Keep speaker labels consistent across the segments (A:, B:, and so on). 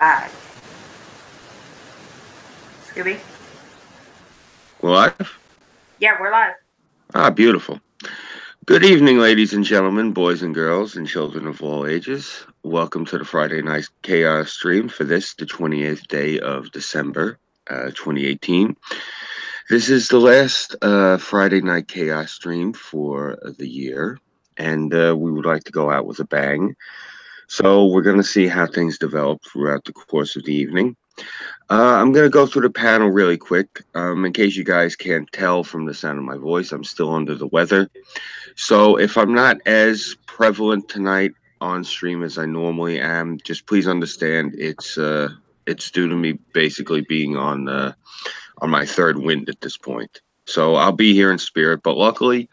A: Live. Scooby?
B: Live?
A: Yeah, we're live.
B: Ah, beautiful. Good evening, ladies and gentlemen, boys and girls, and children of all ages. Welcome to the Friday Night Chaos stream for this, the 28th day of December, 2018. This is the last Friday Night Chaos stream for the year, and we would like to go out with a bang. So we're going to see how things develop throughout the course of the evening. I'm going to go through the panel really quick. In case you guys can't tell from the sound of my voice, I'm still under the weather. So if I'm not as prevalent tonight on stream as I normally am, just please understand it's due to me basically being on my third wind at this point. So I'll be here in spirit, but luckily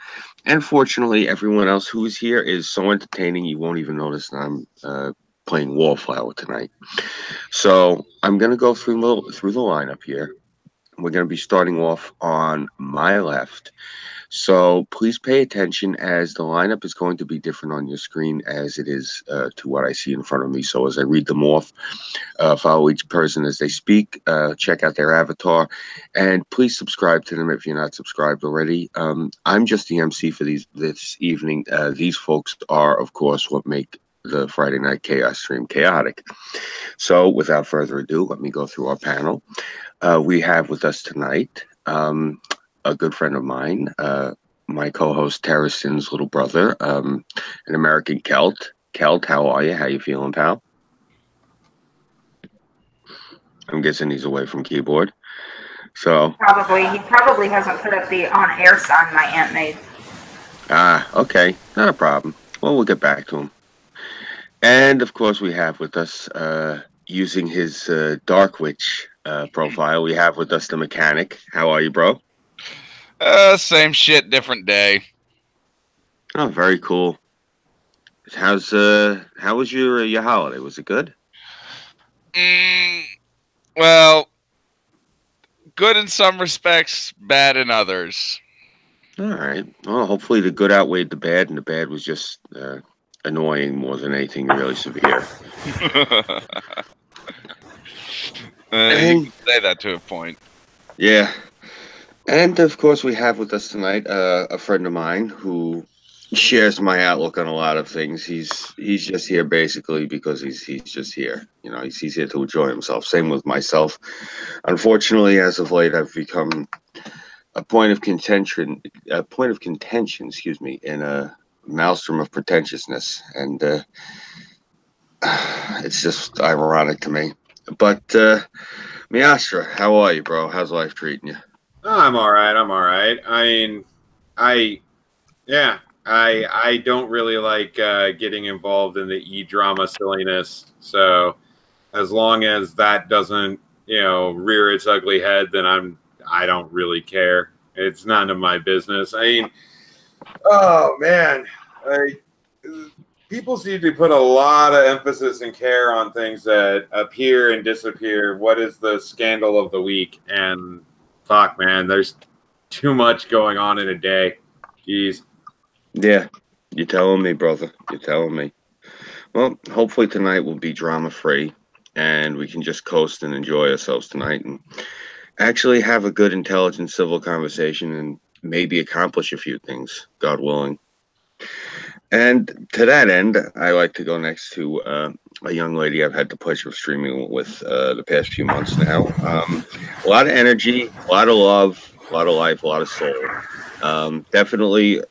B: and fortunately, everyone else who's here is so entertaining you won't even notice that I'm playing Wallflower tonight. So I'm gonna go through the lineup here. We're gonna be starting off on my left. So please pay attention as the lineup is going to be different on your screen as it is to what I see in front of me. So as I read them off, follow each person as they speak, check out their avatar, and please subscribe to them if you're not subscribed already. I'm just the MC for this evening. These folks are, of course, what make the Friday Night Chaos stream chaotic. So without further ado, let me go through our panel. We have with us tonight a good friend of mine, my co-host Terrason's little brother, an American Celt. Celt, how are you? How you feeling, pal? I'm guessing he's away from keyboard. So
A: He probably hasn't put up the on air sign my aunt made.
B: okay, not a problem. Well, we'll get back to him. And of course, we have with us, using his Dark Witch profile, we have with us the mechanic. How are you, bro?
C: Same shit, different day.
B: Oh, very cool. How was your holiday? Was it good?
C: Well, good in some respects, bad in others.
B: All right. Well, hopefully the good outweighed the bad, and the bad was just annoying more than anything really severe.
C: You can say that to a point.
B: Yeah. And of course, we have with us tonight a friend of mine who shares my outlook on a lot of things. He's just here basically because he's just here. You know, he's here to enjoy himself. Same with myself. Unfortunately, as of late, I've become a point of contention. Excuse me, in a maelstrom of pretentiousness, and it's just ironic to me. But Miastra, how are you, bro? How's life treating you?
D: Oh, I'm all right. I'm all right. I mean, I don't really like getting involved in the e-drama silliness. So as long as that doesn't, rear its ugly head, then I don't really care. It's none of my business. I mean, oh man, people seem to put a lot of emphasis and care on things that appear and disappear. What is the scandal of the week? And fuck, man, there's too much going on in a day. Jeez.
B: Yeah, you're telling me, brother. You're telling me. Well, hopefully tonight will be drama free, and we can just coast and enjoy ourselves tonight, and actually have a good, intelligent, civil conversation, and maybe accomplish a few things, God willing. And to that end, I like to go next to a young lady I've had the pleasure of streaming with the past few months now. A lot of energy, a lot of love, a lot of life, a lot of soul. Definitely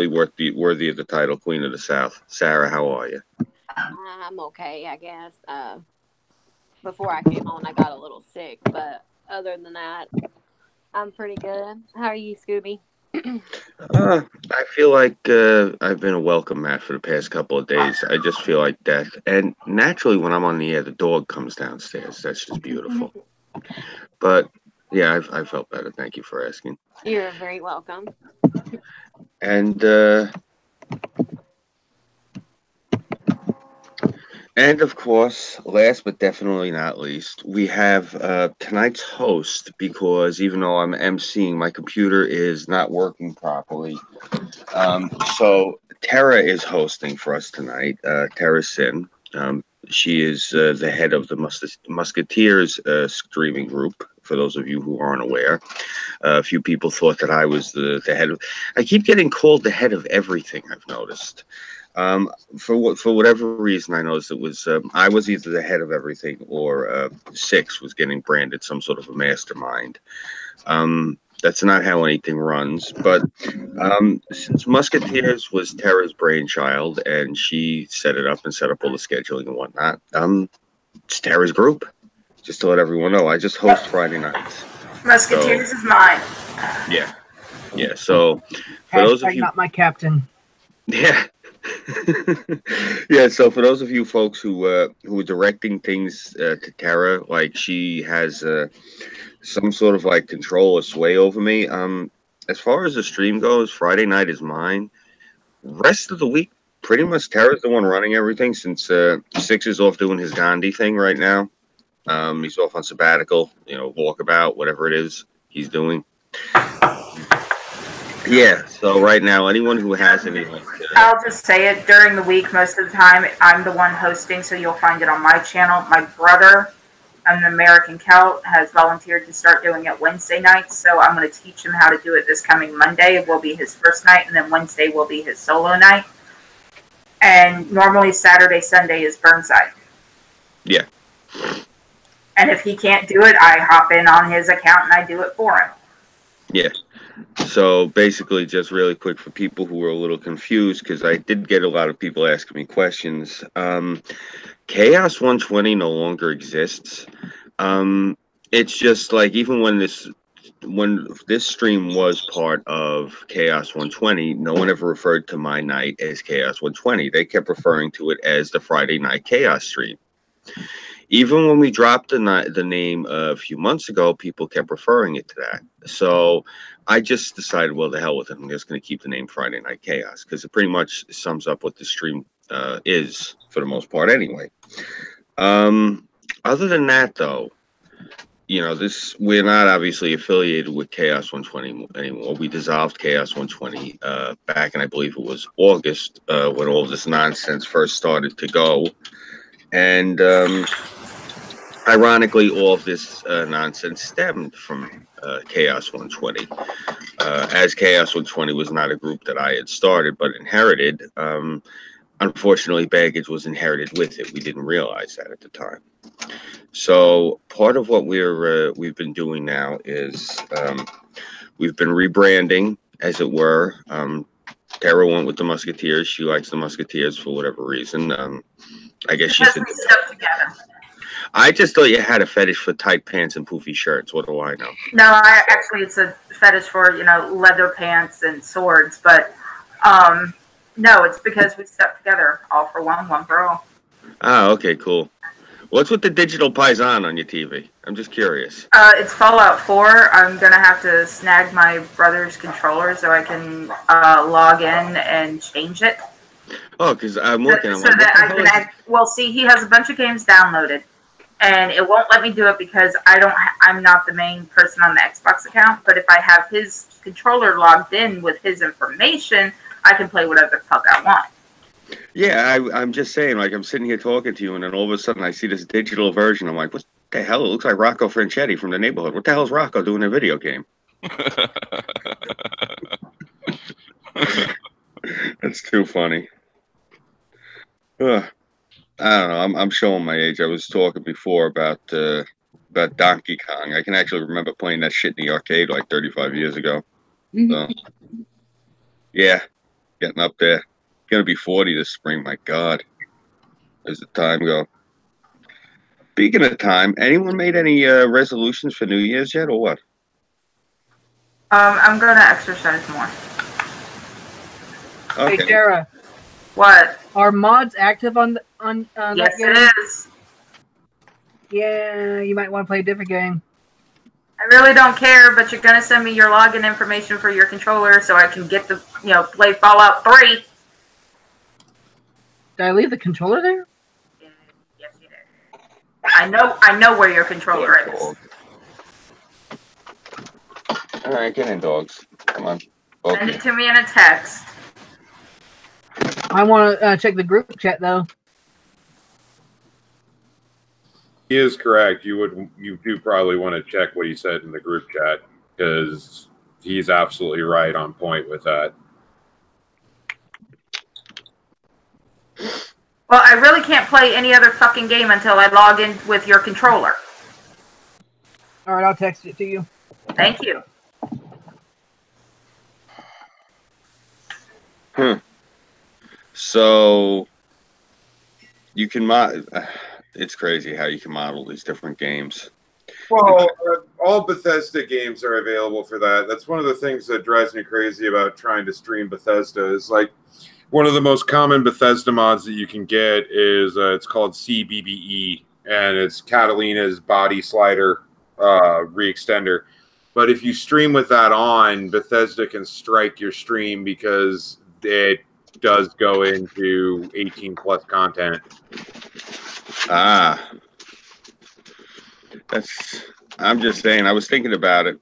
B: worthy of the title, Queen of the South. Sarah, how are you?
E: I'm okay, I guess. Before I came on, I got a little sick, but other than that, I'm pretty good. How are you, Scooby?
B: I feel like I've been a welcome mat for the past couple of days. I just feel like death. And naturally, when I'm on the air, the dog comes downstairs. That's just beautiful. But yeah, I felt better. Thank you for asking.
E: You're very welcome.
B: And of course, last but definitely not least, we have tonight's host, because even though I'm emceeing, my computer is not working properly. So Tara is hosting for us tonight. Tara Sin. She is the head of the Musketeers streaming group. For those of you who aren't aware, a few people thought that I was the head of. I keep getting called the head of everything. I've noticed. For whatever reason, I noticed it was I was either the head of everything or Six was getting branded some sort of a mastermind. That's not how anything runs. But since Musketeers was Tara's brainchild and she set it up and set up all the scheduling and whatnot, it's Tara's group. Just to let everyone know, I just host Friday nights.
A: Musketeers is mine.
B: Yeah, yeah. So for those of you,
F: not my captain.
B: yeah. Yeah, so for those of you folks who are directing things to Tara, like she has some sort of like control or sway over me. As far as the stream goes, Friday night is mine. Rest of the week, pretty much Tara's the one running everything since Six is off doing his Gandhi thing right now. He's off on sabbatical, walkabout, whatever it is he's doing. Yeah, so right now, anyone who has any,
A: I'll just say it, during the week, most of the time, I'm the one hosting, so you'll find it on my channel. My brother, an American Celt, has volunteered to start doing it Wednesday nights, so I'm going to teach him how to do it this coming Monday. It will be his first night, and then Wednesday will be his solo night. And normally Saturday, Sunday is Burnside.
B: Yeah.
A: And if he can't do it, I hop in on his account and I do it for him.
B: Yeah. So basically, just really quick for people who were a little confused, because I did get a lot of people asking me questions. Chaos 120 no longer exists. It's just like even when this stream was part of Chaos 120, no one ever referred to my night as Chaos 120. They kept referring to it as the Friday Night Chaos stream. Even when we dropped the name a few months ago, people kept referring it to that. So I just decided, well, the hell with it. I'm just going to keep the name Friday Night Chaos because it pretty much sums up what the stream is for the most part anyway. Other than that, though, we're not obviously affiliated with Chaos 120 anymore. We dissolved Chaos 120 back in, I believe it was August, when all this nonsense first started to go. And ironically, all of this nonsense stemmed from Chaos 120. As Chaos 120 was not a group that I had started but inherited, unfortunately, baggage was inherited with it. We didn't realize that at the time. So part of what we've been doing now is we've been rebranding, as it were. Tara went with the Musketeers. She likes the Musketeers for whatever reason. I guess she said. I just thought you had a fetish for tight pants and poofy shirts. What do I know?
A: No, it's a fetish for, leather pants and swords. But no, it's because we stuck together, all for one, one for all.
B: Oh, okay, cool. What's with the digital Paisan on your TV? I'm just curious.
A: It's Fallout 4. I'm going to have to snag my brother's controller so I can log in and change it.
B: Oh, because I'm looking.
A: So that I can well, see, he has a bunch of games downloaded, and it won't let me do it because I'm not the main person on the Xbox account. But if I have his controller logged in with his information, I can play whatever the fuck I want.
B: Yeah, I'm just saying, like, I'm sitting here talking to you, and then all of a sudden I see this digital version. I'm like, what the hell? It looks like Rocco Franchetti from the neighborhood. What the hell is Rocco doing in a video game? That's too funny. I don't know. I'm showing my age. I was talking before about Donkey Kong. I can actually remember playing that shit in the arcade like 35 years ago. So, yeah, getting up there. Gonna be 40 this spring. My God, as the time go. Speaking of time, anyone made any resolutions for New Year's yet, or what?
A: I'm gonna exercise more.
B: Okay.
F: Hey, Tara.
A: What?
F: Are mods active on
A: Yes,
F: that game?
A: it is.
F: Yeah, you might want to play a different game.
A: I really don't care, but you're gonna send me your login information for your controller so I can get the play Fallout 3.
F: Did I leave the controller there?
A: Yes, you did. I know where your controller is.
B: All right, get in, dogs. Come on.
A: Send it to me in a text.
F: I want to check the group chat, though.
D: He is correct. You do probably want to check what he said in the group chat because he's absolutely right on point with that.
A: Well, I really can't play any other fucking game until I log in with your controller.
F: All right, I'll text it to you.
A: Thank you.
B: So you can it's crazy how you can model these different games.
D: Well, all Bethesda games are available for that. That's one of the things that drives me crazy about trying to stream Bethesda is like one of the most common Bethesda mods that you can get is it's called CBBE, and it's Catalina's body slider re-extender. But if you stream with that on, Bethesda can strike your stream because it does go into 18 plus content.
B: I'm just saying, I was thinking about it.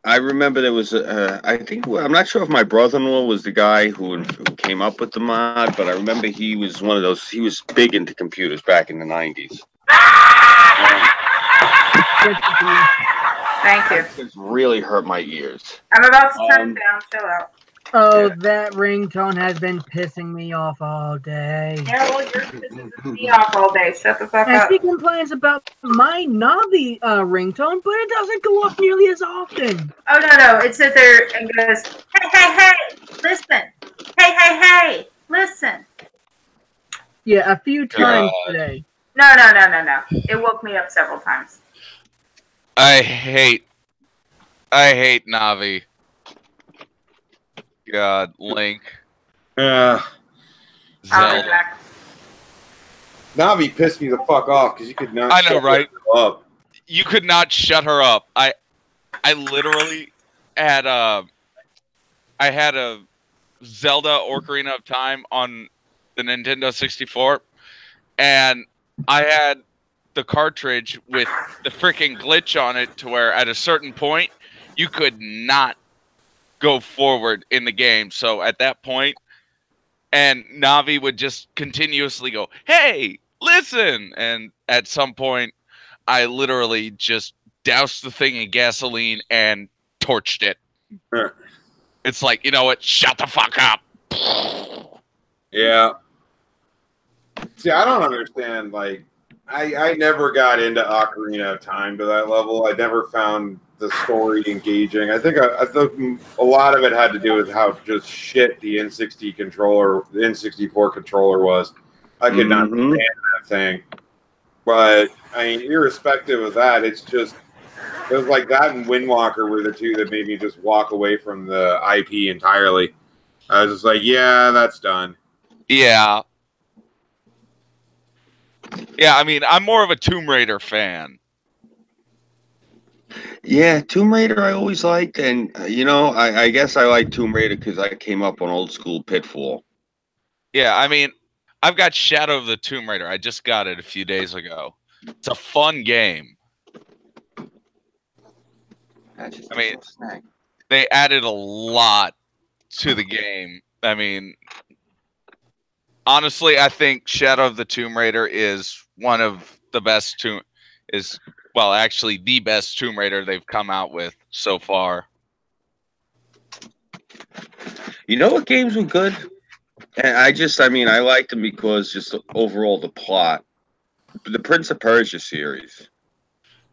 B: I remember there was I'm not sure if my brother-in-law was the guy who came up with the mod, but I remember he was one of those, he was big into computers back in the 90s.
A: Thank you.
B: It's really hurt my ears.
A: I'm about to turn it down. Chill out.
F: Oh, that ringtone has been pissing me off all day.
A: Yeah, well, yours pisses me off all day. Shut the fuck
F: And
A: up.
F: she complains about my Navi ringtone, but it doesn't go off nearly as often.
A: Oh, no. It sits there and goes, hey, listen. Hey, listen.
F: Yeah, a few times today.
A: No. It woke me up several times.
C: I hate Navi. God, Link.
D: Yeah.
A: I'll be back.
D: Navi pissed me the fuck off because you could not.
C: I know, right?
D: Up.
C: You could not shut her up. I literally had a Zelda Ocarina of Time on the Nintendo 64, and I had the cartridge with the freaking glitch on it to where at a certain point you could not go forward in the game. So at that point, and Navi would just continuously go, hey, listen. And at some point, I literally just doused the thing in gasoline and torched it. It's like, you know what? Shut the fuck up.
D: Yeah. See, I don't understand. Like, I never got into Ocarina of Time to that level. I never found the story engaging. I think a lot of it had to do with how just shit the N64 controller was. I could not stand that thing. But I mean, irrespective of that, it was like that and Windwalker were the two that made me just walk away from the IP entirely. I was just like, yeah, that's done.
C: Yeah. Yeah, I mean, I'm more of a Tomb Raider fan.
B: Yeah, Tomb Raider I always liked, and I guess I like Tomb Raider because I came up on old school Pitfall.
C: Yeah, I mean, I've got Shadow of the Tomb Raider. I just got it a few days ago. It's a fun game. I mean, they added a lot to the game. I mean, honestly, I think Shadow of the Tomb Raider is one of the best actually the best Tomb Raider they've come out with so far.
B: You know what games were good? And I liked them because just overall the plot. The Prince of Persia series.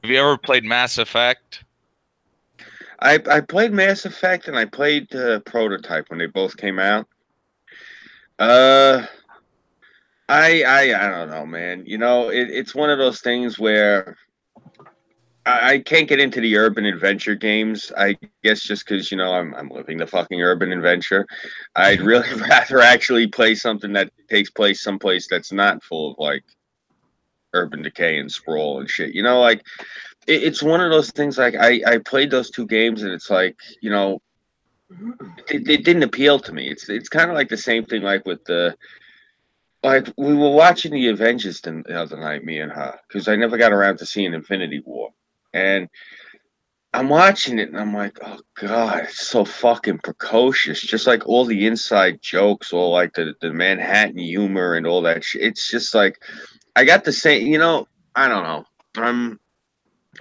C: Have you ever played Mass Effect?
B: I played Mass Effect and I played Prototype when they both came out. I don't know, man. It's one of those things where I can't get into the urban adventure games. I guess just because I'm living the fucking urban adventure. I'd really rather actually play something that takes place someplace that's not full of like urban decay and sprawl and shit. It's one of those things. Like I played those two games and it's like it didn't appeal to me. It's kind of like the same thing like with the. Like, we were watching the Avengers the other night, me and her, because I never got around to seeing Infinity War. And I'm watching it, and I'm like, oh, God, it's so fucking precocious. Just like all the inside jokes, all like the Manhattan humor and all that shit. It's just like, I got the same, I don't know.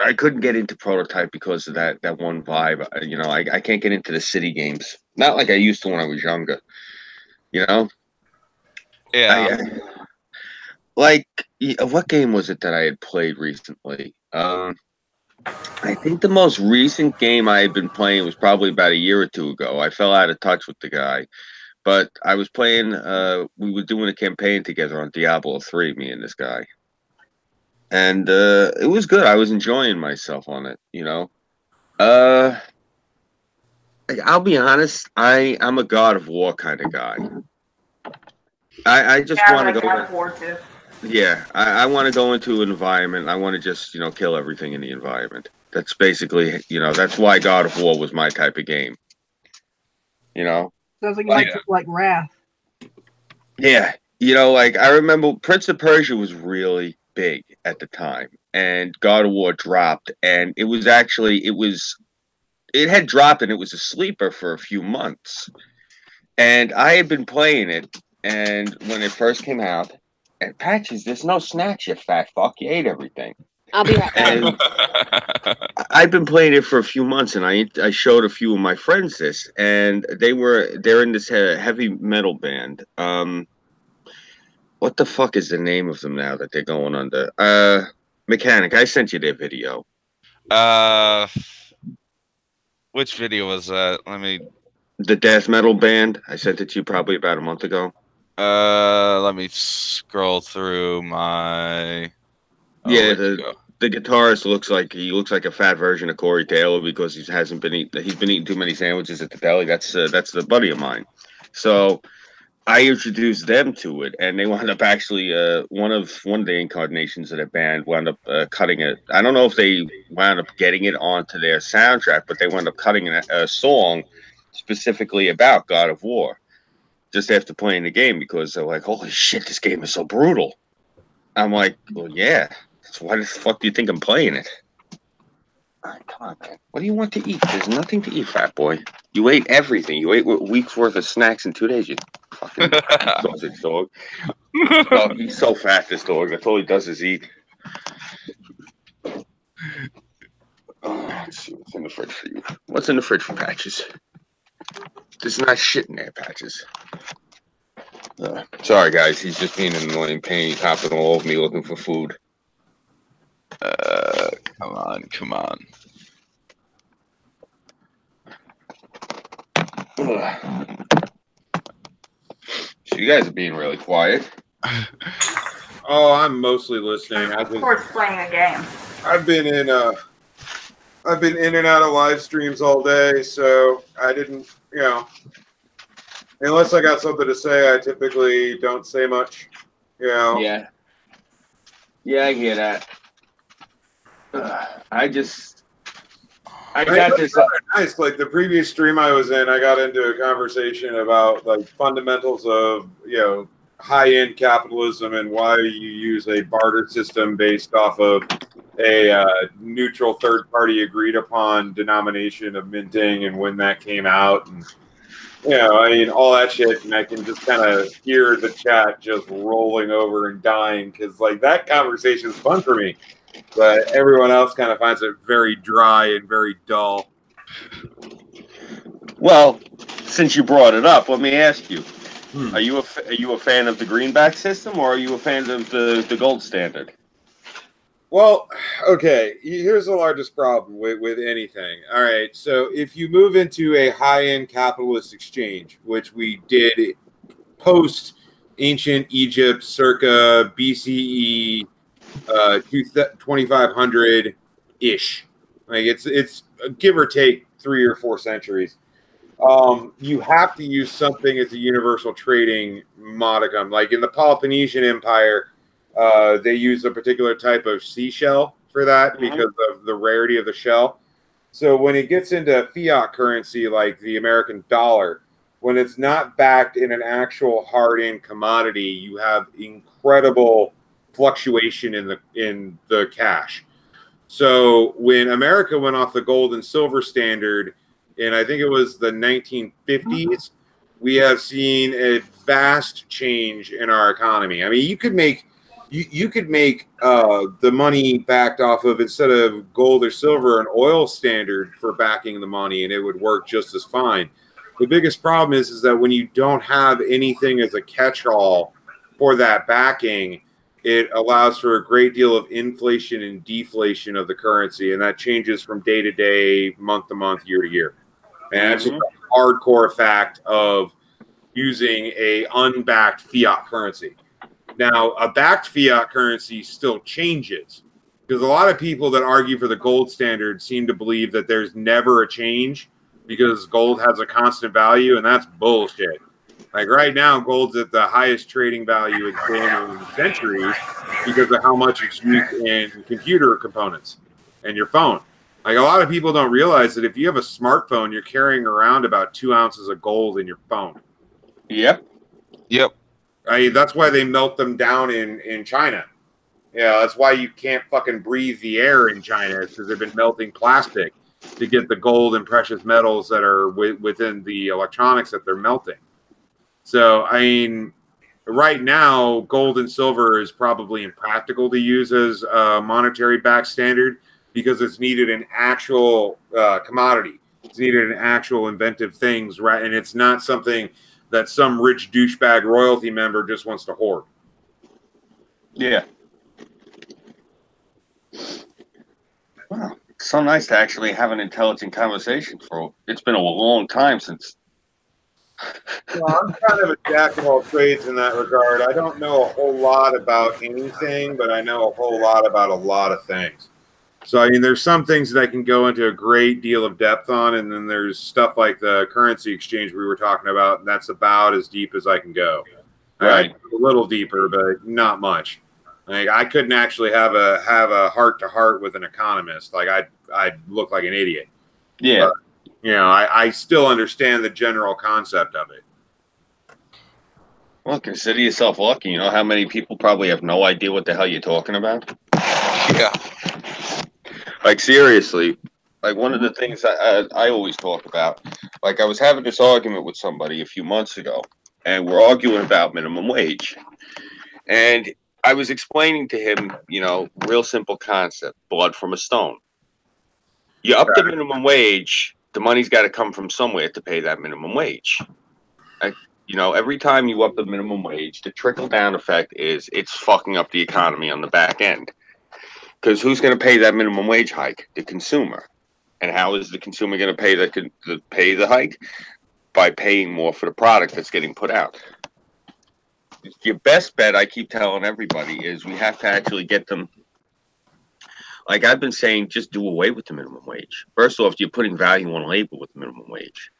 B: I couldn't get into Prototype because of that one vibe. You know, I can't get into the city games. Not like I used to when I was younger. You know,
C: Yeah.
B: like what game was it that I had played recently? I think the most recent game I had been playing was probably about a year or two ago. I fell out of touch with the guy, but I was playing. We were doing a campaign together on Diablo 3, me and this guy, and it was good. I was enjoying myself on it. You know. Uh, I'll be honest. I'm a God of War kind of guy. I just
A: Yeah, I
B: want to
A: like
B: go.
A: God of War too.
B: Yeah, I want to go into an environment. I want to just kill everything in the environment. That's basically that's why God of War was my type of game. You know.
F: Sounds like you might like Wrath.
B: Yeah, like I remember Prince of Persia was really big at the time, and God of War dropped, and it had dropped, and it was a sleeper for a few months. And I had been playing it, and when it first came out, and Patches, there's no snacks, you fat fuck. You ate everything.
E: I'll be right back.
B: And I've been playing it for a few months, and I showed a few of my friends this, and they're in this heavy metal band. What the fuck is the name of them now that they're going under? Mechanic. I sent you their video.
C: Which video was that? Let me.
B: The death metal band. I sent it to you probably about a month ago.
C: Let me scroll through my.
B: Yeah, the guitarist looks like a fat version of Corey Taylor because he's been eating too many sandwiches at the deli. That's the buddy of mine. So I introduced them to it, and they wound up actually one of the incarnations of the band wound up cutting it. I don't know if they wound up getting it onto their soundtrack, but they wound up cutting a song specifically about God of War just after playing the game because they're like, "Holy shit, this game is so brutal." I'm like, "Well, yeah. So why the fuck do you think I'm playing it?" All right, come on, man. What do you want to eat? There's nothing to eat, fat boy. You ate everything. You ate a week's worth of snacks in 2 days. You fucking sausage dog. Oh, he's so fat, this dog. That's all he does is eat. Oh, let's see what's in the fridge for you. What's in the fridge for Patches? There's not shit in there, Patches. Sorry, guys. He's just being an annoying pain. He's hopping all over me looking for food.
C: Come on.
B: So you guys are being really quiet.
D: Oh, I'm mostly listening.
A: Of course, playing a game.
D: I've been in and out of live streams all day, so I didn't, unless I got something to say, I typically don't say much.
B: Yeah. Yeah, I hear that. I got this.
D: Nice. Like the previous stream I was in, I got into a conversation about like fundamentals of high-end capitalism and why you use a barter system based off of a neutral third-party agreed-upon denomination of minting and when that came out, and all that shit. And I can just kind of hear the chat just rolling over and dying because like that conversation is fun for me. But everyone else kind of finds it very dry and very dull.
B: Well, since you brought it up, let me ask you: Are you a fan of the greenback system, or are you a fan of the gold standard?
D: Well, okay. Here's the largest problem with anything. All right, so if you move into a high-end capitalist exchange, which we did post ancient Egypt, circa BCE. 2500 ish, like it's give or take 3 or 4 centuries. You have to use something as a universal trading modicum. Like in the Peloponnesian Empire, they use a particular type of seashell for that because of the rarity of the shell. So when it gets into fiat currency like the American dollar, when it's not backed in an actual hard-in commodity, you have incredible fluctuation in the cash. So when America went off the gold and silver standard, and I think it was the 1950s, we have seen a vast change in our economy. I mean, you could you could make the money backed off of, instead of gold or silver, an oil standard for backing the money, and it would work just as fine. The biggest problem is that when you don't have anything as a catch-all for that backing, it allows for a great deal of inflation and deflation of the currency, and that changes from day to day, month to month, year to year. And that's just a hardcore fact of using a unbacked fiat currency. Now, a backed fiat currency still changes, because a lot of people that argue for the gold standard seem to believe that there's never a change because gold has a constant value, and that's bullshit. Like right now, gold's at the highest trading value it's been in centuries because of how much it's used in computer components and your phone. Like a lot of people don't realize that if you have a smartphone, you're carrying around about 2 ounces of gold in your phone.
B: Yep.
D: That's why they melt them down in China. Yeah, that's why you can't fucking breathe the air in China. It's because they've been melting plastic to get the gold and precious metals that are within the electronics that they're melting. So, I mean, right now, gold and silver is probably impractical to use as a monetary back standard because it's needed an actual commodity. It's needed an actual inventive things, right? And it's not something that some rich douchebag royalty member just wants to hoard.
B: Yeah. Wow. It's so nice to actually have an intelligent conversation. It's been a long time since.
D: Well, I'm kind of a jack of all trades in that regard. I don't know a whole lot about anything, but I know a whole lot about a lot of things. So, I mean, there's some things that I can go into a great deal of depth on, and then there's stuff like the currency exchange we were talking about, and that's about as deep as I can go.
B: Right.
D: A little deeper, but not much. Like I couldn't actually have a heart to heart with an economist. Like I'd look like an idiot.
B: Yeah.
D: But, you know, I still understand the general concept of it.
B: Well, consider yourself lucky. You know how many people probably have no idea what the hell you're talking about?
C: Yeah.
B: Like, seriously. Like, one of the things I always talk about, like, I was having this argument with somebody a few months ago, and we're arguing about minimum wage. And I was explaining to him, you know, real simple concept, blood from a stone. You up the minimum wage, the money's got to come from somewhere to pay that minimum wage. You know, every time you up the minimum wage, the trickle-down effect is it's fucking up the economy on the back end. Because who's going to pay that minimum wage hike? The consumer. And how is the consumer going to pay the hike? By paying more for the product that's getting put out. Your best bet, I keep telling everybody, is we have to actually get them. Like I've been saying, just do away with the minimum wage. First off, you're putting value on labor with the minimum wage.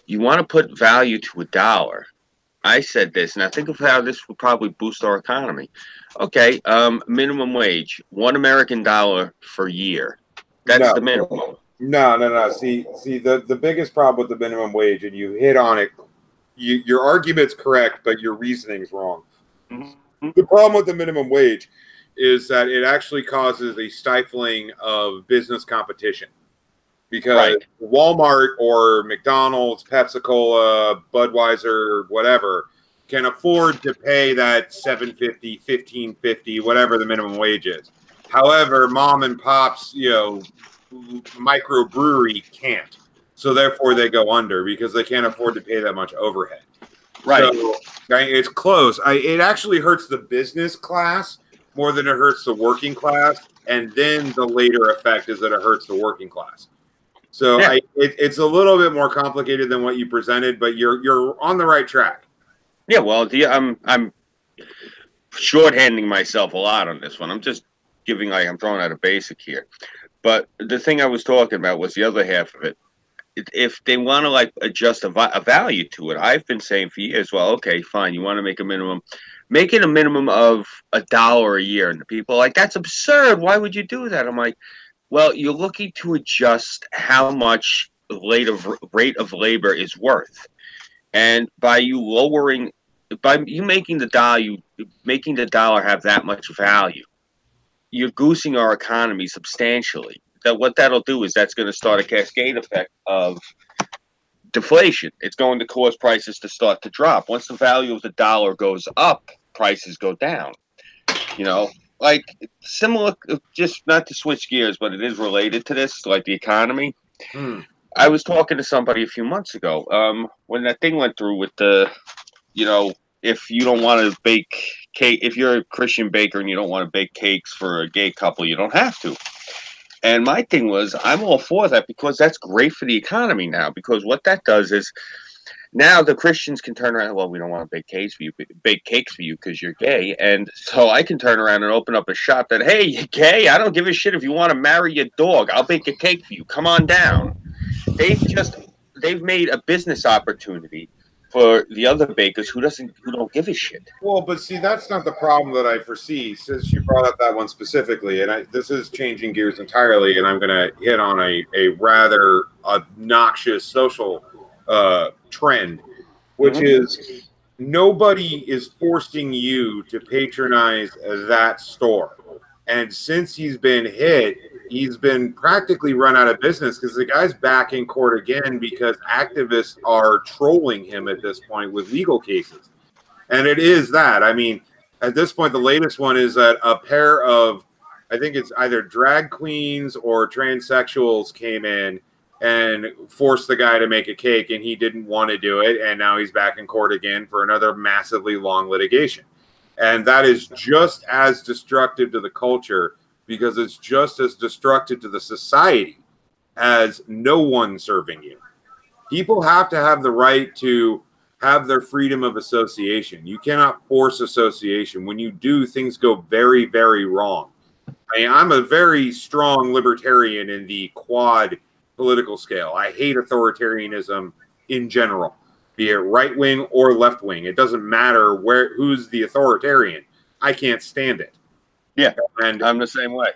B: You want to put value to $1. I said this, and I think of how this would probably boost our economy. Okay, minimum wage, $1 American for a year. That's the minimum.
D: No. See, the biggest problem with the minimum wage, and you hit on it. Your argument's correct, but your reasoning's wrong. Mm-hmm. The problem with the minimum wage is that it actually causes a stifling of business competition. Because Walmart or McDonald's, Pepsi-Cola, Budweiser, whatever, can afford to pay that $7.50, $15.50, whatever the minimum wage is. However, mom and pop's, you know, microbrewery can't. So therefore they go under because they can't afford to pay that much overhead.
B: Right.
D: So it's close. It actually hurts the business class more than it hurts the working class. And then the later effect is that it hurts the working class. So yeah. It's a little bit more complicated than what you presented, but you're on the right track.
B: Yeah, well, I'm shorthanding myself a lot on this one. I'm just I'm throwing out a basic here. But the thing I was talking about was the other half of it. If they want to like adjust a value to it, I've been saying for years, well, okay, fine. You want to make a minimum, make it a minimum of $1 a year. And the people are like, that's absurd. Why would you do that? I'm like, well, you're looking to adjust how much rate of labor is worth. And by you making the dollar have that much value, you're goosing our economy substantially. What that'll do is that's going to start a cascade effect of deflation. It's going to cause prices to start to drop. Once the value of the dollar goes up, prices go down. You know, like similar, just not to switch gears, but it is related to this, like the economy.
D: Hmm.
B: I was talking to somebody a few months ago, when that thing went through with the, you know, if you don't want to bake cake, if you're a Christian baker and you don't want to bake cakes for a gay couple, you don't have to. And my thing was, I'm all for that because that's great for the economy now. Because what that does is now the Christians can turn around. Well, we don't want to bake cakes for you because you're gay, and so I can turn around and open up a shop that, hey, you're gay. I don't give a shit if you want to marry your dog. I'll bake a cake for you. Come on down. They've made a business opportunity for the other bakers who don't give a shit.
D: Well, but see, that's not the problem that I foresee. Since you brought up that one specifically, and this is changing gears entirely, and I'm going to hit on a rather obnoxious social trend, which is nobody is forcing you to patronize that store. And since he's been hit, he's been practically run out of business because the guy's back in court again because activists are trolling him at this point with legal cases. And it is that. I mean, at this point, the latest one is that a pair of, I think it's either drag queens or transsexuals came in and forced the guy to make a cake, and he didn't want to do it. And now he's back in court again for another massively long litigation. And that is just as destructive to the culture because it's just as destructive to the society as no one serving you. People have to have the right to have their freedom of association. You cannot force association. When you do, things go very, very wrong. I mean, I'm a very strong libertarian in the quad political scale. I hate authoritarianism in general, be it right wing or left wing. It doesn't matter who's the authoritarian. I can't stand it.
B: Yeah,
D: and
B: I'm the same way.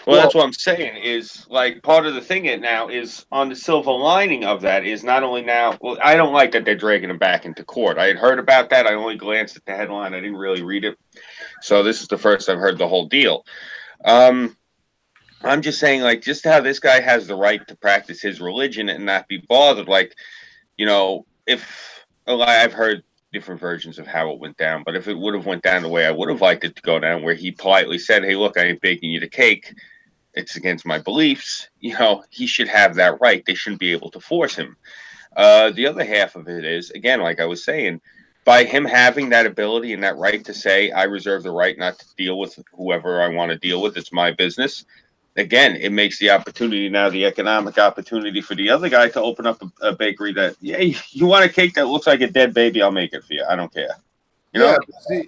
B: Well, that's what I'm saying is, like, part of the thing now is on the silver lining of that is not only now, well, I don't like that they're dragging him back into court. I had heard about that. I only glanced at the headline. I didn't really read it. So this is the first I've heard the whole deal. I'm just saying, like, just how this guy has the right to practice his religion and not be bothered. Like, you know, if I've heard different versions of how it went down, but if it would have went down the way I would have liked it to go down, where he politely said, hey, look, I ain't baking you the cake, it's against my beliefs, you know, he should have that right. They shouldn't be able to force him. The other half of it is, again, like I was saying, by him having that ability and that right to say, I reserve the right not to deal with whoever I want to deal with, it's my business. Again, it makes the opportunity now, the economic opportunity for the other guy to open up a bakery that, yeah, you want a cake that looks like a dead baby, I'll make it for you. I don't care. You know?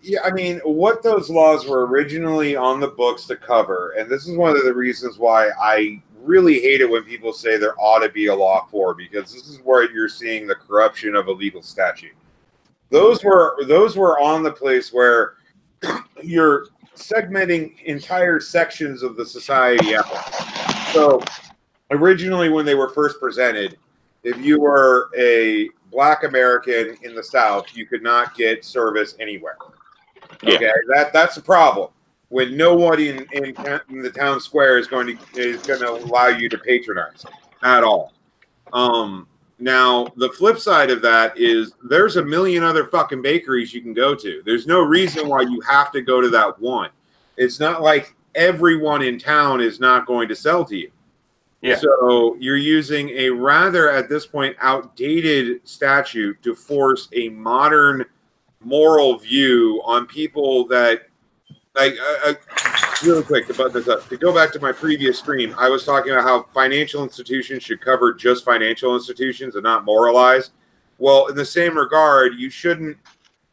D: Yeah, I mean, what those laws were originally on the books to cover, and this is one of the reasons why I really hate it when people say there ought to be a law for, because this is where you're seeing the corruption of a legal statute. Those were on the place where you're segmenting entire sections of the society out. So originally when they were first presented, if you were a Black American in the South, you could not get service anywhere. Okay, that's a problem. When no one in the town square is going to allow you to patronize at all. Now the flip side of that is there's a million other fucking bakeries you can go to. There's no reason why you have to go to that one. It's not like everyone in town is not going to sell to you. Yeah. So you're using a rather, at this point, outdated statute to force a modern moral view on people that, like, really quick to button this up. To go back to my previous stream, I was talking about how financial institutions should cover just financial institutions and not moralize. Well, in the same regard, you shouldn't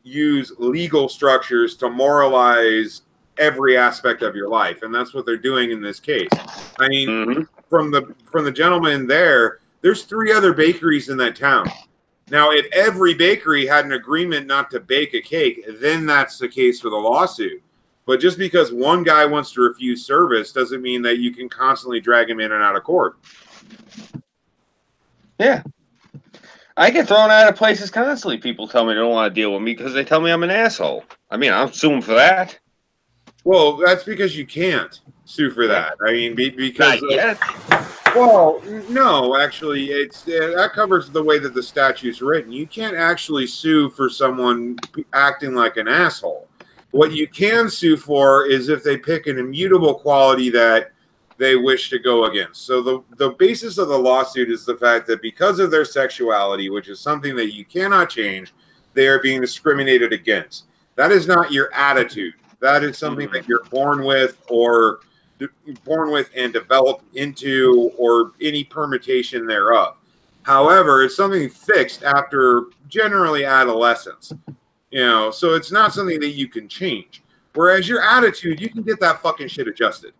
D: use legal structures to moralize every aspect of your life, and that's what they're doing in this case. I mean, from the gentleman there's 3 other bakeries in that town. Now, if every bakery had an agreement not to bake a cake, then that's the case for the lawsuit. But just because one guy wants to refuse service doesn't mean that you can constantly drag him in and out of court.
B: Yeah. I get thrown out of places constantly. People tell me they don't want to deal with me because they tell me I'm an asshole. I mean, I'll sue them for that.
D: Well, that's because you can't sue for that. I mean, because
B: not yet.
D: Well, no, actually, that covers the way that the statute's written. You can't actually sue for someone acting like an asshole. What you can sue for is if they pick an immutable quality that they wish to go against. So the basis of the lawsuit is the fact that because of their sexuality, which is something that you cannot change, they are being discriminated against. That is not your attitude. That is something that you're born with and develop into, or any permutation thereof. However, it's something fixed after generally adolescence. So it's not something that you can change. Whereas your attitude, you can get that fucking shit adjusted.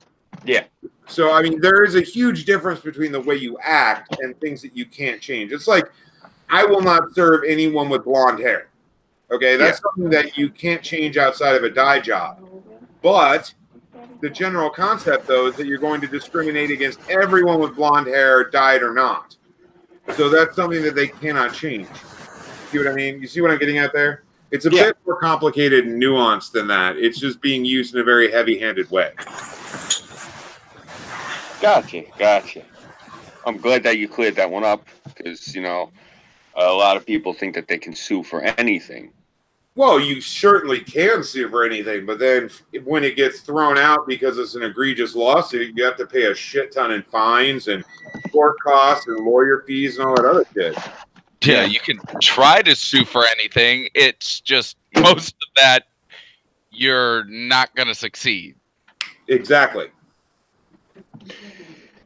B: Yeah.
D: So, I mean, there is a huge difference between the way you act and things that you can't change. It's like, I will not serve anyone with blonde hair. Okay, that's something that you can't change outside of a dye job. But the general concept, though, is that you're going to discriminate against everyone with blonde hair, dyed or not. So that's something that they cannot change. See what I mean? You see what I'm getting at there? It's a bit more complicated and nuanced than that. It's just being used in a very heavy-handed way.
B: Gotcha. I'm glad that you cleared that one up because, a lot of people think that they can sue for anything.
D: Well, you certainly can sue for anything, but then when it gets thrown out because it's an egregious lawsuit, you have to pay a shit ton in fines and court costs and lawyer fees and all that other shit.
C: Yeah, you can try to sue for anything. It's just most of that you're not going to succeed.
D: Exactly.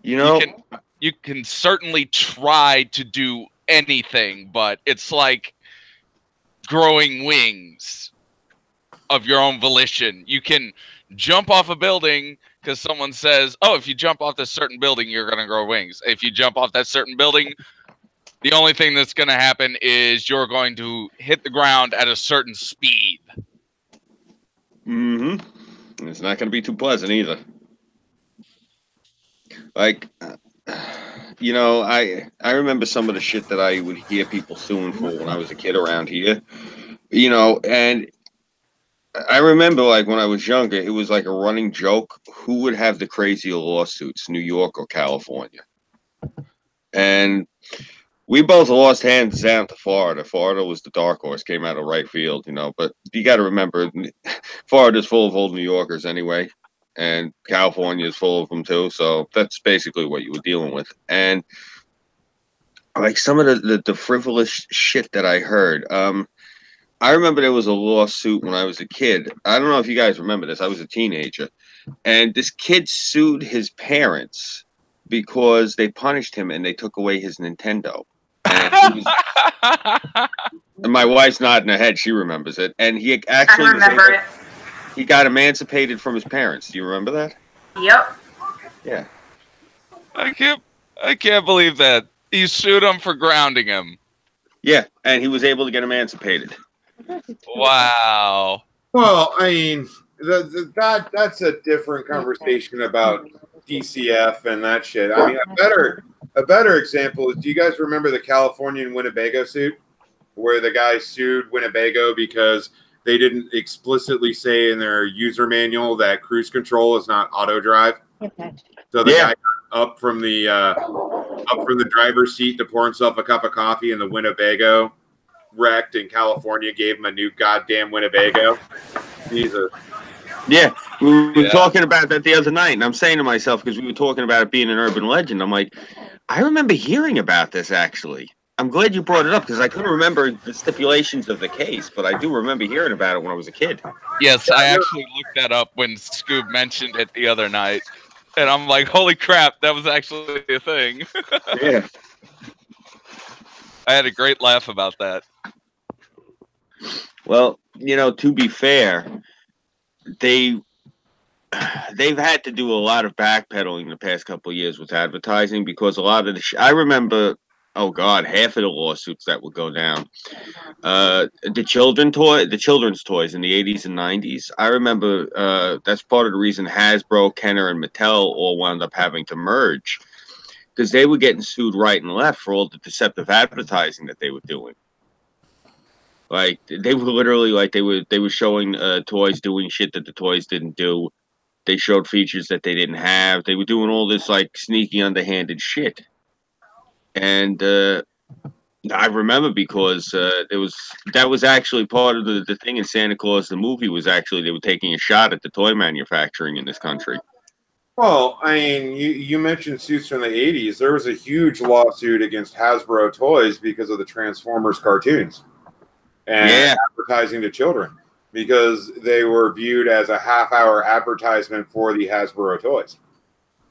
C: You can certainly try to do anything, but it's like growing wings of your own volition. You can jump off a building because someone says, oh, if you jump off this certain building, you're going to grow wings. If you jump off that certain building, the only thing that's going to happen is you're going to hit the ground at a certain speed.
B: Mm-hmm. It's not going to be too pleasant either. Like, I remember some of the shit that I would hear people suing for when I was a kid around here. And I remember, like, when I was younger, it was like a running joke. Who would have the crazier lawsuits, New York or California? And we both lost hands down to Florida. Florida was the dark horse, came out of right field, But you got to remember, Florida's full of old New Yorkers anyway, and California is full of them too. So that's basically what you were dealing with. And like some of the frivolous shit that I heard. I remember there was a lawsuit when I was a kid. I don't know if you guys remember this. I was a teenager, and this kid sued his parents because they punished him and they took away his Nintendo. And my wife's nodding her head. She remembers it. And he actually he got emancipated from his parents. Do you remember that?
A: Yep.
B: Yeah.
C: I can't believe that. You sued him for grounding him.
B: Yeah, and he was able to get emancipated.
C: Wow.
D: Well, I mean, that's a different conversation about DCF and that shit. I mean, a better example is, do you guys remember the California and Winnebago suit, where the guy sued Winnebago because they didn't explicitly say in their user manual that cruise control is not auto drive? So the guy got up from the driver's seat to pour himself a cup of coffee, and the Winnebago wrecked, and California gave him a new goddamn Winnebago. Jesus.
B: Yeah, we were talking about that the other night, and I'm saying to myself, because we were talking about it being an urban legend, I'm like, I remember hearing about this, actually. I'm glad you brought it up, because I couldn't remember the stipulations of the case, but I do remember hearing about it when I was a kid.
C: Yes, I actually looked that up when Scoob mentioned it the other night, and I'm like, holy crap, that was actually a thing.
B: Yeah.
C: I had a great laugh about that.
B: Well, to be fair, they've had to do a lot of backpedaling the past couple of years with advertising, because a lot of I remember, oh God, half of the lawsuits that would go down. The children's toys in the 80s and 90s. I remember that's part of the reason Hasbro, Kenner, and Mattel all wound up having to merge, because they were getting sued right and left for all the deceptive advertising that they were doing. Like, they were literally, like, they were showing toys doing shit that the toys didn't do. They showed features that they didn't have. They were doing all this, like, sneaky, underhanded shit. And I remember because that was actually part of the thing in Santa Claus the movie was actually they were taking a shot at the toy manufacturing in this country.
D: Well, I mean, you mentioned suits from the 80s. There was a huge lawsuit against Hasbro Toys because of the Transformers cartoons and advertising to children because they were viewed as a half-hour advertisement for the Hasbro toys.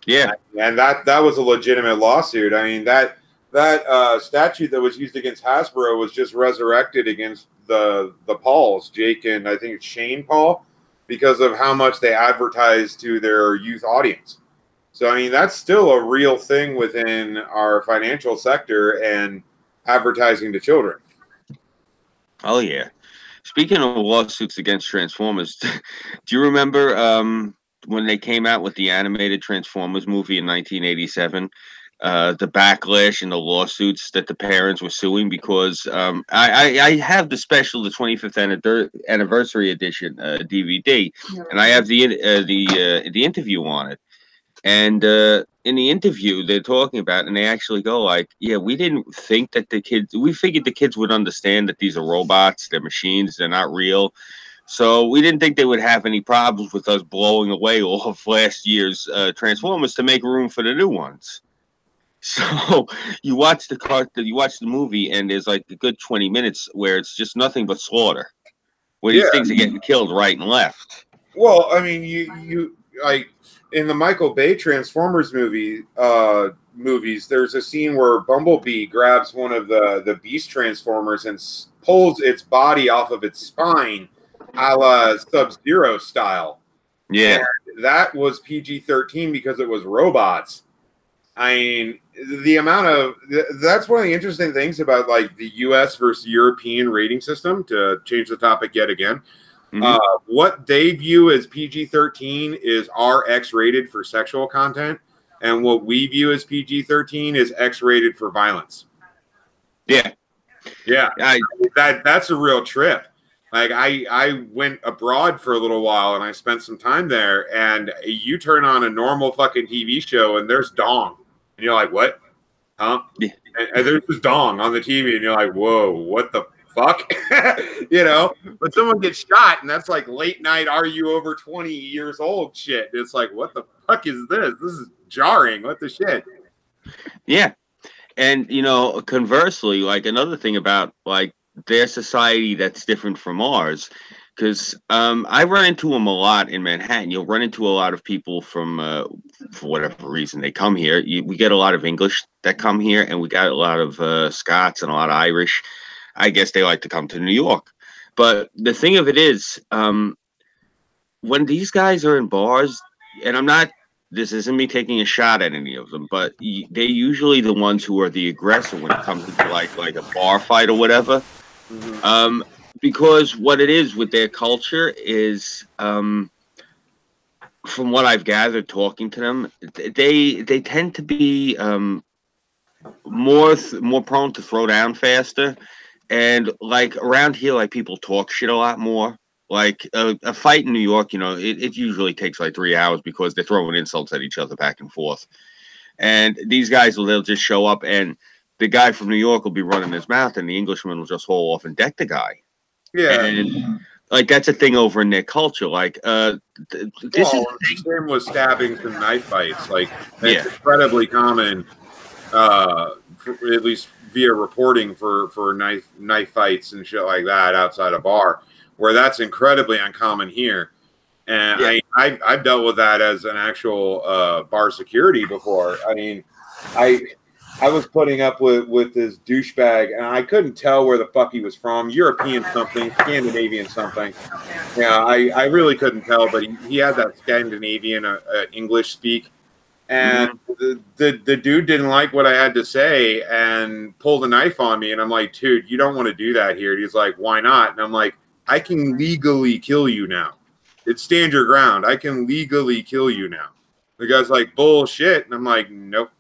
B: Yeah,
D: and that was a legitimate lawsuit. I mean, that statute that was used against Hasbro was just resurrected against the Pauls, Jake and I think it's Shane Paul, because of how much they advertise to their youth audience. So, I mean, that's still a real thing within our financial sector and advertising to children.
B: Oh, yeah. Speaking of lawsuits against Transformers, do you remember when they came out with the animated Transformers movie in 1987? The backlash and the lawsuits that the parents were suing because I have the special, the 25th anniversary edition DVD, and I have the interview on it. And in the interview, they're talking about, and they actually go like, "Yeah, we didn't think that we figured the kids would understand that these are robots, they're machines, they're not real. So we didn't think they would have any problems with us blowing away all of last year's Transformers to make room for the new ones." So you watch the movie, and there's like a good 20 minutes where it's just nothing but slaughter, where these things are getting killed right and left.
D: Well, I mean, you like in the Michael Bay Transformers movies, there's a scene where Bumblebee grabs one of the Beast Transformers and pulls its body off of its spine, a la Sub-Zero style.
B: Yeah,
D: and that was PG-13 because it was robots. I mean, the amount of that's one of the interesting things about like the U.S. versus European rating system. To change the topic yet again. What they view as PG-13 is RX rated for sexual content, and what we view as PG-13 is X rated for violence.
B: Yeah.
D: That's a real trip. Like I went abroad for a little while and I spent some time there, and you turn on a normal fucking TV show and there's dong, and you're like, what? Huh?
B: Yeah.
D: And there's this dong on the TV, and you're like, whoa, what the fuck? You know, but someone gets shot, and that's like late night, are you over 20 years old shit. It's like, what the fuck is this? This is jarring. What the shit?
B: Yeah. And, you know, conversely, like another thing about like their society that's different from ours, because I run into them a lot in Manhattan. You'll run into a lot of people from, for whatever reason, they come here. We get a lot of English that come here, and we got a lot of Scots and a lot of Irish. I guess they like to come to New York. But the thing of it is, when these guys are in bars, and this isn't me taking a shot at any of them, but they're usually the ones who are the aggressor when it comes to like a bar fight or whatever. Because what it is with their culture is, from what I've gathered talking to them, they tend to be more prone to throw down faster. And like around here, like people talk shit a lot more. Like a fight in New York, you know, it usually takes like 3 hours because they're throwing insults at each other back and forth. And these guys they'll just show up, and the guy from New York will be running his mouth, and the Englishman will just haul off and deck the guy.
D: Yeah.
B: And like that's a thing over in their culture. Like this is
D: the same with stabbings and knife fights. Like it's incredibly common, at least via reporting for knife fights and shit like that outside a bar, where that's incredibly uncommon here. And I've dealt with that as an actual bar security before. I mean, I was putting up with this douchebag, and I couldn't tell where the fuck he was from. European something, Scandinavian something. Yeah, I really couldn't tell, but he had that Scandinavian English speak. And the dude didn't like what I had to say and pulled a knife on me. And I'm like, dude, you don't want to do that here. And he's like, why not? And I'm like, I can legally kill you now. It's stand your ground. I can legally kill you now. The guy's like, bullshit. And I'm like, nope.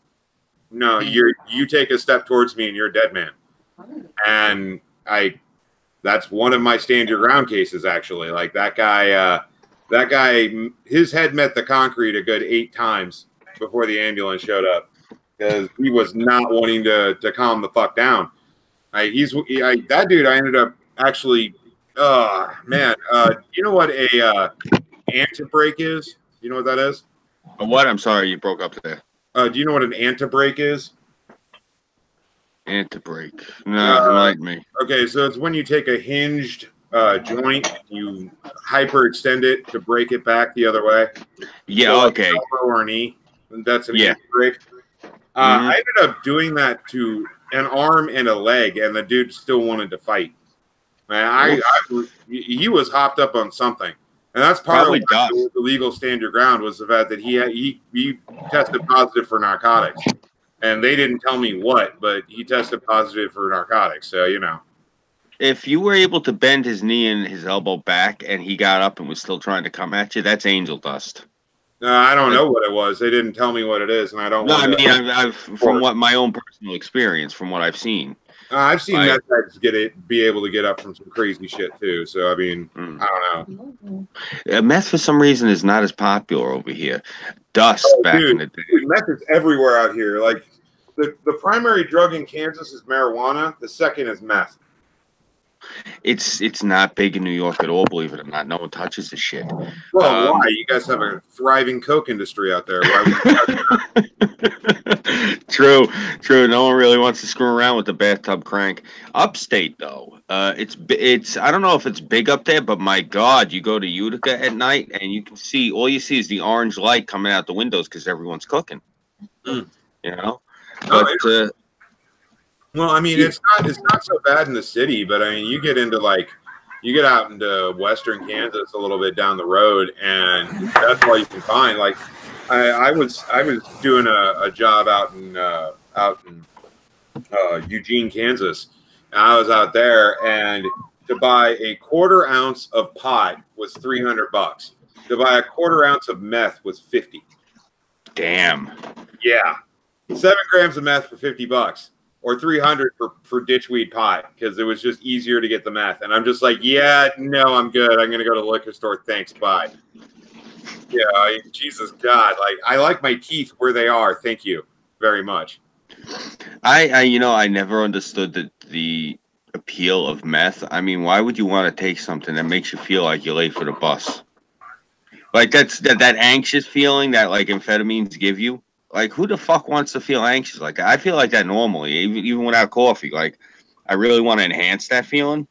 D: No, you take a step towards me and you're a dead man. And that's one of my stand your ground cases, actually. Like that guy, his head met the concrete a good 8 times before the ambulance showed up because he was not wanting to calm the fuck down. That dude. I ended up actually. Man. You know what a anti-brake is? You know what that is?
B: What? I'm sorry, you broke up there.
D: Do you know what an anti-brake is?
B: Anti-brake. No, enlighten me.
D: Okay, so it's when you take a hinged joint, you hyperextend it to break it back the other way.
B: Yeah,
D: so
B: okay.
D: Like elbow or knee. That's an
B: Yeah.
D: anti-brake. I ended up doing that to an arm and a leg, and the dude still wanted to fight. Man, he was hopped up on something, and that's part
B: Probably
D: of why the legal stand your ground was the fact that he tested positive for narcotics, and they didn't tell me what, but he tested positive for narcotics. So you know,
B: if you were able to bend his knee and his elbow back, and he got up and was still trying to come at you, that's angel dust.
D: I don't know what it was. They didn't tell me what it is, and I don't.
B: No, I mean, I've from what my own personal experience, from what I've seen.
D: I've seen meth heads be able to get up from some crazy shit too. So I mean, I don't
B: know. Meth for some reason is not as popular over here. Dust back in the day.
D: Meth is everywhere out here. Like the primary drug in Kansas is marijuana. The second is meth.
B: It's not big in New York at all, believe it or not. No one touches the shit.
D: Well, why? You guys have a thriving coke industry out there.
B: True. No one really wants to screw around with the bathtub crank. Upstate though, it's I don't know if it's big up there, but my God, you go to Utica at night and you can see all you see is the orange light coming out the windows because everyone's cooking. You know, but.
D: Well, I mean, it's not so bad in the city, but I mean, you get out into western Kansas a little bit down the road, and that's all you can find. Like, I was doing a job out in Eugene, Kansas, and I was out there, and to buy a quarter ounce of pot was $300. To buy a quarter ounce of meth was $50.
B: Damn.
D: Yeah, 7 grams of meth for $50. Or $300 for ditchweed pot because it was just easier to get the meth. And I'm just like, yeah, no, I'm good. I'm gonna go to the liquor store. Thanks, bye. Yeah, Jesus God, like I like my teeth where they are. Thank you very much.
B: I never understood the appeal of meth. I mean, why would you want to take something that makes you feel like you're late for the bus? Like that anxious feeling that like amphetamines give you. Like, who the fuck wants to feel anxious? Like, I feel like that normally, even without coffee. Like, I really want to enhance that feeling.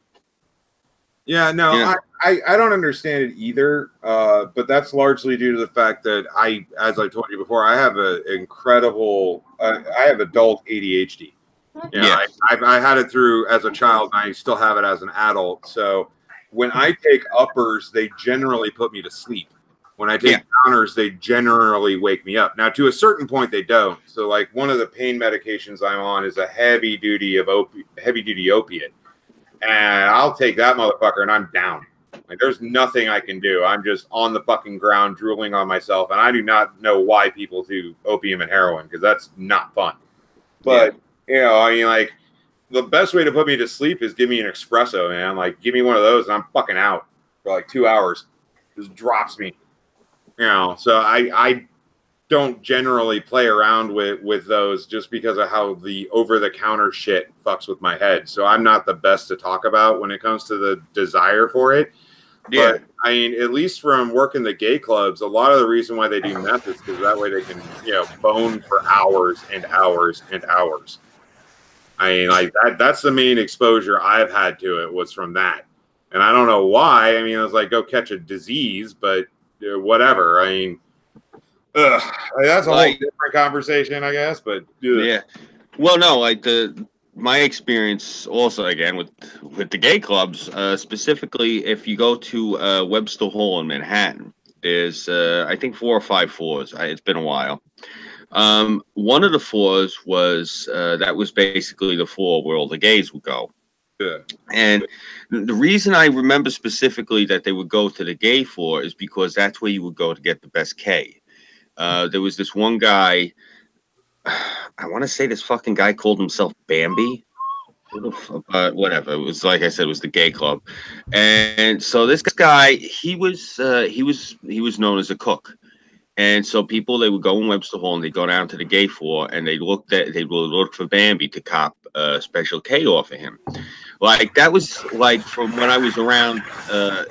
D: Yeah, no,
B: Yeah.
D: I don't understand it either. But that's largely due to the fact that as I told you before, I have an incredible, I have adult ADHD.
B: Yeah.
D: I had it through as a child, and I still have it as an adult. So when I take uppers, they generally put me to sleep. When I take downers, they generally wake me up. Now, to a certain point, they don't. So, like, one of the pain medications I'm on is a heavy duty opiate, and I'll take that motherfucker, and I'm down. Like, there's nothing I can do. I'm just on the fucking ground, drooling on myself, and I do not know why people do opium and heroin because that's not fun. But you know, I mean, like, the best way to put me to sleep is give me an espresso, man. Like, give me one of those, and I'm fucking out for like 2 hours. Just drops me. You know, so I don't generally play around with those just because of how the over-the-counter shit fucks with my head. So I'm not the best to talk about when it comes to the desire for it.
B: Yeah.
D: But, I mean, at least from working the gay clubs, a lot of the reason why they do meth is because that way they can, bone for hours and hours and hours. I mean, like, that's the main exposure I've had to it was from that. And I don't know why. I mean, I was like, go catch a disease, but whatever. I mean, that's a whole different conversation, I guess. But
B: yeah, well, no, like my experience also again with the gay clubs, specifically if you go to Webster Hall in Manhattan, there's I think 4 or 5 floors. It's been a while. One of the floors was that was basically the floor where all the gays would go.
D: Yeah.
B: And the reason I remember specifically that they would go to the gay floor is because that's where you would go to get the best K. There was this one guy, I want to say this fucking guy called himself Bambi. Whatever. It was, like I said, it was the gay club. And so this guy, he was known as a cook. And so people, they would go in Webster Hall and they'd go down to the gay floor and they would look for Bambi to cop Special K off of him. Like that was like from when I was around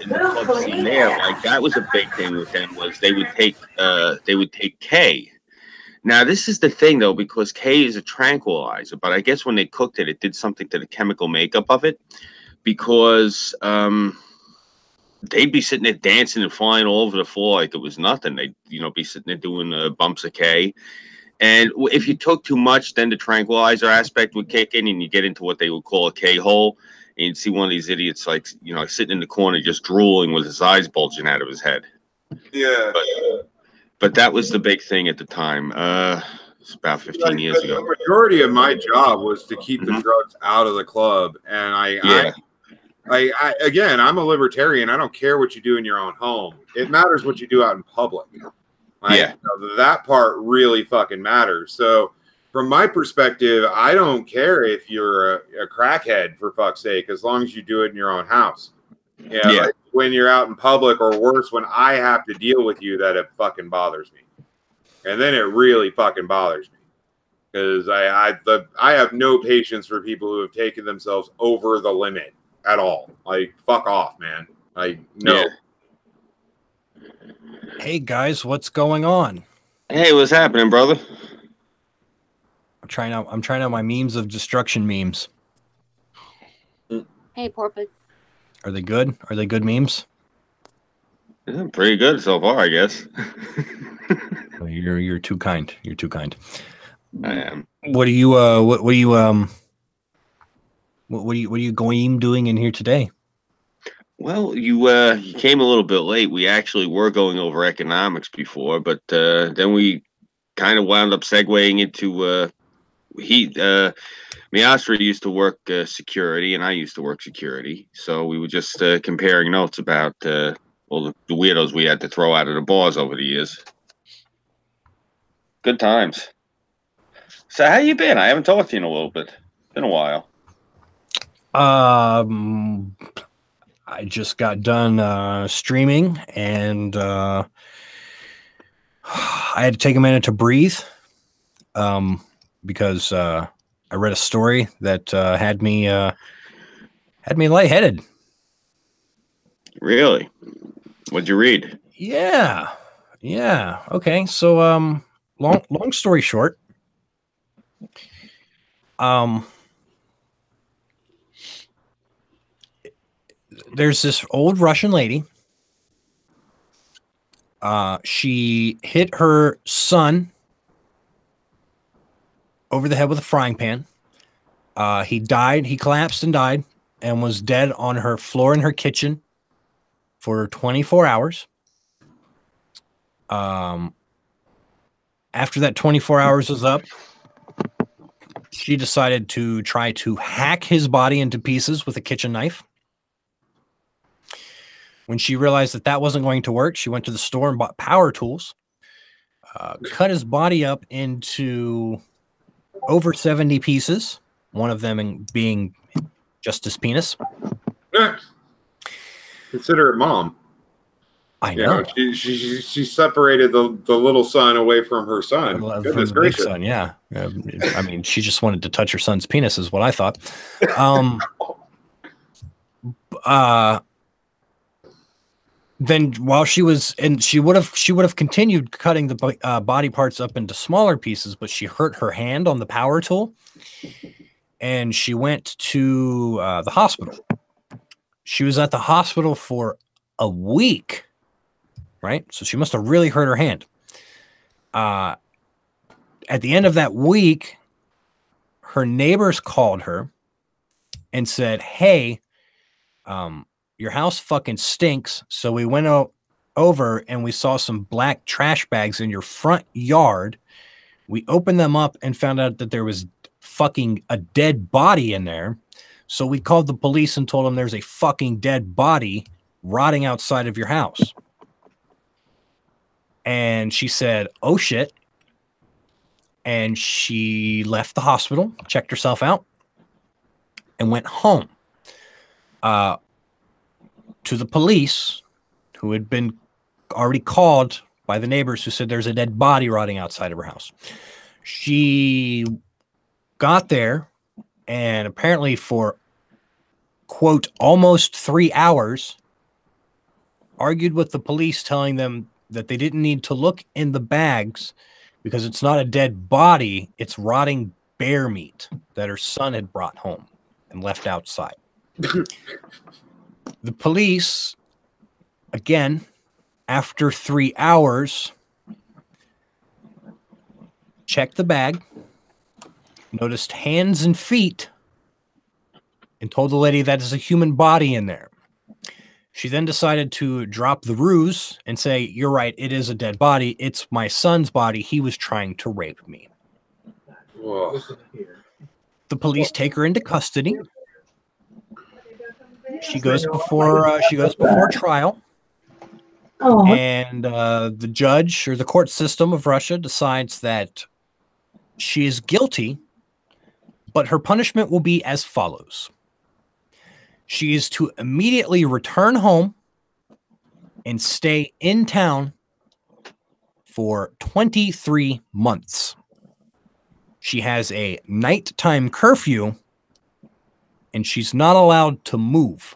B: in the club scene there. Like that was a big thing with them was they would take K. Now this is the thing though, because K is a tranquilizer, but I guess when they cooked it, it did something to the chemical makeup of it because they'd be sitting there dancing and flying all over the floor like it was nothing. They'd be sitting there doing bumps of K. And if you took too much, then the tranquilizer aspect would kick in, and you get into what they would call a K hole. And you'd see one of these idiots, like sitting in the corner, just drooling with his eyes bulging out of his head.
D: Yeah.
B: But that was the big thing at the time. It's about 15 years ago.
D: The majority of my job was to keep the drugs out of the club, and I again, I'm a libertarian. I don't care what you do in your own home. It matters what you do out in public. That part really fucking matters. So from my perspective, I don't care if you're a crackhead, for fuck's sake, as long as you do it in your own house. Like when you're out in public, or worse, when I have to deal with you, that it fucking bothers me. And then it really fucking bothers me. Because I have no patience for people who have taken themselves over the limit at all. Like, fuck off, man. Like, no.
B: Yeah.
G: Hey guys, what's going on?
B: Hey, what's happening, brother?
G: I'm trying out my memes of destruction memes.
E: Hey, Porpoise.
G: Are they good? Are they good memes?
B: Yeah, pretty good so far, I guess.
G: Well, you're too kind. You're too kind.
B: I am.
G: What are you doing in here today?
B: Well, you came a little bit late. We actually were going over economics before, but then we kind of wound up segueing into Miastra used to work security, and I used to work security. So we were just comparing notes about the weirdos we had to throw out of the bars over the years. Good times. So how you been? I haven't talked to you in a little bit. Been a while.
G: I just got done streaming, and I had to take a minute to breathe because I read a story that had me lightheaded.
B: Really? What'd you read?
G: Yeah. Okay, so long story short, there's this old Russian lady. She hit her son over the head with a frying pan. He died. He collapsed and died and was dead on her floor in her kitchen for 24 hours. After that 24 hours was up, she decided to try to hack his body into pieces with a kitchen knife. When she realized that wasn't going to work, she went to the store and bought power tools, cut his body up into over 70 pieces, one of them being just his penis.
D: Consider it mom.
G: I know.
D: She separated the little son away from her son.
G: From the big son, yeah. I mean, she just wanted to touch her son's penis, is what I thought. Then while she was, and she would have continued cutting the body parts up into smaller pieces, but she hurt her hand on the power tool, and she went to the hospital. She was at the hospital for a week, right? So she must have really hurt her hand. At the end of that week, her neighbors called her and said, "Hey, your house fucking stinks." So we went over and we saw some black trash bags in your front yard. We opened them up and found out that there was fucking a dead body in there. So we called the police and told them there's a fucking dead body rotting outside of your house. And she said, "Oh shit." And she left the hospital, checked herself out, and went home. To the police, who had been already called by the neighbors who said there's a dead body rotting outside of her house. She got there, and apparently for, quote, almost 3 hours, argued with the police, telling them that they didn't need to look in the bags because it's not a dead body, it's rotting bear meat that her son had brought home and left outside. The police, again, after 3 hours, checked the bag, noticed hands and feet, and told the lady that is a human body in there. She then decided to drop the ruse and say, "You're right, it is a dead body. It's my son's body. He was trying to rape me."
D: Whoa.
G: The police take her into custody. She goes before trial. And the judge or the court system of Russia decides that she is guilty, but her punishment will be as follows. She is to immediately return home and stay in town for 23 months. She has a nighttime curfew, and she's not allowed to move.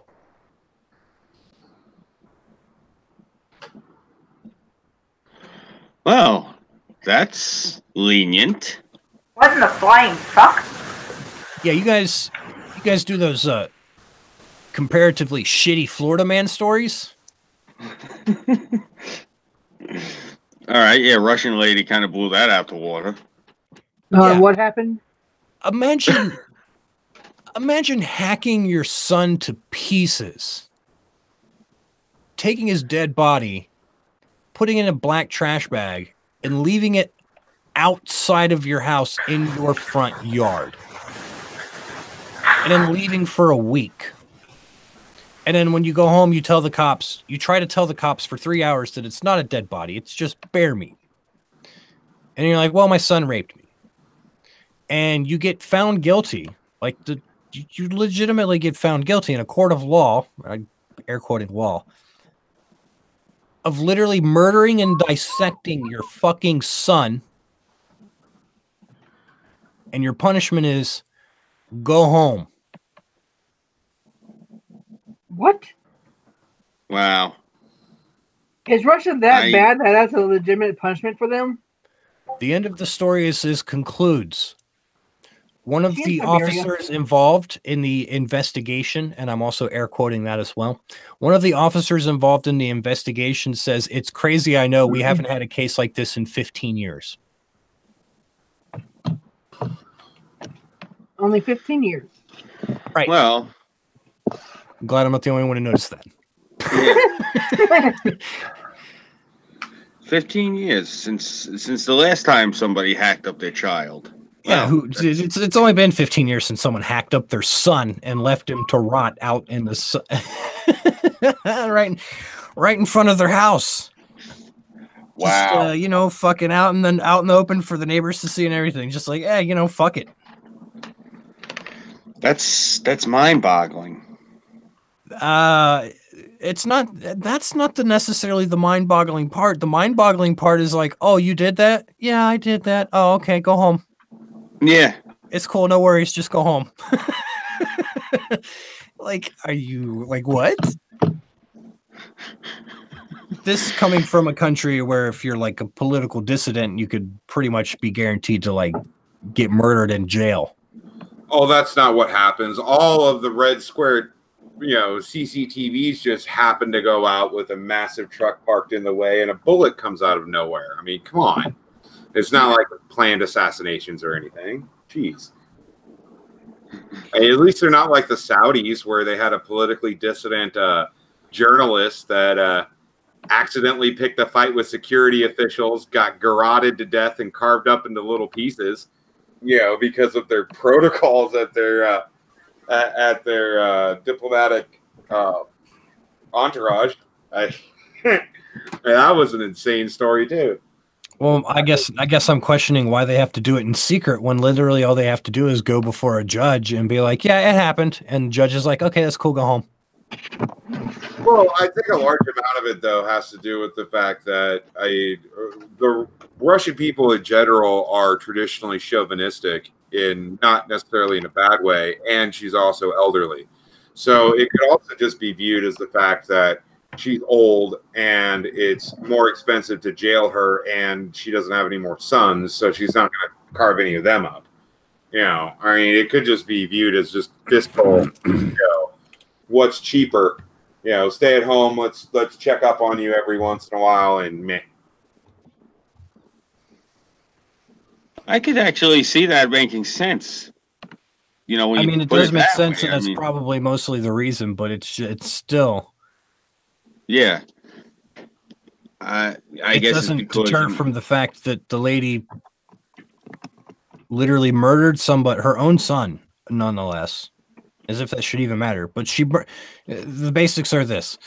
B: Well, that's lenient.
A: Wasn't a flying fuck?
G: Yeah, you guys do those comparatively shitty Florida man stories?
B: All right, yeah, Russian lady kind of blew that out the water.
G: Yeah.
F: What happened?
G: Imagine hacking your son to pieces, taking his dead body, putting it in a black trash bag, and leaving it outside of your house in your front yard. And then leaving for a week. And then when you go home, you try to tell the cops for 3 hours that it's not a dead body, it's just bear meat. And you're like, well, my son raped me. And you get found guilty. You legitimately get found guilty in a court of law, air quoting law, of literally murdering and dissecting your fucking son. And your punishment is go home.
F: What?
B: Wow.
F: Is Russia that bad that that's a legitimate punishment for them?
G: The end of the story concludes. One of the officers involved in the investigation, and I'm also air quoting that as well. One of the officers involved in the investigation says, "It's crazy, I know. We haven't had a case like this in 15 years.
F: Only 15 years.
G: Right.
B: Well,
G: I'm glad I'm not the only one who noticed that.
B: Yeah. 15 years since the last time somebody hacked up their child.
G: Yeah, it's only been 15 years since someone hacked up their son and left him to rot out in the sun, right in front of their house.
B: Wow.
G: Just, fucking out in the open for the neighbors to see and everything. Just like, fuck it.
B: That's mind-boggling.
G: That's not necessarily the mind-boggling part. The mind-boggling part is like, oh, you did that? Yeah, I did that. Oh, okay, go home.
B: Yeah.
G: It's cool, no worries, just go home. Are you what? This coming from a country where if you're like a political dissident, you could pretty much be guaranteed to get murdered in jail.
D: Oh, that's not what happens. All of the red square, CCTVs just happen to go out with a massive truck parked in the way and a bullet comes out of nowhere. I mean, come on. It's not like planned assassinations or anything. Jeez. At least they're not like the Saudis where they had a politically dissident journalist that accidentally picked a fight with security officials, got garroted to death and carved up into little pieces, because of their protocols at their diplomatic entourage. That was an insane story too.
G: Well, I guess I'm questioning why they have to do it in secret when literally all they have to do is go before a judge and be like, yeah, it happened. And the judge is like, okay, that's cool, go home.
D: Well, I think a large amount of it, though, has to do with the fact that the Russian people in general are traditionally chauvinistic, in not necessarily in a bad way, and she's also elderly. So it could also just be viewed as the fact that she's old and it's more expensive to jail her, and she doesn't have any more sons, so she's not going to carve any of them up. You know, I mean, it could just be viewed as just fiscal. What's cheaper? Stay at home. Let's check up on you every once in a while, and meh.
B: I could actually see that making sense. When
G: I mean, it does make sense, and that's probably mostly the reason. But it's still,
B: yeah. I guess
G: it doesn't deter from the fact that the lady literally murdered somebody, her own son, nonetheless. As if that should even matter. But the basics are this.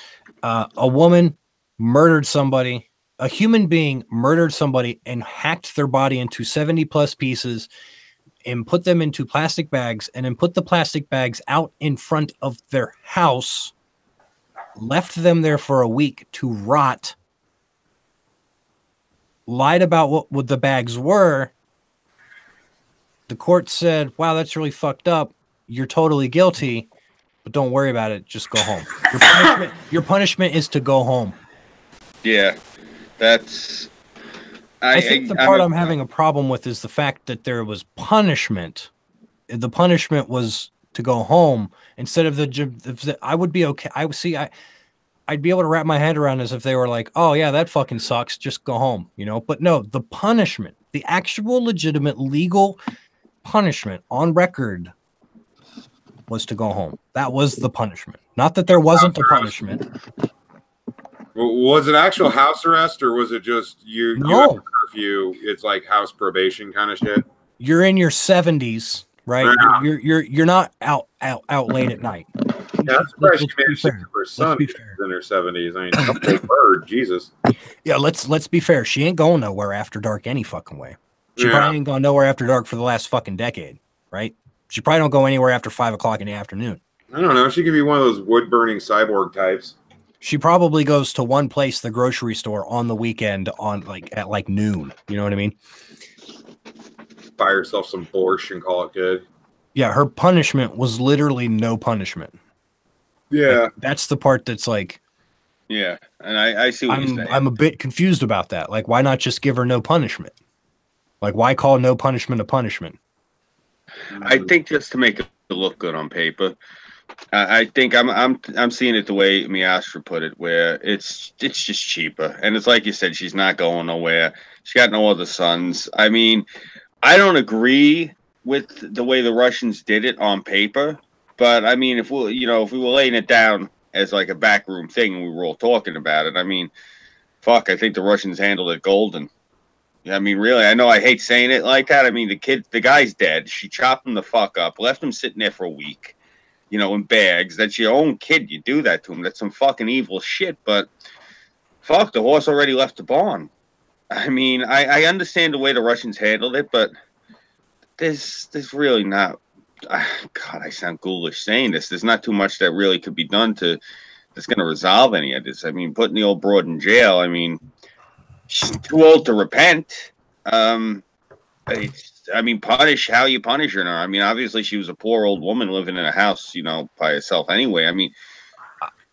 G: A woman murdered somebody, a human being murdered somebody and hacked their body into 70 plus pieces and put them into plastic bags and then put the plastic bags out in front of their house, left them there for a week to rot, lied about what the bags were. The court said, wow, that's really fucked up. You're totally guilty, but don't worry about it. Just go home. Your punishment is to go home.
B: Yeah, that's.
G: I think the part I'm having a problem with is the fact that there was punishment. The punishment was to go home instead of the. I would be okay. I'd be able to wrap my head around as if they were like, oh yeah, that fucking sucks. Just go home, But no, the punishment, the actual legitimate legal punishment on record, was to go home. That was the punishment. Not that there wasn't a punishment.
D: Was it actual house arrest, or was it just you have a curfew? It's like house probation kind of shit.
G: You're in your 70s, right? Yeah. You're not out late at night.
D: Yeah, that's surprised she managed to keep her son in her 70s. I mean, bird, Jesus.
G: Yeah, let's be fair. She ain't going nowhere after dark any fucking way. She probably ain't going nowhere after dark for the last fucking decade, right? She probably don't go anywhere after 5 o'clock in the afternoon.
D: I don't know. She could be one of those wood-burning cyborg types.
G: She probably goes to one place, the grocery store, on the weekend at noon. You know what I mean?
D: Buy herself some borscht and call it good.
G: Yeah, her punishment was literally no punishment.
D: Yeah.
G: That's the part that's like...
B: Yeah, and I see what you're saying.
G: I'm a bit confused about that. Like, why not just give her no punishment? Like, why call no punishment a punishment?
B: I think just to make it look good on paper. I think I'm seeing it the way Miastra put it, where it's just cheaper, and it's like you said, she's not going nowhere. She got no other sons. I mean, I don't agree with the way the Russians did it on paper, but I mean, if we were laying it down as like a backroom thing and we were all talking about it, I mean, fuck, I think the Russians handled it golden. I mean, really, I know I hate saying it like that. I mean, the guy's dead. She chopped him the fuck up, left him sitting there for a week, in bags. That's your own kid. You do that to him. That's some fucking evil shit. But fuck, the horse already left the barn. I mean, I understand the way the Russians handled it, but there's really not. God, I sound ghoulish saying this. There's not too much that really could be done that's going to resolve any of this. I mean, putting the old broad in jail. I mean, she's too old to repent. Punish how you punish her. I mean, obviously she was a poor old woman living in a house, by herself anyway. I mean,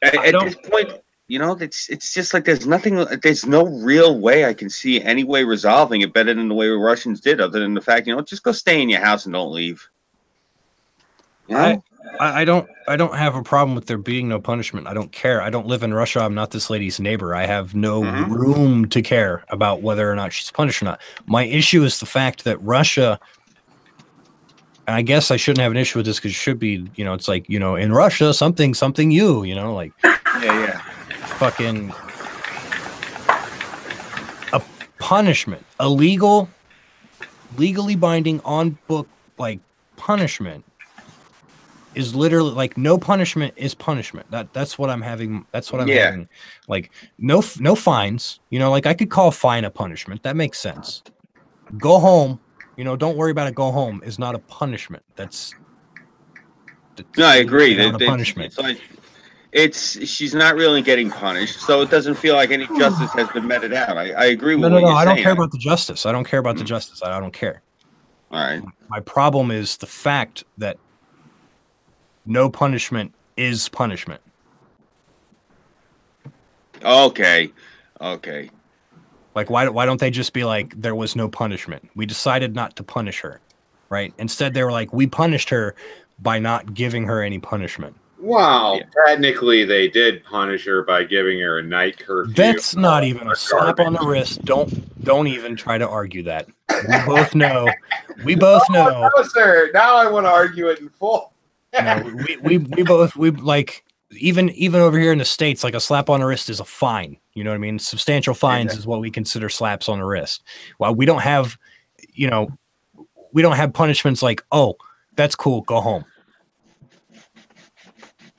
B: at this point, it's just like there's no real way I can see any way resolving it better than the way the Russians did, other than the fact, just go stay in your house and don't leave.
G: I don't have a problem with there being no punishment. I don't care. I don't live in Russia. I'm not this lady's neighbor. I have no room to care about whether or not she's punished or not. My issue is the fact that Russia, and I guess I shouldn't have an issue with this because it should be, it's like, in Russia, something, like,
B: yeah.
G: Fucking a punishment, a legally binding on book, like, punishment is literally like no punishment is punishment. That's what I'm having. That's what I'm having. Like no fines. Like I could call fine a punishment. That makes sense. Go home. Don't worry about it. Go home is not a punishment. That's
B: no, I agree.
G: Not a punishment.
B: she's not really getting punished, so it doesn't feel like any justice has been meted out. I agree with
G: No,
B: what you're
G: I
B: saying.
G: don't care about the justice. I don't care about the justice. I don't care.
B: All right.
G: My problem is the fact that no punishment is punishment.
B: Okay.
G: Like, why don't they just be like, there was no punishment? We decided not to punish her, right? Instead, they were like, we punished her by not giving her any punishment.
D: Well, technically, they did punish her by giving her a night curfew.
G: That's not even a slap on the wrist. Don't even try to argue that. We both know.
D: No, sir. Now I want to argue it in full.
G: No, we both like even over here in the States, like a slap on the wrist is a fine. You know what I mean? Substantial fines is what we consider slaps on the wrist. Well, we don't have, we don't have punishments like, oh, that's cool, go home.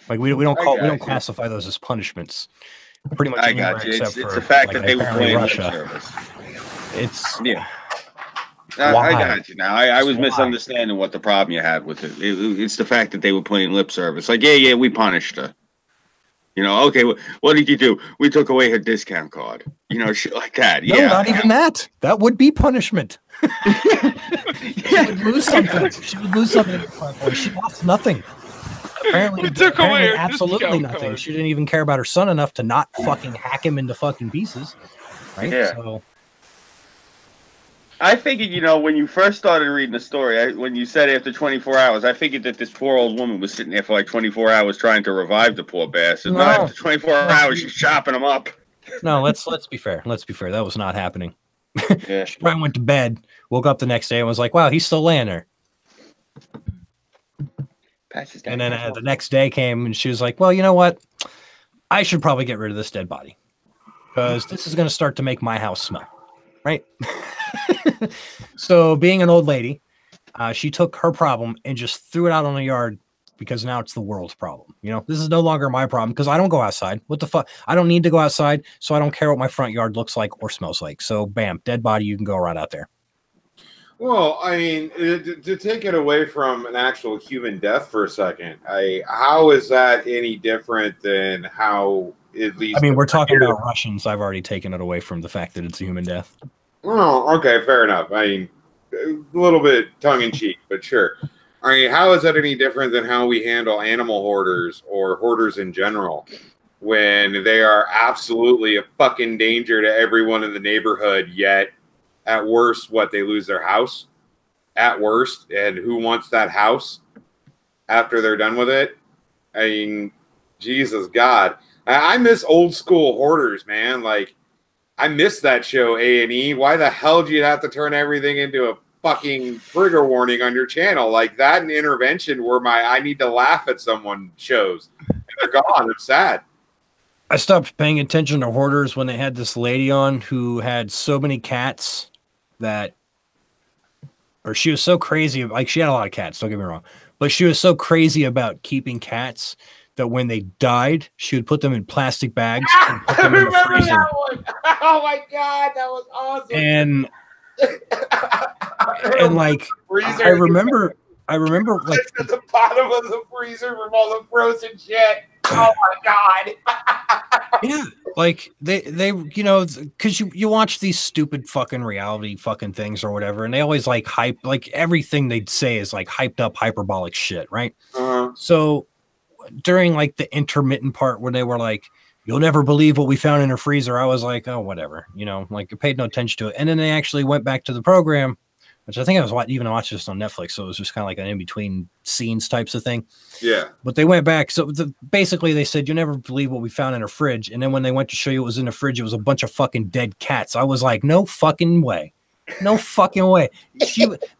G: Like we don't classify those as punishments. Pretty much anywhere except for
B: the fact
G: like,
B: that they were playing
G: Russia.
B: service.
G: It's
B: I got you now. I was misunderstanding what the problem you had with it. It's the fact that they were playing lip service. Like, yeah, we punished her. Okay, what did you do? We took away her discount card. Shit like that.
G: No, not even that. That would be punishment. She would lose something. She lost nothing. Apparently,
C: took away her
G: absolutely nothing.
C: Card.
G: She didn't even care about her son enough to not fucking hack him into fucking pieces. Right?
B: Yeah.
G: So
B: I figured, when you first started reading the story, when you said after 24 hours, I figured that this poor old woman was sitting there for like 24 hours trying to revive the poor bastard. No, after 24 hours, she's chopping him up.
G: No, let's be fair. Let's be fair. That was not happening.
B: Yeah.
G: She probably went to bed, woke up the next day, and was like, "Wow, he's still laying there." And then the next day came, and she was like, "Well, you know what? I should probably get rid of this dead body because this is going to start to make my house smell." Right? So, being an old lady, she took her problem and just threw it out on the yard because now it's the world's problem. This is no longer my problem because I don't go outside. What the fuck? I don't need to go outside, so I don't care what my front yard looks like or smells like. So, bam, dead body, you can go right out there.
D: Well, I mean, to take it away from an actual human death for a second, how is that any different than how at least?
G: I mean, we're talking about Russians. I've already taken it away from the fact that it's a human death.
D: Oh, okay, fair enough. I mean, a little bit tongue-in-cheek, but sure. I mean, how is that any different than how we handle animal hoarders or hoarders in general when they are absolutely a fucking danger to everyone in the neighborhood, yet at worst, they lose their house at worst, and who wants that house after they're done with it? I mean, Jesus God. I miss old school hoarders, man. Like, I miss that show, A&E. Why the hell do you have to turn everything into a fucking trigger warning on your channel? Like that and Intervention were my I need to laugh at someone shows. And they're gone. I'm sad.
G: I stopped paying attention to hoarders when they had this lady on who had so many cats or she was so crazy. Like, she had a lot of cats, don't get me wrong, but she was so crazy about keeping cats that when they died, she would put them in plastic bags and put them in the freezer.
D: That one. Oh my God, that was awesome.
G: And like, I remember like
D: at the bottom of the freezer from all the frozen shit. Oh my God.
G: Yeah, like they because you watch these stupid fucking reality fucking things or whatever, and they always like hype, like everything they'd say is like hyped up hyperbolic shit, right? So during like the intermittent part where they were like, "You'll never believe what we found in her freezer," I was like, "Oh, whatever," like I paid no attention to it. And then they actually went back to the program, which I think I was even watching this on Netflix, so it was just kind of like an in-between scenes types of thing.
D: Yeah.
G: But they went back. So basically they said, "You'll never believe what we found in her fridge." And then when they went to show you what was in the fridge, it was a bunch of fucking dead cats. I was like, no fucking way. No fucking way.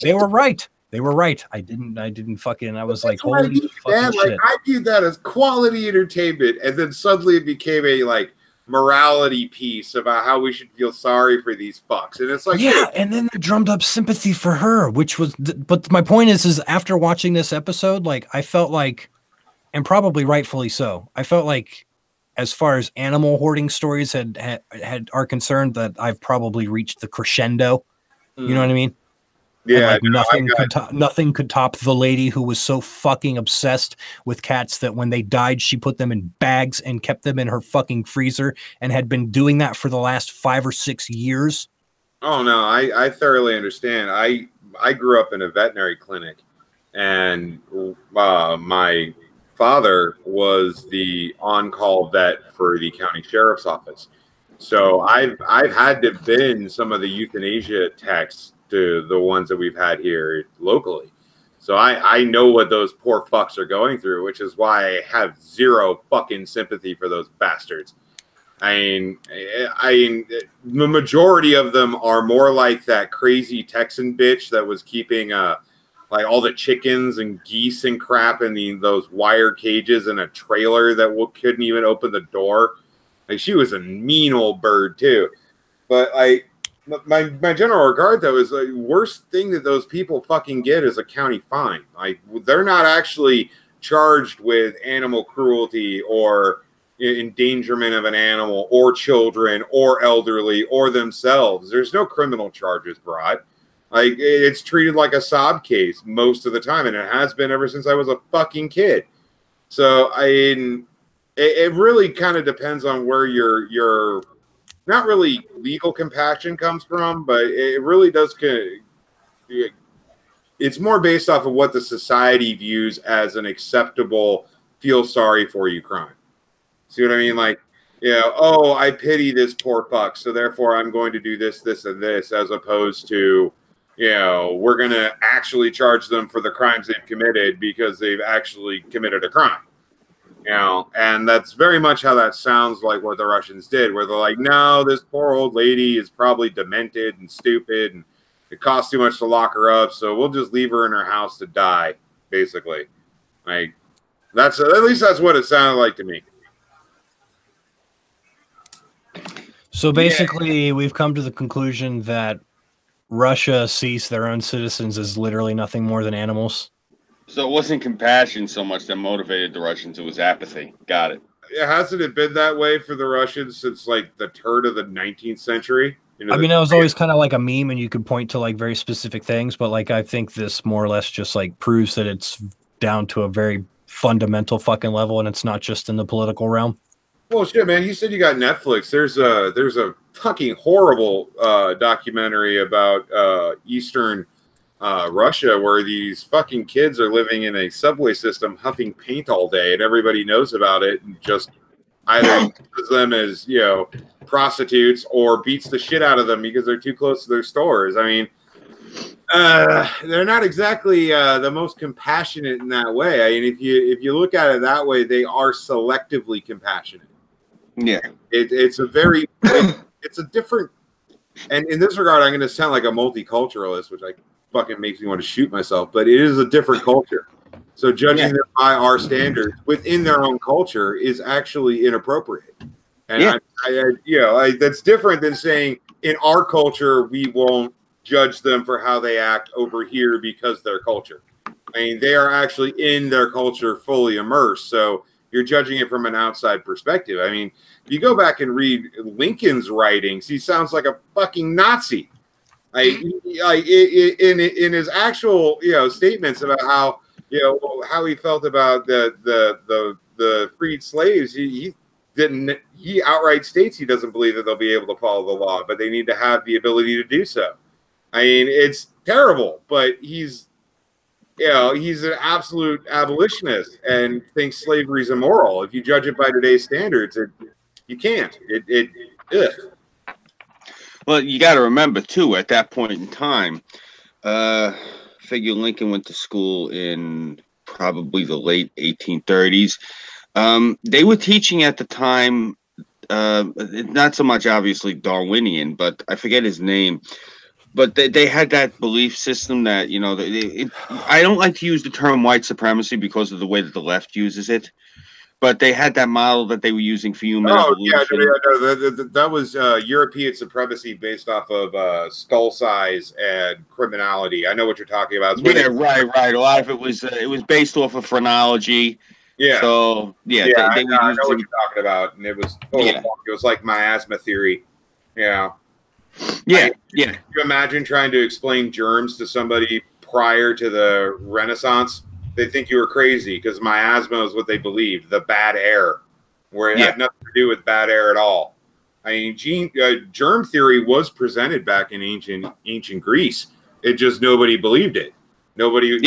G: They were right. They were right. I didn't fucking, I was like, holy fucking shit.
D: Like, I viewed that as quality entertainment. And then suddenly it became a like morality piece about how we should feel sorry for these fucks. And it's like,
G: yeah, and then they drummed up sympathy for her, which was, but my point is after watching this episode, like I felt like, and probably rightfully so, I felt like as far as animal hoarding stories are concerned, that I've probably reached the crescendo. You know what I mean?
D: Yeah,
G: and, like, nothing could top the lady who was so fucking obsessed with cats that when they died, she put them in bags and kept them in her fucking freezer, and had been doing that for the last 5 or 6 years.
D: Oh no, I thoroughly understand. I grew up in a veterinary clinic, and my father was the on-call vet for the county sheriff's office. So I've had to been some of the euthanasia techs to the ones that we've had here locally. So I know what those poor fucks are going through, which is why I have zero fucking sympathy for those bastards. I mean, the majority of them are more like that crazy Texan bitch that was keeping like all the chickens and geese and crap in those wire cages in a trailer that couldn't even open the door. Like, she was a mean old bird too. But my general regard though is the worst thing that those people fucking get is a county fine. Like, they're not actually charged with animal cruelty or endangerment of an animal or children or elderly or themselves. There's no criminal charges brought. Like, it's treated like a sob case most of the time, and it has been ever since I was a fucking kid. So it really kind of depends on where your not really legal compassion comes from, but it really does. It's more based off of what the society views as an acceptable feel sorry for you crime. See what I mean? Like, oh, I pity this poor fuck, so therefore I'm going to do this, this, and this, as opposed to, we're going to actually charge them for the crimes they've committed because they've actually committed a crime. And that's very much how that sounds like what the Russians did, where they're like, no, this poor old lady is probably demented and stupid, and it costs too much to lock her up, so we'll just leave her in her house to die, basically. Like, at least that's what it sounded like to me.
G: So basically, we've come to the conclusion that Russia sees their own citizens as literally nothing more than animals.
B: So it wasn't compassion so much that motivated the Russians; it was apathy. Got it.
D: Hasn't it been that way for the Russians since like the turn of the 19th century?
G: I mean, that was always kind of like a meme, and you could point to like very specific things, but like I think this more or less just like proves that it's down to a very fundamental fucking level, and it's not just in the political realm.
D: Well, shit, man. You said you got Netflix. There's a fucking horrible documentary about Eastern Russia, where these fucking kids are living in a subway system huffing paint all day, and everybody knows about it and just either uses them as prostitutes or beats the shit out of them because they're too close to their stores. I mean, they're not exactly the most compassionate in that way. I mean, if you look at it that way, they are selectively compassionate.
B: Yeah,
D: it's a very it's a different. And in this regard, I'm going to sound like a multiculturalist, which fucking makes me want to shoot myself. But it is a different culture, so judging them by our standards within their own culture is actually inappropriate. And that's different than saying in our culture we won't judge them for how they act over here because their culture. I mean, they are actually in their culture fully immersed. So you're judging it from an outside perspective. I mean, if you go back and read Lincoln's writings, he sounds like a fucking Nazi. In his actual statements about how he felt about the freed slaves, he outright states he doesn't believe that they'll be able to follow the law, but they need to have the ability to do so. I mean, it's terrible, but he's an absolute abolitionist and thinks slavery is immoral. If you judge it by today's standards, you can't.
B: Well, you got to remember too, at that point in time, figure Lincoln went to school in probably the late 1830s. They were teaching at the time, not so much obviously Darwinian, but I forget his name. But they had that belief system that, I don't like to use the term white supremacy because of the way that the left uses it. But they had that model that they were using for human evolution.
D: That was European supremacy based off of skull size and criminality. I know what you're talking about.
B: Right. A lot of it was based off of phrenology.
D: Yeah.
B: So
D: I know what you're talking about, and it was it was like miasma theory. Yeah.
B: Yeah, yeah.
D: Can you imagine trying to explain germs to somebody prior to the Renaissance? They think you were crazy because miasma is what they believed, the bad air, where it had nothing to do with bad air at all. I mean, germ theory was presented back in ancient Greece. It just nobody believed it. Nobody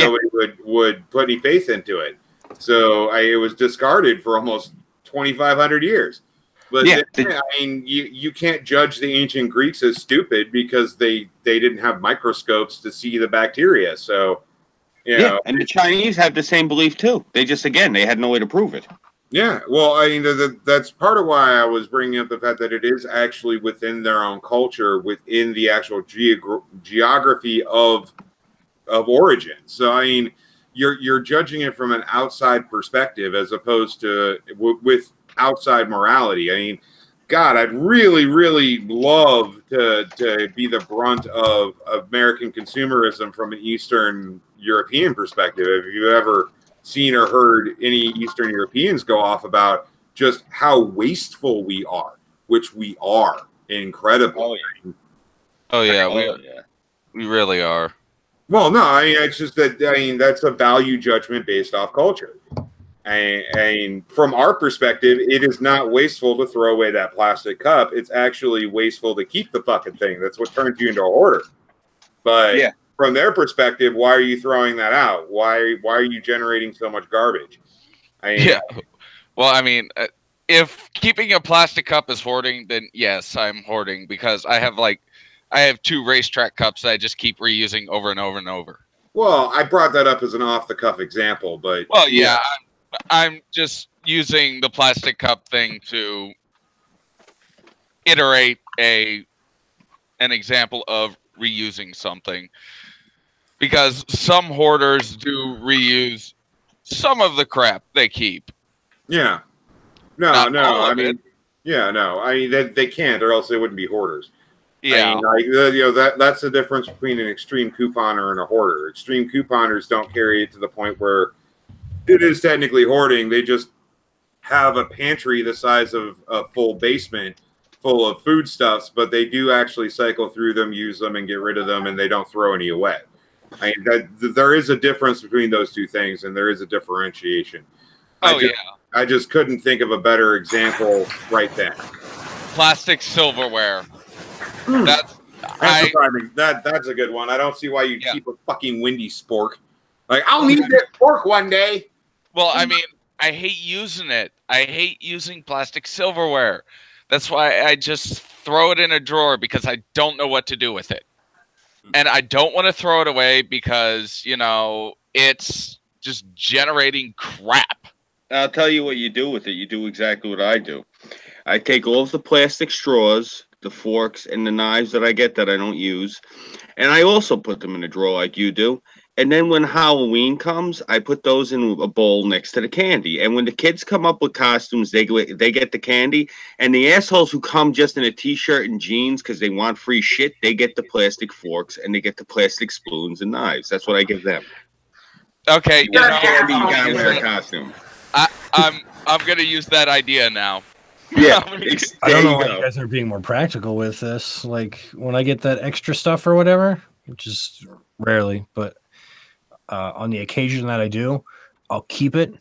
D: would put any faith into it. So it was discarded for almost 2,500 years. But I mean, you can't judge the ancient Greeks as stupid because they didn't have microscopes to see the bacteria. So, you know,
B: and the Chinese have the same belief too. They just, again, they had no way to prove it.
D: Yeah, well, I mean, that's part of why I was bringing up the fact that it is actually within their own culture, within the actual geography of origin. So, I mean, you're judging it from an outside perspective as opposed to with outside morality. I mean, God, I'd really, really love to be the brunt of American consumerism from an Eastern European perspective. Have you ever seen or heard any Eastern Europeans go off about just how wasteful we are, which we are incredibly.
C: Oh yeah, we really are.
D: Well, no, I mean, it's just that, I mean, that's a value judgment based off culture. And from our perspective, it is not wasteful to throw away that plastic cup. It's actually wasteful to keep the fucking thing. That's what turns you into a hoarder. But from their perspective, why are you throwing that out? Why are you generating so much garbage?
C: Well, I mean, if keeping a plastic cup is hoarding, then yes, I'm hoarding because I have 2 racetrack cups that I just keep reusing over and over and over.
D: Well, I brought that up as an off-the-cuff example, but...
C: Well, yeah, I'm just using the plastic cup thing to iterate an example of reusing something. Because some hoarders do reuse some of the crap they keep.
D: Yeah. No, I mean... Yeah, no. I mean, they can't, or else they wouldn't be hoarders.
C: Yeah,
D: I mean, that's the difference between an extreme couponer and a hoarder. Extreme couponers don't carry it to the point where it is technically hoarding. They just have a pantry the size of a full basement full of foodstuffs, but they do actually cycle through them, use them, and get rid of them, and they don't throw any away. I mean, there is a difference between those two things, and there is a differentiation. I just couldn't think of a better example right then.
C: Plastic silverware. That's
D: a good one. I don't see why you keep a fucking windy spork. Like, I'll need this spork one day.
C: Well, I mean, I hate using it. I hate using plastic silverware. That's why I just throw it in a drawer because I don't know what to do with it. And I don't want to throw it away because, you know, it's just generating crap.
B: I'll tell you what you do with it. You do exactly what I do. I take all of the plastic straws, the forks, and the knives that I get that I don't use, and I also put them in a drawer like you do. And then when Halloween comes, I put those in a bowl next to the candy. And when the kids come up with costumes, they get the candy. And the assholes who come just in a T-shirt and jeans because they want free shit, they get the plastic forks and they get the plastic spoons and knives. That's what I give them.
C: Okay,
B: you gotta wear a costume.
C: I'm gonna use that idea now.
G: Yeah, I don't know why you guys are being more practical with this. Like when I get that extra stuff or whatever, which is rarely, but on the occasion that I do, I'll keep it.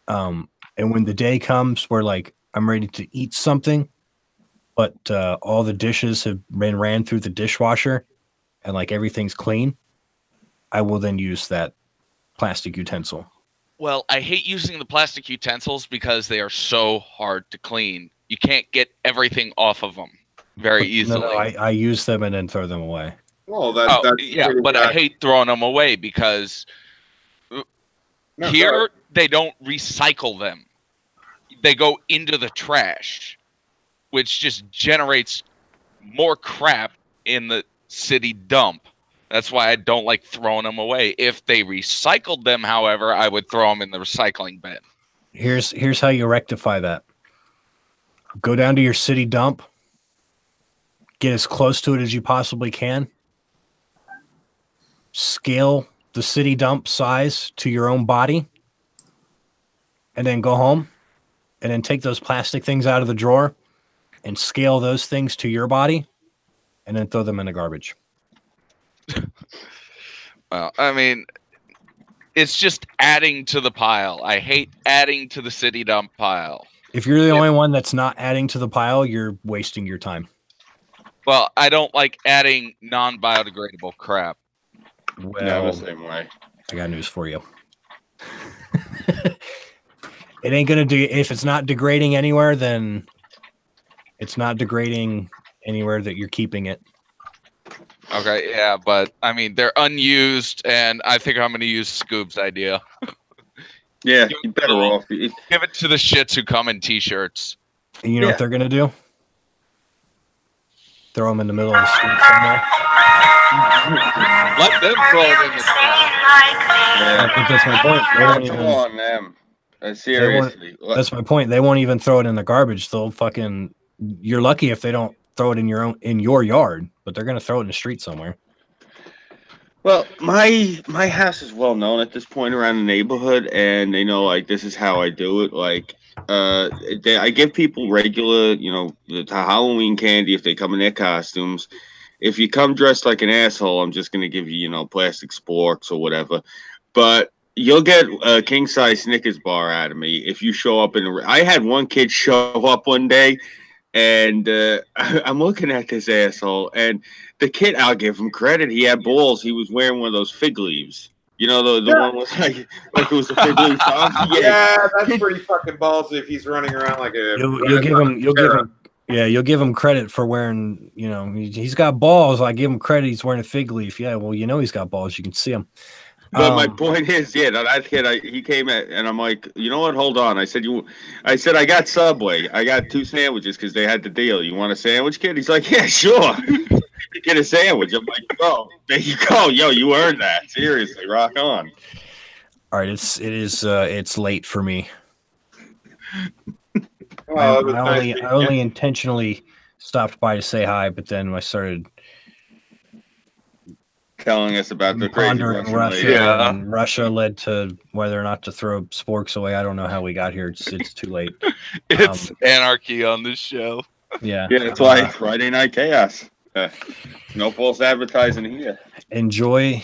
G: And when the day comes where like I'm ready to eat something, but all the dishes have been ran through the dishwasher and like everything's clean, I will then use that plastic utensil.
C: Well, I hate using the plastic utensils because they are so hard to clean. You can't get everything off of them very easily.
G: No, I use them and then throw them away.
D: Well,
C: but I hate throwing them away because they don't recycle them. They go into the trash, which just generates more crap in the city dump. That's why I don't like throwing them away. If they recycled them, however, I would throw them in the recycling bin.
G: Here's how you rectify that. Go down to your city dump. Get as close to it as you possibly can. Scale the city dump size to your own body. And then go home. And then take those plastic things out of the drawer and scale those things to your body. and then throw them in the garbage.
C: Well, I mean, it's just adding to the pile. I hate adding to the city dump pile.
G: If you're the only one that's not adding to the pile, you're wasting your time.
C: Well, I don't like adding non-biodegradable crap.
B: No,
G: Well,
B: the same way.
G: I got news for you. It ain't gonna do. If it's not degrading anywhere, then it's not degrading anywhere that you're keeping it.
C: Okay, yeah, but I mean they're unused, and I think I'm gonna use Scoob's idea.
B: Yeah, you're better off.
C: Give it to the shits who come in t-shirts.
G: And you know what they're gonna do? Throw them in the middle of the street somewhere.
C: Let them throw it in the trash.
G: I think that's my point. They won't
B: Come
G: even,
B: on, them. Seriously.
G: that's my point. They won't even throw it in the garbage. They'll fucking. You're lucky if they don't throw it in your yard, but they're gonna throw it in the street somewhere.
B: Well, my house is well known at this point around the neighborhood, and they know like this is how I do it. Like, I give people regular, the Halloween candy if they come in their costumes. If you come dressed like an asshole, I'm just gonna give you, plastic sporks or whatever. But you'll get a king size Snickers bar out of me if you show up in. I had one kid show up one day, and I'm looking at this asshole, and the kid, I'll give him credit. He had balls. He was wearing one of those fig leaves. The one was like it was a fig leaf.
D: Yeah, that's pretty fucking ballsy if he's running around like a.
G: You'll give him credit for wearing. He's got balls. I give him credit. He's wearing a fig leaf. Yeah, well, he's got balls. You can see him.
B: But my point is, that kid, he came at, and I'm like, you know what? Hold on. I said, I got Subway. I got 2 sandwiches because they had the deal. You want a sandwich, kid? He's like, yeah, sure. Get a sandwich. I'm like, oh, there you go. Yo, you earned that. Seriously, rock on.
G: All right, it's late for me.
D: Oh,
G: I only intentionally stopped by to say hi, but then I started
B: telling us about the crazy
G: Russian Russia.
C: Yeah.
G: And Russia led to whether or not to throw sporks away. I don't know how we got here. It's too late.
C: It's anarchy on this show.
G: Yeah.
B: Yeah, it's like Friday Night Chaos. No false advertising here.
G: Enjoy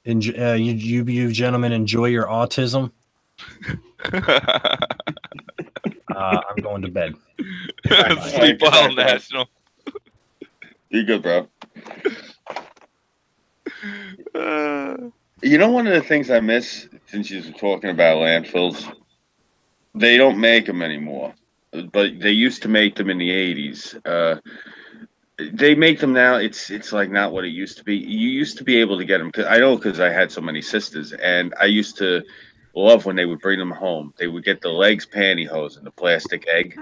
G: you gentlemen, enjoy your autism. I'm going to bed.
C: Sleep well, National.
B: Be good, bro. One of the things I miss, since you're talking about landfills, they don't make them anymore, but they used to make them in the 80s. They make them now. It's like not what it used to be. You used to be able to get them. Because I had so many sisters, and I used to love when they would bring them home. They would get the legs pantyhose and the plastic egg.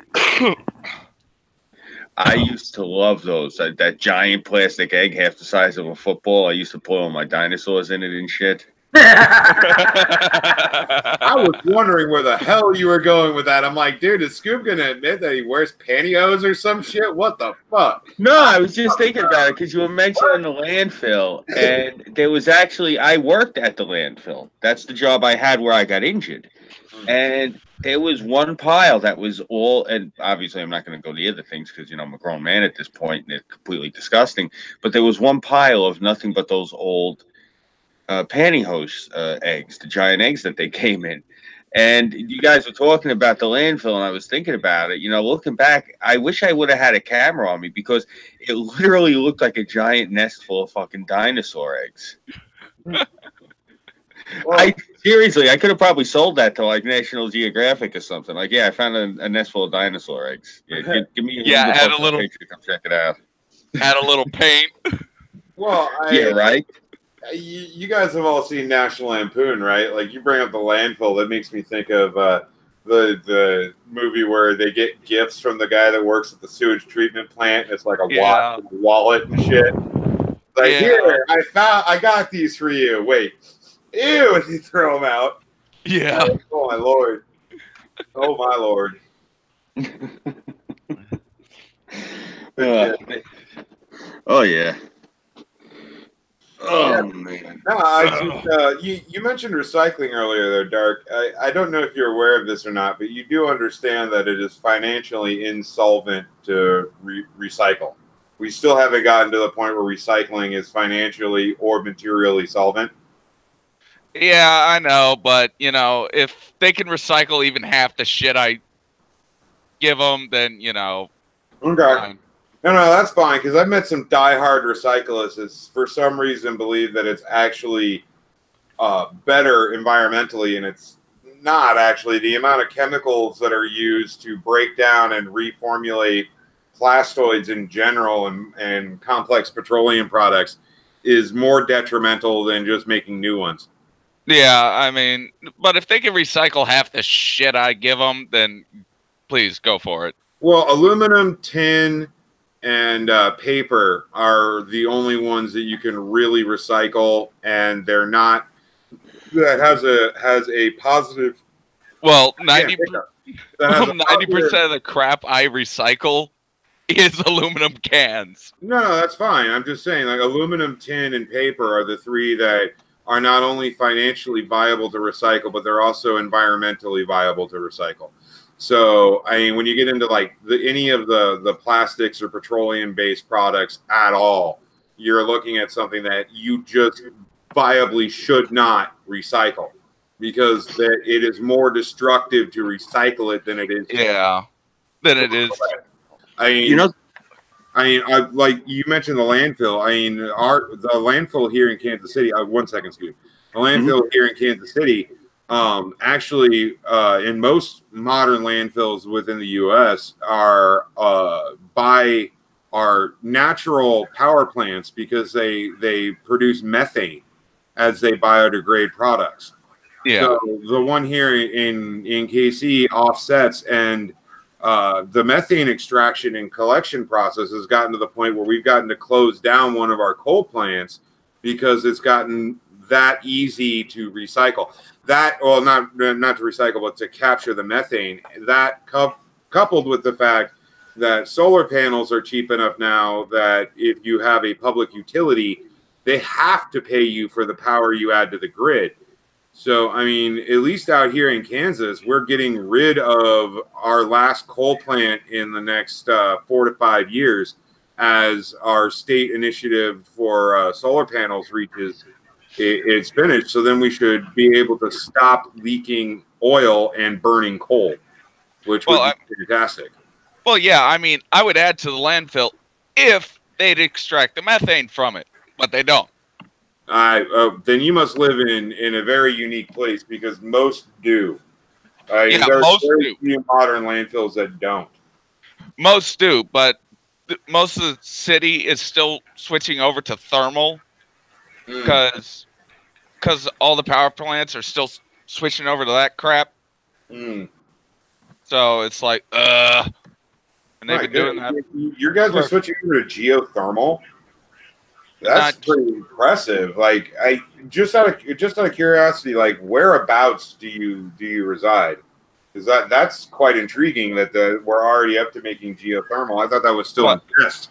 B: I used to love those. That giant plastic egg, half the size of a football. I used to put all my dinosaurs in it and shit.
D: I was wondering where the hell you were going with that. I'm like, dude, is Scoob going to admit that he wears pantyhose or some shit? What the fuck?
B: No, I was just thinking about it because you were mentioning the landfill. And there was actually, I worked at the landfill. That's the job I had where I got injured. And there was one pile that was all, and obviously I'm not going to go near the things because, I'm a grown man at this point and it's completely disgusting. But there was one pile of nothing but those old pantyhose eggs, the giant eggs that they came in. And you guys were talking about the landfill, and I was thinking about it. Looking back, I wish I would have had a camera on me because it literally looked like a giant nest full of fucking dinosaur eggs. Well, seriously, I could have probably sold that to like National Geographic or something. Like, yeah, I found a nest full of dinosaur eggs. Yeah, give me
C: add a little
B: picture. Come check it out.
C: Add a little paint.
D: Well,
B: right.
D: You guys have all seen National Lampoon, right? Like, you bring up the landfill, that makes me think of the movie where they get gifts from the guy that works at the sewage treatment plant. It's like a wallet and shit. Like, here, I got these for you. Wait. Ew, and you throw them out.
C: Yeah.
D: Oh, my Lord. Oh, my Lord.
B: Oh, yeah. Oh, man.
D: No, you mentioned recycling earlier there, Dark. I don't know if you're aware of this or not, but you do understand that it is financially insolvent to recycle. We still haven't gotten to the point where recycling is financially or materially solvent.
C: Yeah, I know, but you know, if they can recycle even half the shit I give them, then you know,
D: Okay.
C: fine.
D: No, that's fine, because I've met some diehard recyclists that for some reason believe that it's actually better environmentally, and it's not actually. The amount of chemicals that are used to break down and reformulate plastoids in general and complex petroleum products is more detrimental than just making new ones.
C: Yeah, I mean, but if they can recycle half the shit I give them, then please go for it.
D: Well, aluminum, tin, and paper are the only ones that you can really recycle, and they're not. That has a positive.
C: Well,
D: Yeah,
C: 90% of the crap I recycle is aluminum cans.
D: No, that's fine. I'm just saying, like, aluminum, tin, and paper are the three that are not only financially viable to recycle, but they're also environmentally viable to recycle. So, I mean, when you get into like any of the plastics or petroleum-based products at all, you're looking at something that you just viably should not recycle, because that it is more destructive to recycle it than it is.
C: Yeah, than it is.
D: I mean,
B: You know,
D: like you mentioned the landfill. I mean, the landfill here in Kansas City. 1 second, Scoop. The landfill here in Kansas City, actually, in most modern landfills within the U.S. are natural power plants, because they produce methane as they biodegrade products.
C: Yeah.
D: So the one here in KC offsets, and the methane extraction and collection process has gotten to the point where we've gotten to close down one of our coal plants because it's gotten that easy to recycle. Well, not to recycle, but to capture the methane. That coupled with the fact that solar panels are cheap enough now that if you have a public utility, they have to pay you for the power you add to the grid. So, I mean, at least out here in Kansas, we're getting rid of our last coal plant in the next 4 to 5 years as our state initiative for solar panels reaches its finish. So then we should be able to stop leaking oil and burning coal, which would be fantastic.
C: Well, yeah, I mean, I would add to the landfill if they'd extract the methane from it, but they don't.
D: Then you must live in a very unique place, because most do.
C: Yeah,
D: there
C: most
D: are
C: do.
D: few modern landfills that don't.
C: Most do, but most of the city is still switching over to thermal because all the power plants are still switching over to that crap. So it's like, and they've been doing that.
D: You guys are switching over to geothermal. That's pretty impressive. Like, just out of curiosity, like, whereabouts do you reside? Because that's quite intriguing that we're already up to making geothermal. I thought that was still in test.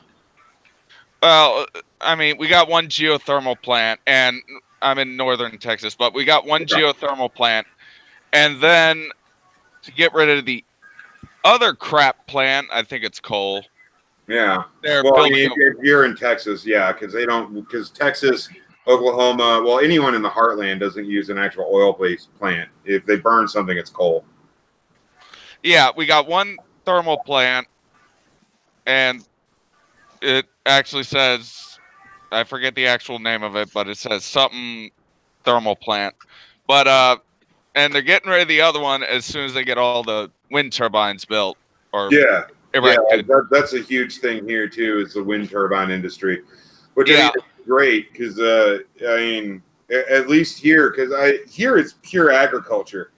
C: Well, I mean, we got one geothermal plant, and I'm in northern Texas, but we got one geothermal plant, and then to get rid of the other crap plant, I think it's coal.
D: Yeah.
C: They're
D: well,
C: building
D: if you're in Texas, yeah, because Texas, Oklahoma, well, anyone in the heartland doesn't use an actual oil-based plant. If they burn something, it's coal.
C: Yeah, we got one thermal plant, and it actually says, I forget the actual name of it, but it says something thermal plant. But and they're getting rid of the other one as soon as they get all the wind turbines built or erected.
D: Yeah, that's a huge thing here too, is the wind turbine industry, which I think is great, because I mean, at least here, because here it's pure agriculture.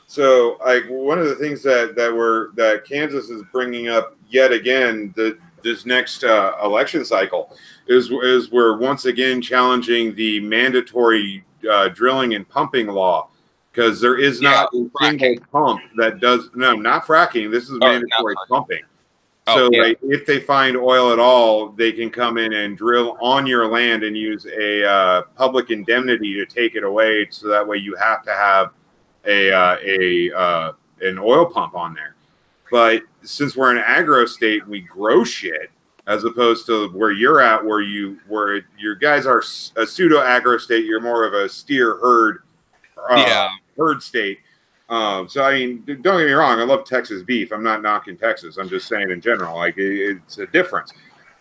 D: So, like, one of the things that Kansas is bringing up yet again, this next election cycle, is we're once again challenging the mandatory drilling and pumping law, because there is not a single pump that does not fracking. This is mandatory pumping. So, like, if they find oil at all, they can come in and drill on your land and use a public indemnity to take it away. So that way you have to have an oil pump on there. But since we're an agro state and we grow shit, as opposed to where you're at, where your guys are a pseudo agro state. You're more of a steer herd state. So I mean, don't get me wrong. I love Texas beef. I'm not knocking Texas. I'm just saying in general, like it's a difference.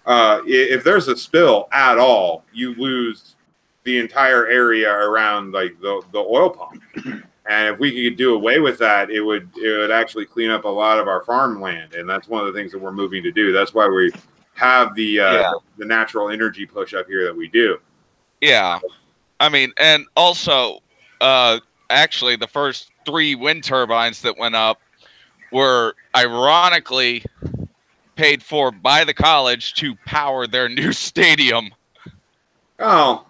D: If there's a spill at all, you lose the entire area around like the oil pump. And if we could do away with that, it would actually clean up a lot of our farmland. And that's one of the things that we're moving to do. That's why we have the natural energy push up here that we do.
C: Yeah. I mean, and also, actually, the first 3 wind turbines that went up were ironically paid for by the college to power their new stadium.
D: Oh,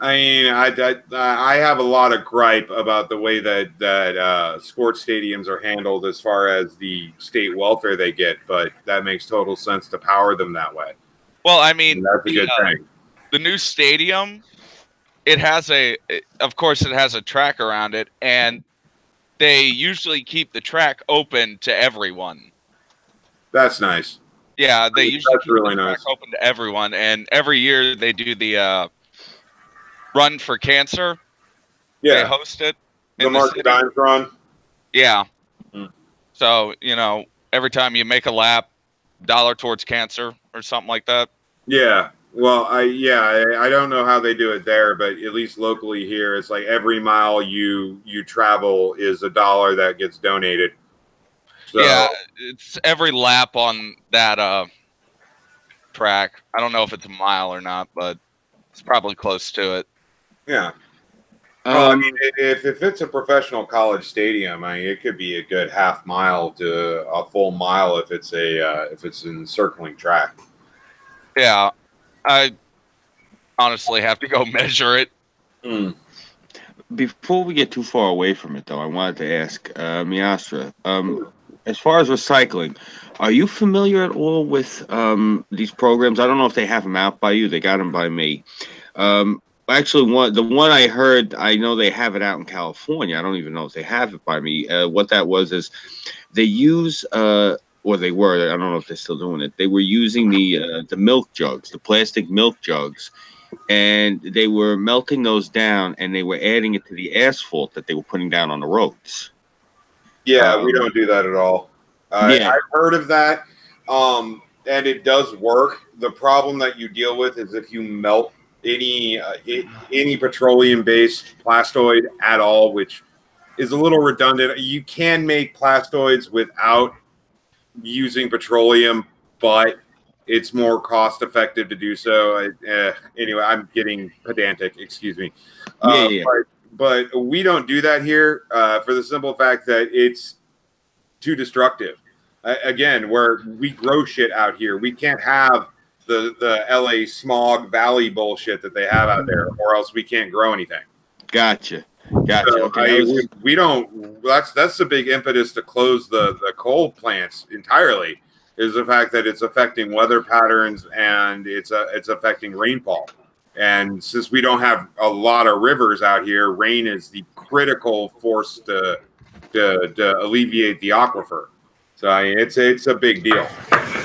D: I mean, I have a lot of gripe about the way that sports stadiums are handled as far as the state welfare they get, but that makes total sense to power them that way.
C: Well, I mean,
D: that's a good thing.
C: The new stadium, of course, it has a track around it, and they usually keep the track open to everyone.
D: That's nice.
C: Yeah, they usually keep
D: really
C: the track
D: nice.
C: open to everyone, and every year they do the Run for Cancer.
D: Yeah,
C: they host it.
D: The Market Dimes Run.
C: Yeah. So every time you make a lap, $1 towards cancer or something like that.
D: Yeah. Well, I don't know how they do it there, but at least locally here, it's like every mile you travel is $1 that gets donated. So,
C: yeah, it's every lap on that track. I don't know if it's a mile or not, but it's probably close to it.
D: Yeah. Well, I mean, if it's a professional college stadium, I mean, it could be a good half mile to a full mile if it's an encircling track.
C: Yeah, I honestly have to go measure it.
B: Before we get too far away from it, though, I wanted to ask Miastra, as far as recycling, are you familiar at all with these programs? I don't know if they have them out by you. They got them by me. Actually, the one I heard, I know they have it out in California. I don't even know if they have it by me. What that was is they use, or they were, I don't know if they're still doing it. They were using the milk jugs, the plastic milk jugs, and they were melting those down, and they were adding it to the asphalt that they were putting down on the roads.
D: Yeah, we don't do that at all. I've heard of that, and it does work. The problem that you deal with is if you melt any petroleum-based plastoid at all, which is a little redundant. You can make plastoids without using petroleum, but it's more cost-effective to do so. Anyway, I'm getting pedantic. Excuse me. But we don't do that here for the simple fact that it's too destructive. Again, where we grow shit out here, we can't have the LA smog valley bullshit that they have out there, or else we can't grow anything.
B: Gotcha.
D: So,
B: Okay,
D: we don't. That's the big impetus to close the coal plants entirely. Is the fact that it's affecting weather patterns and it's affecting rainfall. And since we don't have a lot of rivers out here, rain is the critical force to alleviate the aquifer. So I mean, it's a big deal.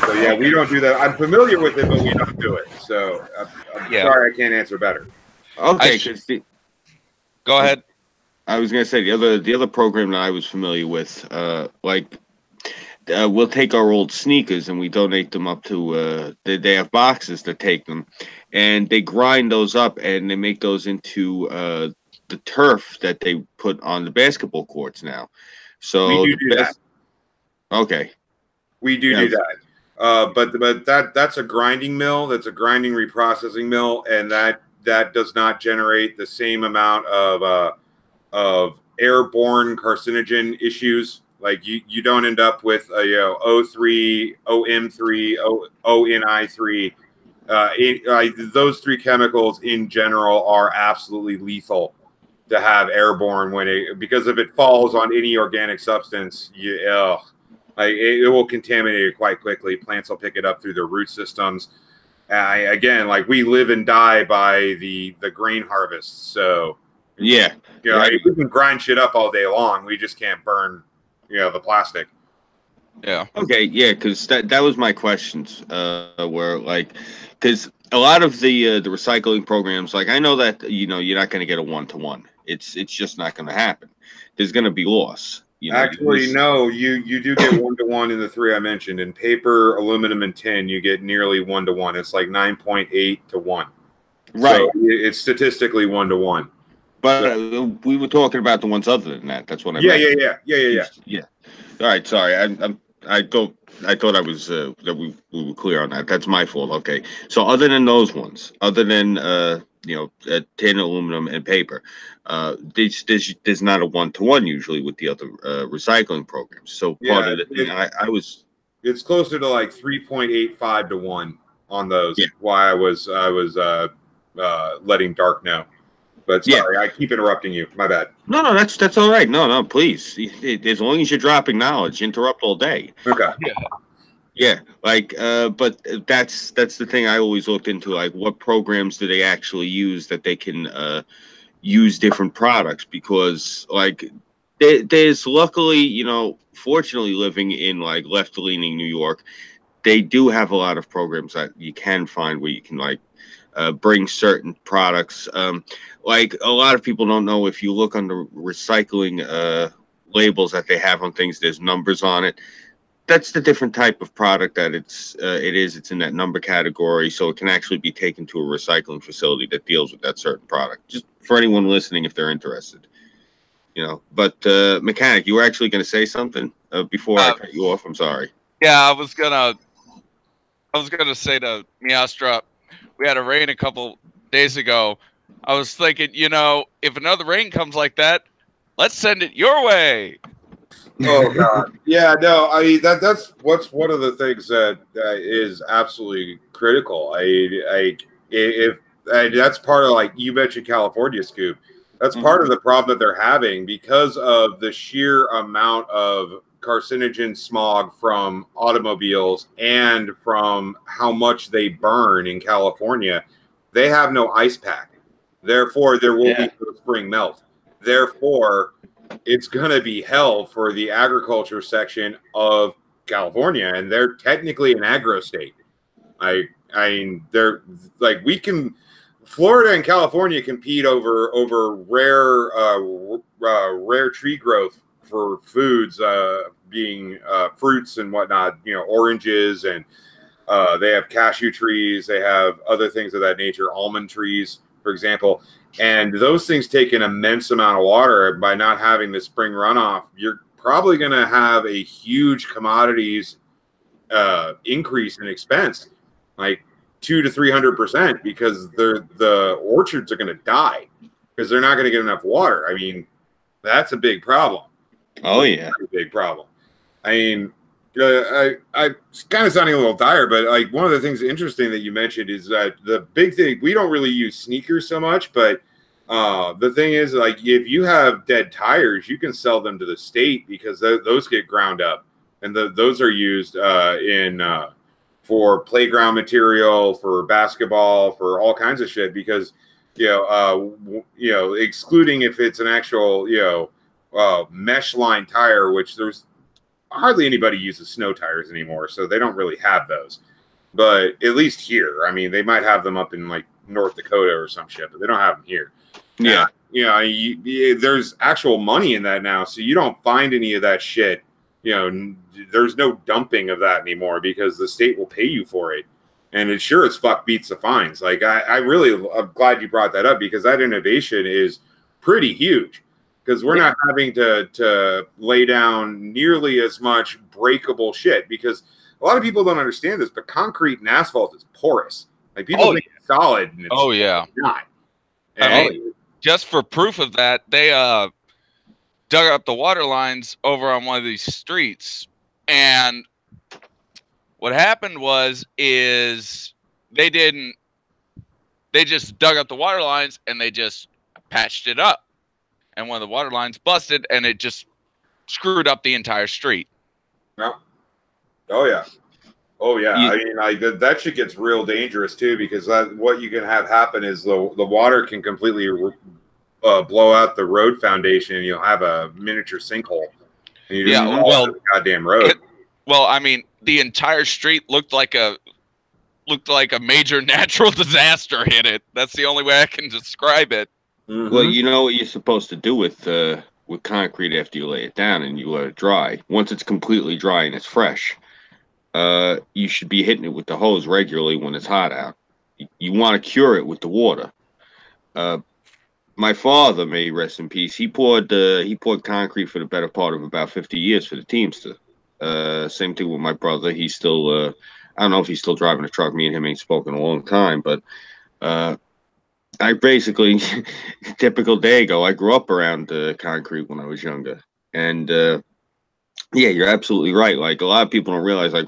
D: So yeah, we don't do that. I'm familiar with it, but we don't do it. So I'm sorry I can't answer better.
B: Okay,
C: go ahead.
B: I was gonna say the other program that I was familiar with, we'll take our old sneakers and we donate them up to they have boxes that take them, and they grind those up and they make those into the turf that they put on the basketball courts now. So
D: we do that.
B: Okay.
D: We do that. But that's a grinding mill. That's a grinding reprocessing mill, and that does not generate the same amount of airborne carcinogen issues. Like you don't end up with O3, OM3, ONI3. Those 3 chemicals in general are absolutely lethal to have airborne because if it falls on any organic substance, it will contaminate it quite quickly. Plants will pick it up through their root systems. Again, like we live and die by the grain harvest. So we can grind shit up all day long. We just can't burn, the plastic.
C: Yeah.
B: Okay, yeah, because that was my questions. Were like, because a lot of the recycling programs, like I know that you're not going to get a 1-to-1. It's just not going to happen. There's going to be loss.
D: Actually, no, you do get 1-to-1 in the three I mentioned. In paper, aluminum, and tin, you get nearly 1-to-1. It's like 9.8 to 1.
B: Right.
D: So it's statistically 1-to-1.
B: But
D: So,
B: we were talking about the ones other than that. That's what I
D: yeah,
B: meant.
D: yeah.
B: All right, sorry. I thought I was that we were clear on that. That's my fault. Okay. So other than those ones, other than tin, aluminum, and paper, there's not a 1-to-1 usually with the other recycling programs. So part
D: Yeah,
B: of the thing I was
D: it's closer to like 3.85 to 1 on those.
B: Yeah.
D: Why I was letting Dark know. But sorry, I keep interrupting you. My bad.
B: No, that's all right. No, please. As long as you're dropping knowledge, interrupt all day.
D: Okay.
B: Yeah, like, but that's the thing I always looked into. Like, what programs do they actually use that they can use different products? Because, like, there's luckily, fortunately, living in like left-leaning New York, they do have a lot of programs that you can find where you can like bring certain products. Like a lot of people don't know, if you look on the recycling labels that they have on things, there's numbers on it. That's the different type of product that it's in that number category, so it can actually be taken to a recycling facility that deals with that certain product. Just for anyone listening, if they're interested, But Mechanic, you were actually going to say something before I cut you off. I'm sorry.
C: Yeah, I was gonna say to Miastra, we had a rain a couple days ago. I was thinking, if another rain comes like that, let's send it your way.
D: Oh God, yeah, no, I mean that's what's one of the things that is absolutely critical. If that's part of, like you mentioned, California, Scoop. That's part of the problem that they're having because of the sheer amount of carcinogen smog from automobiles and from how much they burn in California. They have no ice pack, therefore there will be no spring melt. Therefore, it's going to be hell for the agriculture section of California, and they're technically an agro state. I mean, they're like Florida and California compete over rare tree growth for foods, being fruits and whatnot. Oranges, and they have cashew trees. They have other things of that nature, almond trees, for example. And those things take an immense amount of water. By not having the spring runoff, you're probably going to have a huge commodities increase in expense, like 200 to 300%, because the orchards are going to die because they're not going to get enough water. I mean, that's a big problem.
B: Oh yeah,
D: a big problem. I mean, I kind of sounding a little dire, but like one of the things interesting that you mentioned is that the big thing, we don't really use sneakers so much, but the thing is, like, if you have dead tires, you can sell them to the state because those get ground up, and those are used for playground material, for basketball, for all kinds of shit. Because excluding if it's an actual mesh line tire, which there's hardly anybody uses snow tires anymore, so they don't really have those. But at least here, I mean, they might have them up in like North Dakota or some shit, but they don't have them here.
B: Yeah.
D: There's actual money in that now, so you don't find any of that shit. There's no dumping of that anymore because the state will pay you for it. And it sure as fuck beats the fines. Like, I'm glad you brought that up, because that innovation is pretty huge. Because we're not having to lay down nearly as much breakable shit. Because a lot of people don't understand this, but concrete and asphalt is porous. Like, people think it's solid, and it's not. And
C: Just for proof of that, they dug up the water lines over on one of these streets, and what happened is they just dug up the water lines and they just patched it up. And one of the water lines busted, and it just screwed up the entire street.
D: Yeah. Oh yeah. I mean, like that shit gets real dangerous too, because what you can have happen is the water can completely blow out the road foundation, and you'll have a miniature sinkhole. And you just the goddamn road.
C: Well, I mean, the entire street looked like a major natural disaster hit it. That's the only way I can describe it.
D: Mhm.
B: Well, you know what you're supposed to do with concrete after you lay it down and you let it dry. Once it's completely dry and it's fresh, you should be hitting it with the hose regularly when it's hot out. You want to cure it with the water. My father, may he rest in peace, he poured concrete for the better part of about 50 years for the Teamster. Same thing with my brother. He's still I don't know if he's still driving a truck. Me and him ain't spoken a long time, but I basically typical Dago. I grew up around concrete when I was younger, and yeah, you're absolutely right. Like a lot of people don't realize, like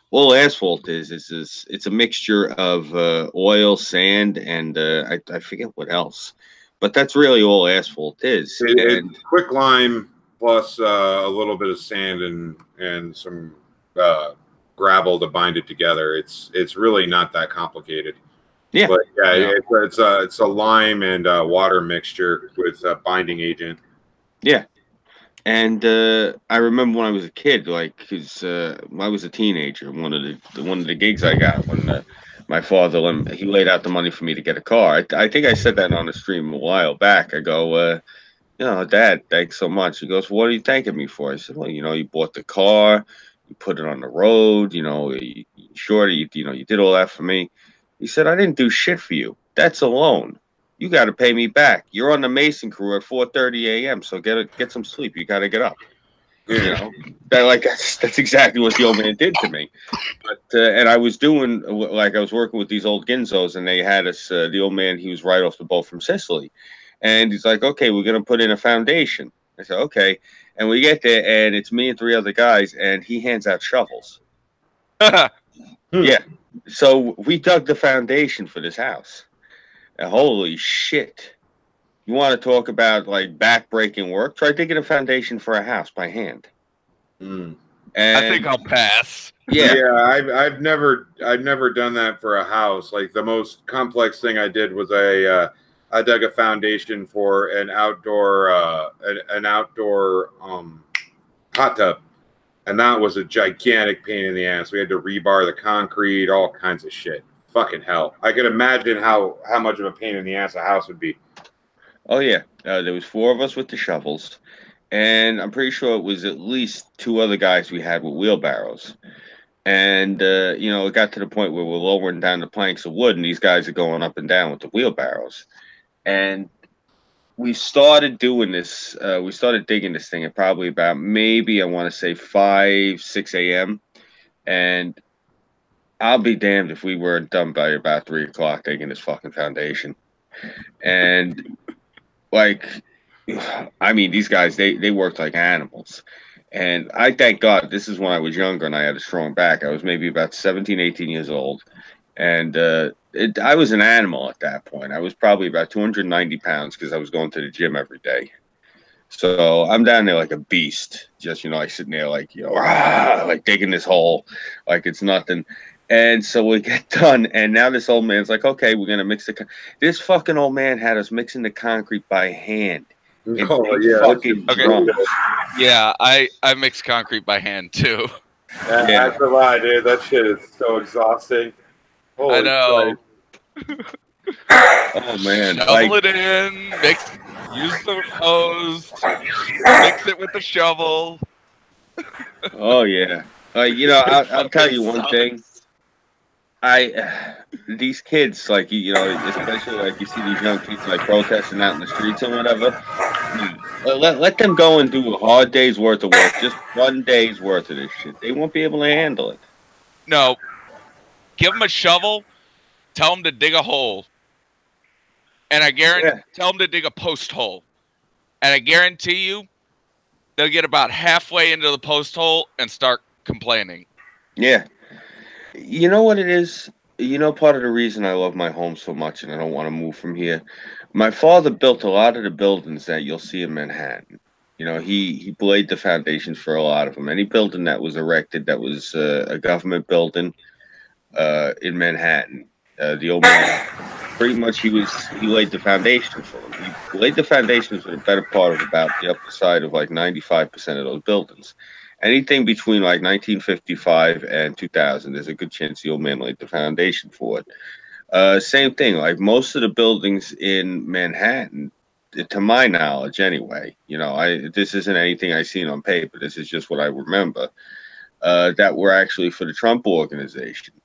B: all asphalt is it's a mixture of oil, sand, and I forget what else, but that's really all asphalt is.
D: It's quick lime plus a little bit of sand and some gravel to bind it together. It's really not that complicated.
B: Yeah,
D: but yeah, it's a lime and water mixture with a binding agent.
B: Yeah. And I remember when I was a kid, like, because I was a teenager. One of the gigs I got when my father he laid out the money for me to get a car. I think I said that on the stream a while back. I go, Dad, thanks so much. He goes, what are you thanking me for? I said, well, you bought the car, you put it on the road, you did all that for me. He said, I didn't do shit for you. That's a loan. You got to pay me back. You're on the Mason crew at 4:30 a.m. So get some sleep. You got to get up. That's exactly what the old man did to me. But and I was doing I was working with these old Ginzos, and they had us. The old man, he was right off the boat from Sicily, and he's like, "Okay, we're gonna put in a foundation." I said, "Okay," and we get there, and it's me and 3 other guys, and he hands out shovels. Yeah, so we dug the foundation for this house. And holy shit. You want to talk about like back-breaking work? Try digging a foundation for a house by hand.
D: Mm.
C: I think I'll pass.
D: Yeah, I've never done that for a house. Like the most complex thing I did was I dug a foundation for an outdoor hot tub, and that was a gigantic pain in the ass. We had to rebar the concrete, all kinds of shit. Fucking hell! I could imagine how much of a pain in the ass a house would be.
B: Oh yeah, there was 4 of us with the shovels, and I'm pretty sure it was at least 2 other guys we had with wheelbarrows. And it got to the point where we're lowering down the planks of wood, and these guys are going up and down with the wheelbarrows. And we started doing this. We started digging this thing at probably about maybe I want to say 5, 6 a.m. And I'll be damned if we weren't done by about 3 o'clock digging this fucking foundation. And I mean, these guys, they worked like animals. And I thank God, this is when I was younger and I had a strong back. I was maybe about 17, 18 years old. And I was an animal at that point. I was probably about 290 pounds because I was going to the gym every day. So I'm down there like a beast, just, like sitting there like, like digging this hole like it's nothing. And so we get done, and now this old man's like, okay, we're going to mix this fucking old man had us mixing the concrete by hand.
D: Oh, yeah.
B: Fucking drunk.
C: Yeah, I mix concrete by hand too.
D: That's a lie, dude. That shit is so exhausting. Holy
C: I know.
B: Oh man!
C: Shovel it in, use the hose, mix it with the shovel.
B: Oh yeah. I'll tell you one thing. These kids, like especially like you see these young kids like protesting out in the streets or whatever. Let them go and do a hard day's worth of work, just 1 day's worth of this shit. They won't be able to handle it.
C: No, give them a shovel. Tell them to dig a hole, and I guarantee tell them to dig a post hole, and I guarantee you, they'll get about halfway into the post hole and start complaining.
B: Yeah. You know what it is? Part of the reason I love my home so much and I don't want to move from here, my father built a lot of the buildings that you'll see in Manhattan. He laid the foundations for a lot of them. Any building that was erected that was a government building in Manhattan, the old man, pretty much he laid the foundation for them. He laid the foundations for the better part of about the upper side of like 95% of those buildings. anything between like 1955 and 2000, there's a good chance the old man laid the foundation for it. Same thing, like most of the buildings in Manhattan, to my knowledge anyway, this isn't anything I seen on paper. This is just what I remember. That were actually for the Trump organization.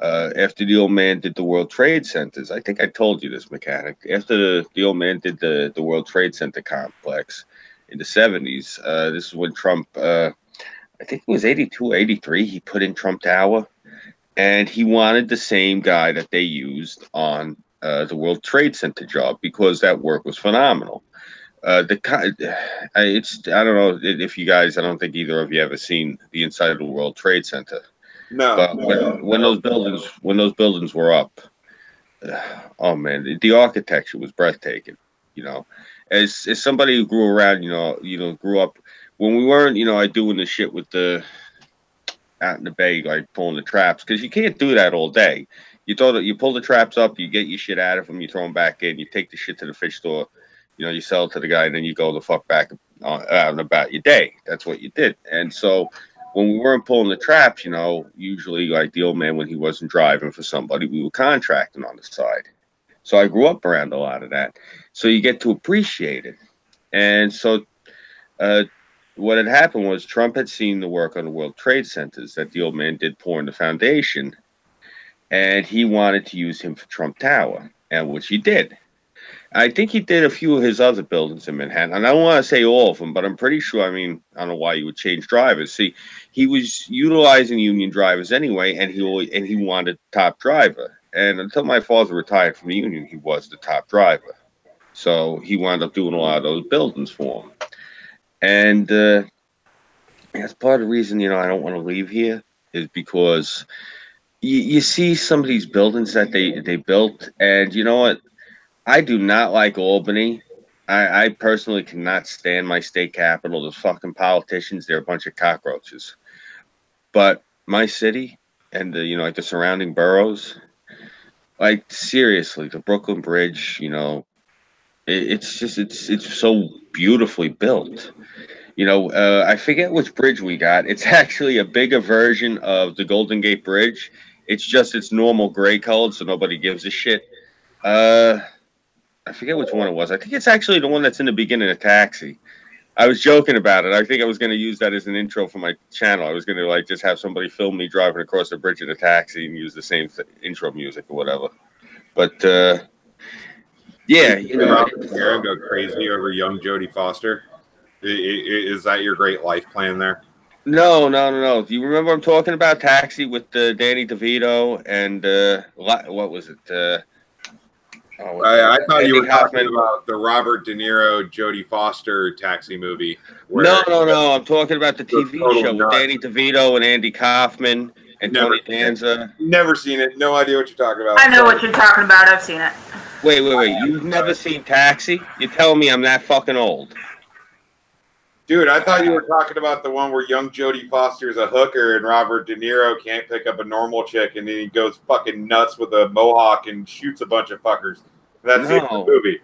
B: After the old man did the World Trade Centers, I think I told you this, mechanic. After the old man did the World Trade Center complex in the 70s, this is when Trump, I think it was 82, 83, he put in Trump Tower, and he wanted the same guy that they used on the World Trade Center job because that work was phenomenal. I don't know if you guys, I don't think either of you ever seen the inside of the World Trade Center.
D: No.
B: But when those buildings were up, oh man, the architecture was breathtaking. As somebody who grew around, grew up when we weren't, doing the shit with the out in the bay, like pulling the traps, because you can't do that all day. You pull the traps up, you get your shit out of them, you throw them back in, you take the shit to the fish store, you sell it to the guy, and then you go the fuck back out and about your day. That's what you did. And so when we weren't pulling the traps, usually like the old man, when he wasn't driving for somebody, we were contracting on the side. So I grew up around a lot of that. So you get to appreciate it. And so what had happened was Trump had seen the work on the World Trade Centers that the old man did pour in the foundation, and he wanted to use him for Trump Tower, and which he did. I think he did a few of his other buildings in Manhattan. And I don't want to say all of them, but I'm pretty sure, I don't know why you would change drivers. See, he was utilizing union drivers anyway, and he wanted top driver. And until my father retired from the union, he was the top driver. So he wound up doing a lot of those buildings for him. And that's part of the reason, I don't want to leave here is because you see some of these buildings that they built, and you know what? I do not like Albany. I personally cannot stand my state capital. Those fucking politicians, they're a bunch of cockroaches. But my city and the, like the surrounding boroughs, like seriously, the Brooklyn Bridge, it's so beautifully built. I forget which bridge we got. It's actually a bigger version of the Golden Gate Bridge. It's normal gray colored, so nobody gives a shit. I forget which one it was. I think it's actually the one that's in the beginning of Taxi. I was joking about it. I think I was going to use that as an intro for my channel. I was going to just have somebody film me driving across the bridge in a taxi and use the same intro music or whatever. But yeah,
D: Robert De Niro go crazy over young Jodie Foster. Is that your great life plan there?
B: No. Do you remember I'm talking about Taxi with Danny DeVito and what was it?
D: I thought you were talking about the Robert De Niro, Jodie Foster Taxi movie.
B: No. I'm talking about the TV show with Danny DeVito and Andy Kaufman and Tony Danza.
D: Never seen it. No idea what you're talking about.
A: I know what you're talking about. I've seen it.
B: Wait. You've never seen Taxi? You're telling me I'm that fucking old?
D: Dude, I thought you were talking about the one where young Jodie Foster's a hooker and Robert De Niro can't pick up a normal chick, and then he goes fucking nuts with a mohawk and shoots a bunch of fuckers. That's the movie.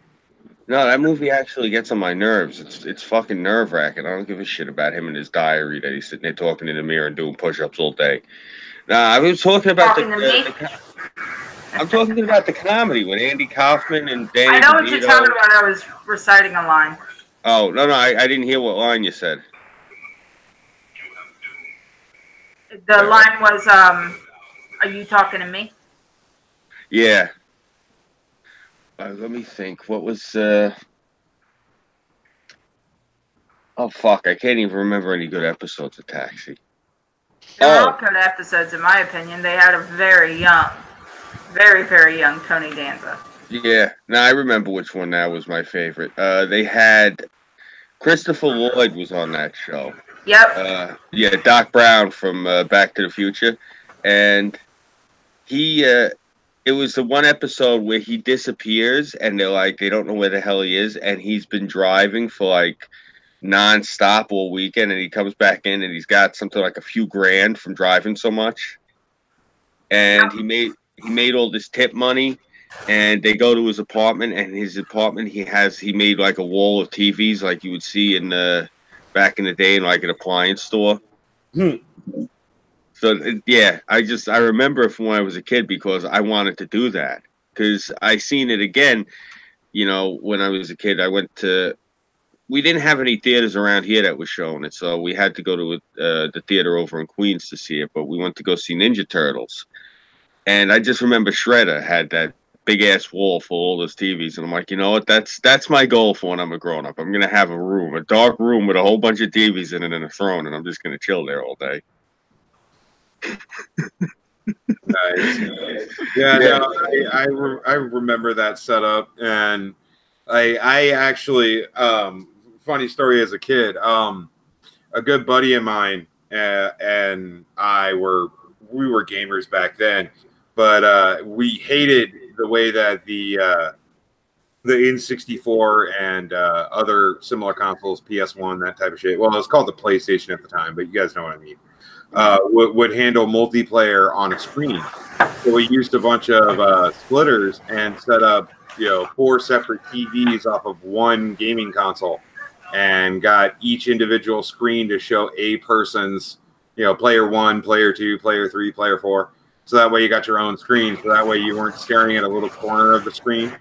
B: No, that movie actually gets on my nerves. It's fucking nerve-wracking. I don't give a shit about him and his diary that he's sitting there talking in the mirror and doing push-ups all day. Nah, I was talking about I'm talking about the comedy with Andy Kaufman and Danny
A: I know
B: DeVito.
A: what you're talking about. I was reciting a line.
B: Oh, no, I didn't hear what line you said.
A: The line was, are you talking to me?
B: Yeah. Let me think. What was, oh, fuck. I can't even remember any good episodes of Taxi.
A: They're all good episodes, in my opinion. They had a very young Tony Danza.
B: Yeah. No, I remember which one that was my favorite. They had Christopher Lloyd was on that show.
A: Yep.
B: Yeah, Doc Brown from Back to the Future. And he, it was the one episode where he disappears and they don't know where the hell he is. And he's been driving for nonstop all weekend. And he comes back in and he's got something like a few grand from driving so much. And he made all this tip money. And they go to his apartment, and his apartment, he made like a wall of TVs like you would see in back in the day in like an appliance store. So yeah, I remember from when I was a kid because I wanted to do that because I seen it again. You know, when I was a kid, we didn't have any theaters around here that was showing it, so we had to go to the theater over in Queens to see it. But we went to go see Ninja Turtles, and I just remember Shredder had that big ass wall full of all those TVs, and I'm like, you know what? That's my goal for when I'm a grown up. I'm gonna have a dark room with a whole bunch of TVs in it and a throne, and I'm just gonna chill there all day.
D: Nice. Yeah, no, I remember that setup, and I actually funny story as a kid. A good buddy of mine and we were gamers back then, but we hated the way that the N64 and other similar consoles, PS1, that type of shit. Well, it was called the PlayStation at the time, but you guys know what I mean. Would handle multiplayer on a screen. So we used a bunch of splitters and set up, 4 separate TVs off of one gaming console, and got each individual screen to show a person's, player 1, player 2, player 3, player 4. So that way you got your own screen. So that way you weren't staring at a little corner of the screen.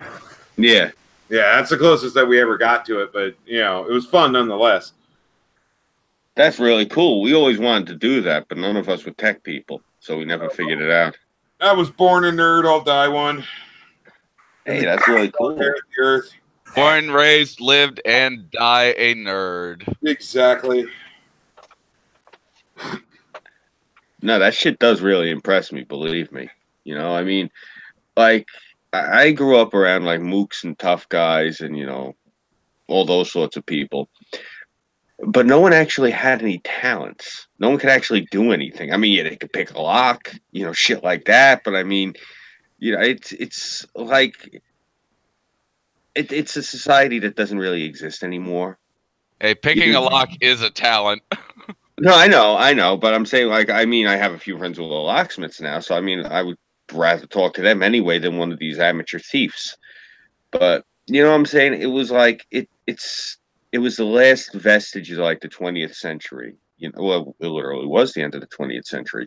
B: Yeah.
D: Yeah, that's the closest that we ever got to it, but it was fun nonetheless.
B: That's really cool. We always wanted to do that, but none of us were tech people, so we never figured it out.
D: I was born a nerd, I'll die one.
B: Hey, that's really cool.
D: The earth.
C: Born, raised, lived, and die a nerd.
D: Exactly.
B: No, that shit does really impress me, believe me. I mean, like, I grew up around, like, mooks and tough guys and, all those sorts of people. But no one actually had any talents. No one could actually do anything. I mean, yeah, they could pick a lock, shit like that. But I mean, it's like it's a society that doesn't really exist anymore.
C: Hey, picking a lock is a talent.
B: No, I know. But I'm saying, like, I mean, I have a few friends who are locksmiths now, so I mean, I would rather talk to them anyway than one of these amateur thieves. But you know what I'm saying? It was like it was the last vestige of like the 20th century. Well, it literally was the end of the 20th century.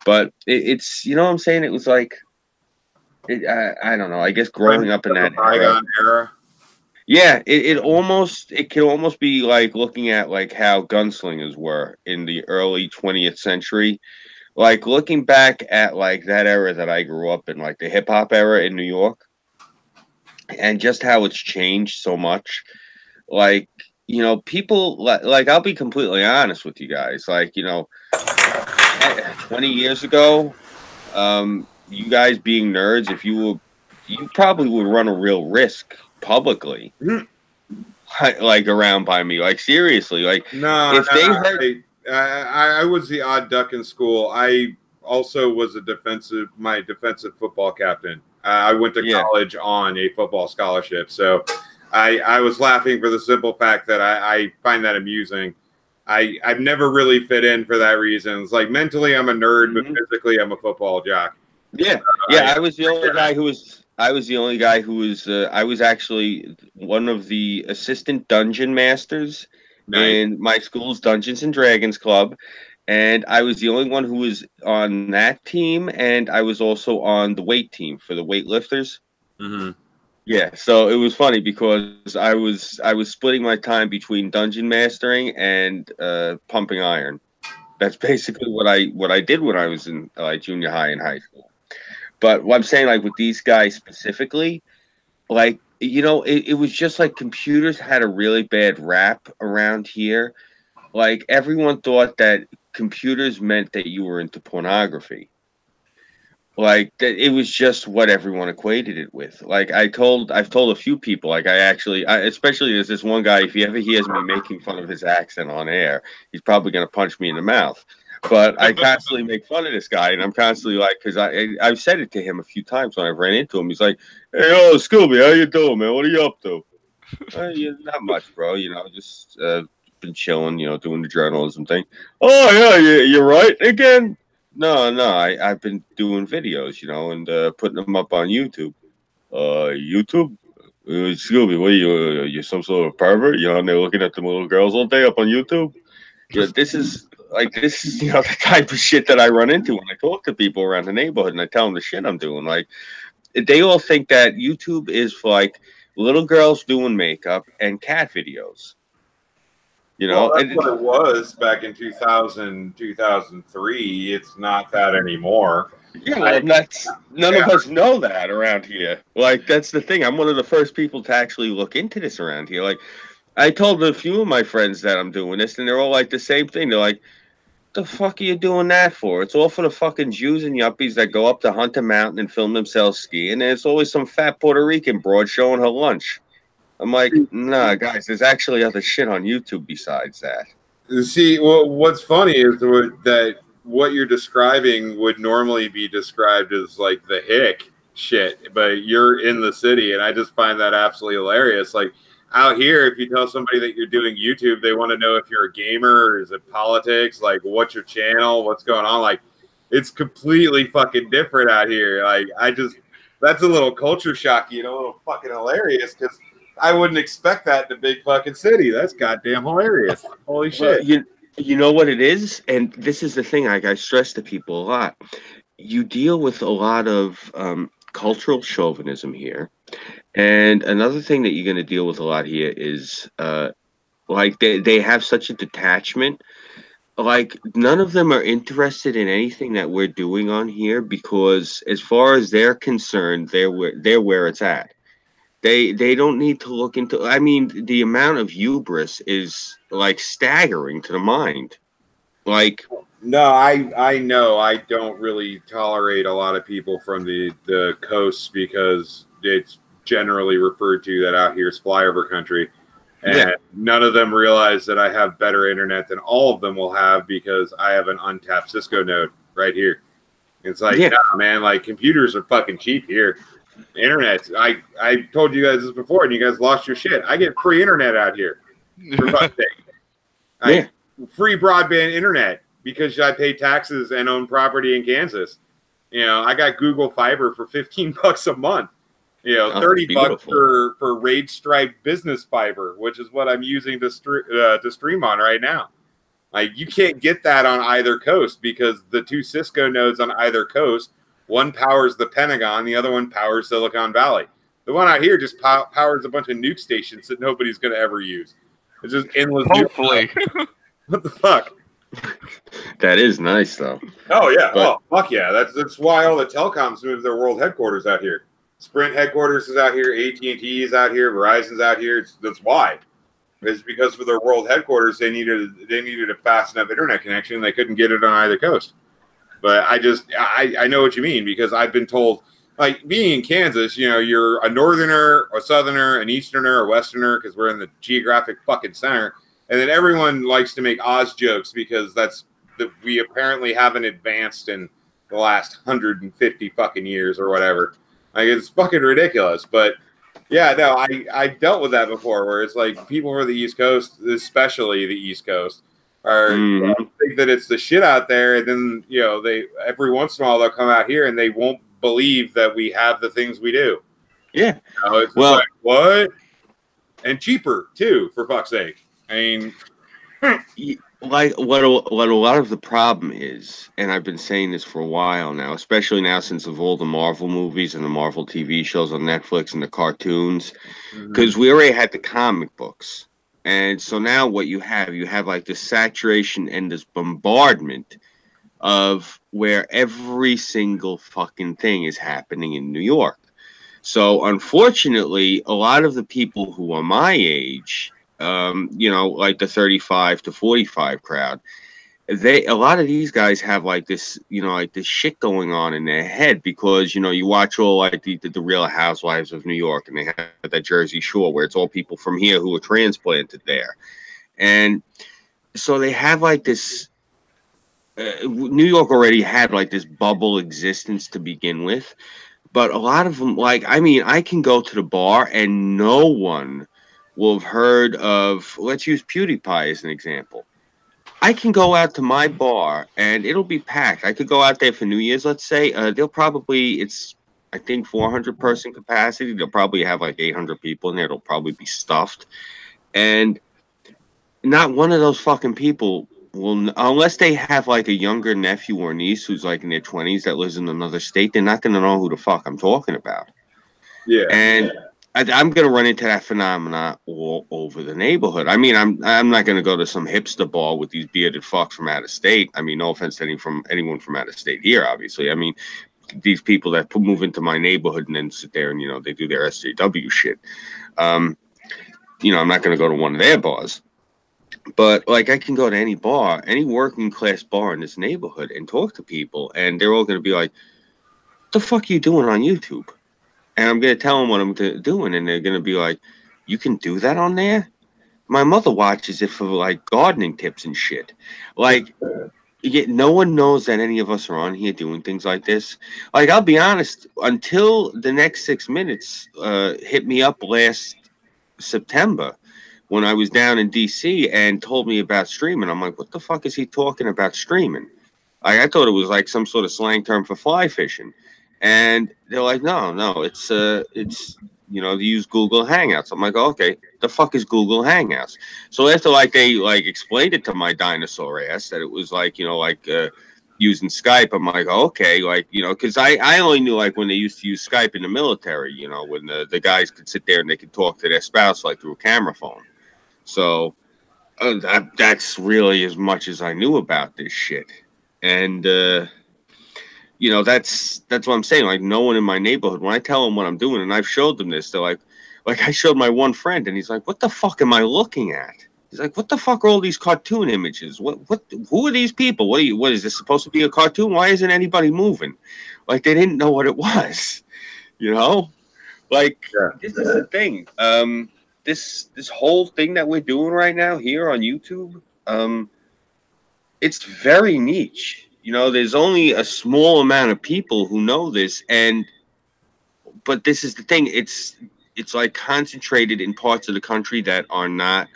B: But it's what I'm saying? It was like, I don't know. I guess growing up in that
D: era.
B: Yeah, it can almost be like looking at like how gunslingers were in the early 20th century. Like looking back at like that era that I grew up in, like the hip hop era in New York, and just how it's changed so much. Like, people like I'll be completely honest with you guys. Like, 20 years ago, you guys being nerds, you probably would run a real risk publicly, like around by me. Like seriously, like they heard.
D: I was the odd duck in school. I also was my defensive football captain. I went to college on a football scholarship, so I was laughing for the simple fact that I find that amusing. I've never really fit in for that reason. It's like mentally I'm a nerd, but physically I'm a football jock.
B: Yeah, I was the only guy who was. I was the only guy who was. I was actually one of the assistant dungeon masters in my school's Dungeons and Dragons club, and I was the only one who was on that team, and I was also on the weight team for the weightlifters.
D: Mm-hmm.
B: Yeah, so it was funny because I was splitting my time between dungeon mastering and pumping iron. That's basically what I did when I was in junior high and high school. But what I'm saying, like with these guys specifically, like it was just like computers had a really bad rap around here. Like everyone thought that computers meant that you were into pornography. Like that, it was just what everyone equated it with. Like I've told a few people. Like especially there's this one guy. If he ever hears me making fun of his accent on air, he's probably gonna punch me in the mouth. But I constantly make fun of this guy, and I'm constantly like, because I've said it to him a few times when I've ran into him. He's like, "Hey, Scooby, how you doing, man? What are you up to?" Not much, bro. Just been chilling. Doing the journalism thing. Oh yeah, you're right again. No, I've been doing videos, and putting them up on YouTube. YouTube? Scooby, what are you some sort of pervert? They're looking at the little girls all day up on YouTube? Yeah, this is like this is the type of shit that I run into when I talk to people around the neighborhood and I tell them the shit I'm doing. Like they all think that YouTube is for like little girls doing makeup and cat videos. You know,
D: Well, that's
B: and
D: what it was back in 2000, 2003. It's not that anymore.
B: yeah, well, none of us know that around here. Like that's the thing. I'm one of the first people to actually look into this around here. Like I told a few of my friends that I'm doing this, and they're all like the same thing. They're like, "The fuck are you doing that for? It's all for the fucking Jews and yuppies that go up to Hunter Mountain and film themselves skiing. And it's always some fat Puerto Rican broad showing her lunch." I'm like, nah, guys, there's actually other shit on YouTube besides that.
D: See, well, what's funny is that what you're describing would normally be described as like the hick shit, but you're in the city, and I just find that absolutely hilarious. Like out here, if you tell somebody that you're doing YouTube, they want to know if you're a gamer or is it politics, like what's your channel, what's going on. Like it's completely fucking different out here. Like that's a little culture shock, a little fucking hilarious because I wouldn't expect that in a big fucking city. That's goddamn hilarious. Holy shit.
B: Well, you know what it is? And this is the thing I stress to people a lot. You deal with a lot of cultural chauvinism here. And another thing that you're going to deal with a lot here is like they have such a detachment. Like none of them are interested in anything that we're doing on here because as far as they're concerned, they're where it's at. They don't need to look into. I mean, the amount of hubris is like staggering to the mind. Like,
D: no, I know I don't really tolerate a lot of people from the coasts because it's generally referred to that out here is flyover country, and none of them realize that I have better internet than all of them will have because I have an untapped Cisco node right here. It's like, nah, man, like computers are fucking cheap here. Internet. I told you guys this before, and you guys lost your shit. I get free internet out here. For fuck's sake. Free broadband internet because I pay taxes and own property in Kansas. I got Google Fiber for $15 a month. $30 for Raid Stripe Business Fiber, which is what I'm using to stream on right now. Like you can't get that on either coast because the two Cisco nodes on either coast. One powers the Pentagon, the other one powers Silicon Valley. The one out here just powers a bunch of nuke stations that nobody's going to ever use. It's just endless.
C: Hopefully.
D: What the fuck?
B: That is nice, though.
D: Oh, yeah. Well, fuck yeah. That's why all the telecoms moved their world headquarters out here. Sprint headquarters is out here. AT&T is out here. Verizon's out here. That's why. It's because for their world headquarters, they needed a fast enough internet connection. They couldn't get it on either coast. But I know what you mean because I've been told, like being in Kansas, you're a northerner, a southerner, an easterner, a westerner because we're in the geographic fucking center. And then everyone likes to make Oz jokes because we apparently haven't advanced in the last 150 fucking years or whatever. Like it's fucking ridiculous. But yeah, no, I dealt with that before where it's like people from the East Coast, especially the East Coast, think that it's the shit out there, and then they every once in a while they'll come out here and they won't believe that we have the things we do.
B: Yeah,
D: it's like what, and cheaper too, for fuck's sake. I mean,
B: like what a lot of the problem is, and I've been saying this for a while now, especially now since of all the Marvel movies and the Marvel TV shows on Netflix and the cartoons, because we already had the comic books. And so now what you have like this saturation and this bombardment of where every single fucking thing is happening in New York. So unfortunately, a lot of the people who are my age, like the 35 to 45 crowd, a lot of these guys have like this, like this shit going on in their head because, you watch all like the Real Housewives of New York and they have that Jersey Shore where it's all people from here who were transplanted there. And so they have like this, New York already had like this bubble existence to begin with. But a lot of them, I can go to the bar and no one will have heard of, let's use PewDiePie as an example. I can go out to my bar and it'll be packed. I could go out there for New Year's, let's say. It's, I think, 400 person capacity. They'll probably have like 800 people in there. It'll probably be stuffed. And not one of those fucking people Well, unless they have like a younger nephew or niece who's like in their 20s that lives in another state, they're not going to know who the fuck I'm talking about.
D: Yeah.
B: And I'm going to run into that phenomena all over the neighborhood. I mean, I'm not going to go to some hipster bar with these bearded fucks from out of state. I mean, no offense to anyone from out of state here, obviously. I mean, these people that move into my neighborhood and then sit there and, you know, they do their SJW shit. You know, I'm not going to go to one of their bars. But like I can go to any bar, any working class bar in this neighborhood and talk to people, and they're all going to be like, "What the fuck are you doing on YouTube?" And I'm going to tell them what I'm doing, and they're going to be like, "You can do that on there?" My mother watches it for like gardening tips and shit. Like, yet no one knows that any of us are on here doing things like this. Like, I'll be honest, until the next 6 minutes hit me up last September, when I was down in DC and told me about streaming. I'm like, what the fuck is he talking about streaming? I thought it was like some sort of slang term for fly fishing. And they're like, no, it's you know, they use Google Hangouts. I'm like, oh, okay, the fuck is Google Hangouts? So after like they like explained it to my dinosaur ass that it was like, you know, like using Skype, I'm like, oh, okay, like, you know, because I only knew like when they used to use Skype in the military, you know, when the guys could sit there and they could talk to their spouse like through a camera phone. So that's really as much as I knew about this shit. And, you know, that's what I'm saying. Like, no one in my neighborhood, when I tell them what I'm doing, and I've showed them this, they're like I showed my one friend, and he's like, what the fuck am I looking at? He's like, what the fuck are all these cartoon images? Who are these people? What is this supposed to be a cartoon? Why isn't anybody moving? Like, they didn't know what it was, you know? Like, this is the thing. This whole thing that we're doing right now here on YouTube, it's very niche. You know, there's only a small amount of people who know this, but this is the thing. It's like concentrated in parts of the country that are not,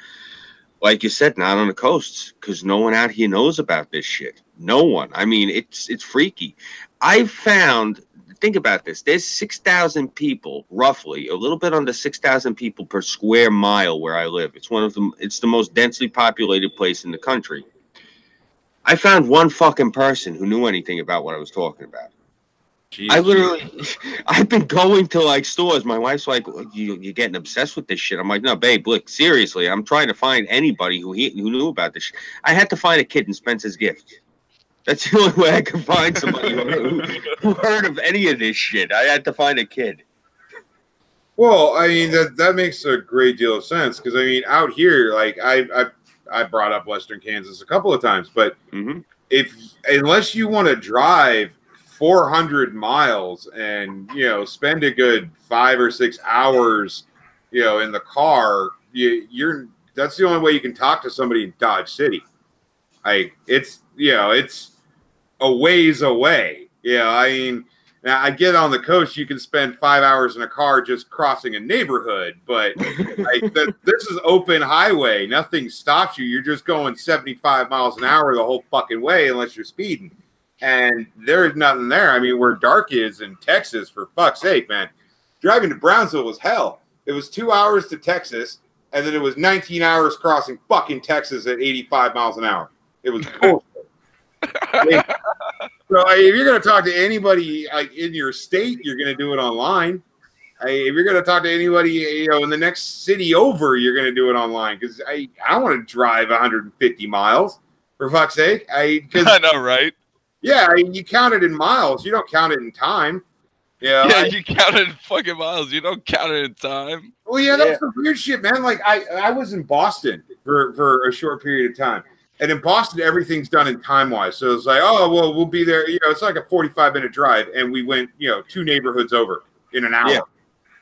B: like you said, not on the coasts, because no one out here knows about this shit. No one. I mean, it's freaky. I've found. Think about this. There's 6,000 people, roughly, a little bit under 6,000 people per square mile where I live. It's the most densely populated place in the country. I found one fucking person who knew anything about what I was talking about. Jeez. I've been going to like stores. My wife's like, you're getting obsessed with this shit. I'm like, no, babe, look, seriously, I'm trying to find anybody who knew about this shit. I had to find a kid in Spencer's Gift. That's the only way I could find somebody who heard of any of this shit. I had to find a kid.
D: Well, I mean, that makes a great deal of sense, because I mean, out here, like I brought up Western Kansas a couple of times, but unless you want to drive 400 miles and, you know, spend a good 5 or 6 hours, you know, in the car, that's the only way you can talk to somebody in Dodge City. Like, it's, you know, it's a ways away. Yeah, I mean, now I get on the coast, you can spend 5 hours in a car just crossing a neighborhood, but like this is open highway. Nothing stops you. You're just going 75 miles an hour the whole fucking way unless you're speeding. And there's nothing there. I mean, where Dark is in Texas, for fuck's sake, man. Driving to Brownsville was hell. It was 2 hours to Texas, and then it was 19 hours crossing fucking Texas at 85 miles an hour. It was bullshit. So if you're going to talk to anybody like in your state, you're going to do it online. If you're going to talk to anybody, you know, in the next city over, you're going to do it online, because I don't want to drive 150 miles, for fuck's sake. I
C: know, right?
D: Yeah, I mean, you count it in miles. You don't count it in time.
C: Yeah, you count it in fucking miles. You don't count it in time.
D: Well, yeah, that's the weird shit, man. Like, I was in Boston for a short period of time. And in Boston, everything's done in time-wise. So it's like, oh, well, we'll be there. You know, it's like a 45-minute drive. And we went, you know, 2 neighborhoods over in an hour. Yeah.